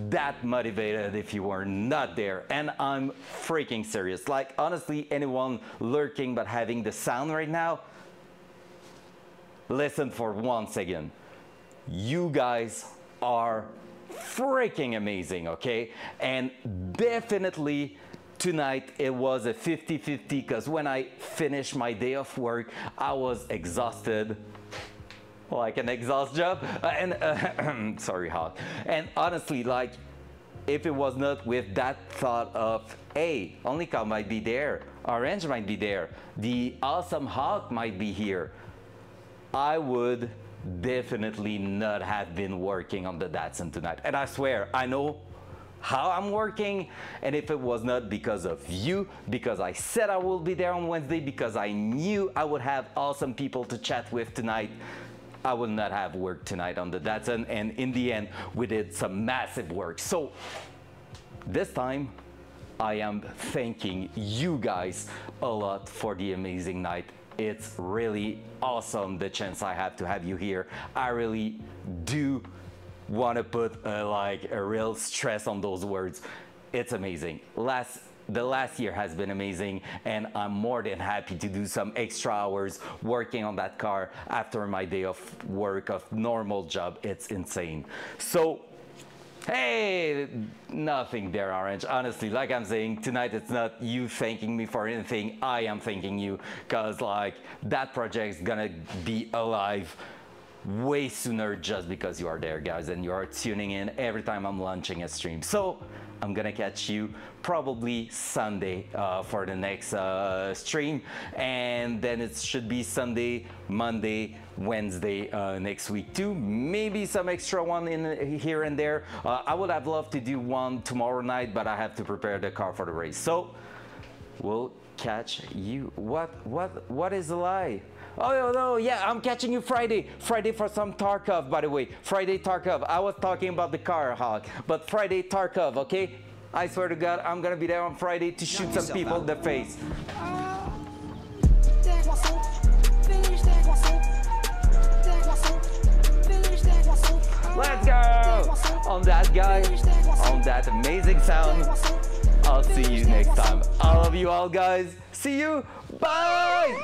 that motivated if you were not there, and I'm freaking serious. Like, honestly, anyone lurking but having the sound right now, listen for 1 second. You guys are freaking amazing, okay? And definitely tonight it was a 50-50, because when I finished my day of work, I was exhausted. Like an exhaust job, and sorry, Hawk. And honestly, like, if it was not with that thought of, hey, Only Cow might be there, Orange might be there, the awesome Hawk might be here, I would definitely not have been working on the Datsun tonight. And I swear, I know how I'm working, and if it was not because of you, because I said I will be there on Wednesday, because I knew I would have awesome people to chat with tonight, I would not have worked tonight on the Datsun, and in the end, we did some massive work. So this time, I am thanking you guys a lot for the amazing night. It's really awesome, the chance I have to have you here. I really do want to put like a real stress on those words. It's amazing. The last year has been amazing, and I'm more than happy to do some extra hours working on that car after my day of work, of normal job. It's insane. So, hey, nothing there, Orange. Honestly, like I'm saying, tonight it's not you thanking me for anything. I am thanking you, because like that project's gonna be alive way sooner just because you are there, guys, and you are tuning in every time I'm launching a stream. So I'm gonna catch you probably Sunday for the next stream, and then it should be Sunday, Monday, Wednesday next week too. Maybe some extra one in here and there. I would have loved to do one tomorrow night, but I have to prepare the car for the race. So we'll catch you. What is a lie? Oh no, yeah, I'm catching you Friday. Friday for some Tarkov, by the way. Friday Tarkov. I was talking about the car, Hawk, but Friday Tarkov, okay? I swear to God, I'm gonna be there on Friday to shoot some people in the face. Let's go! On that, guy, on that amazing sound. I'll see you next time. I love you all, guys. See you. Bye!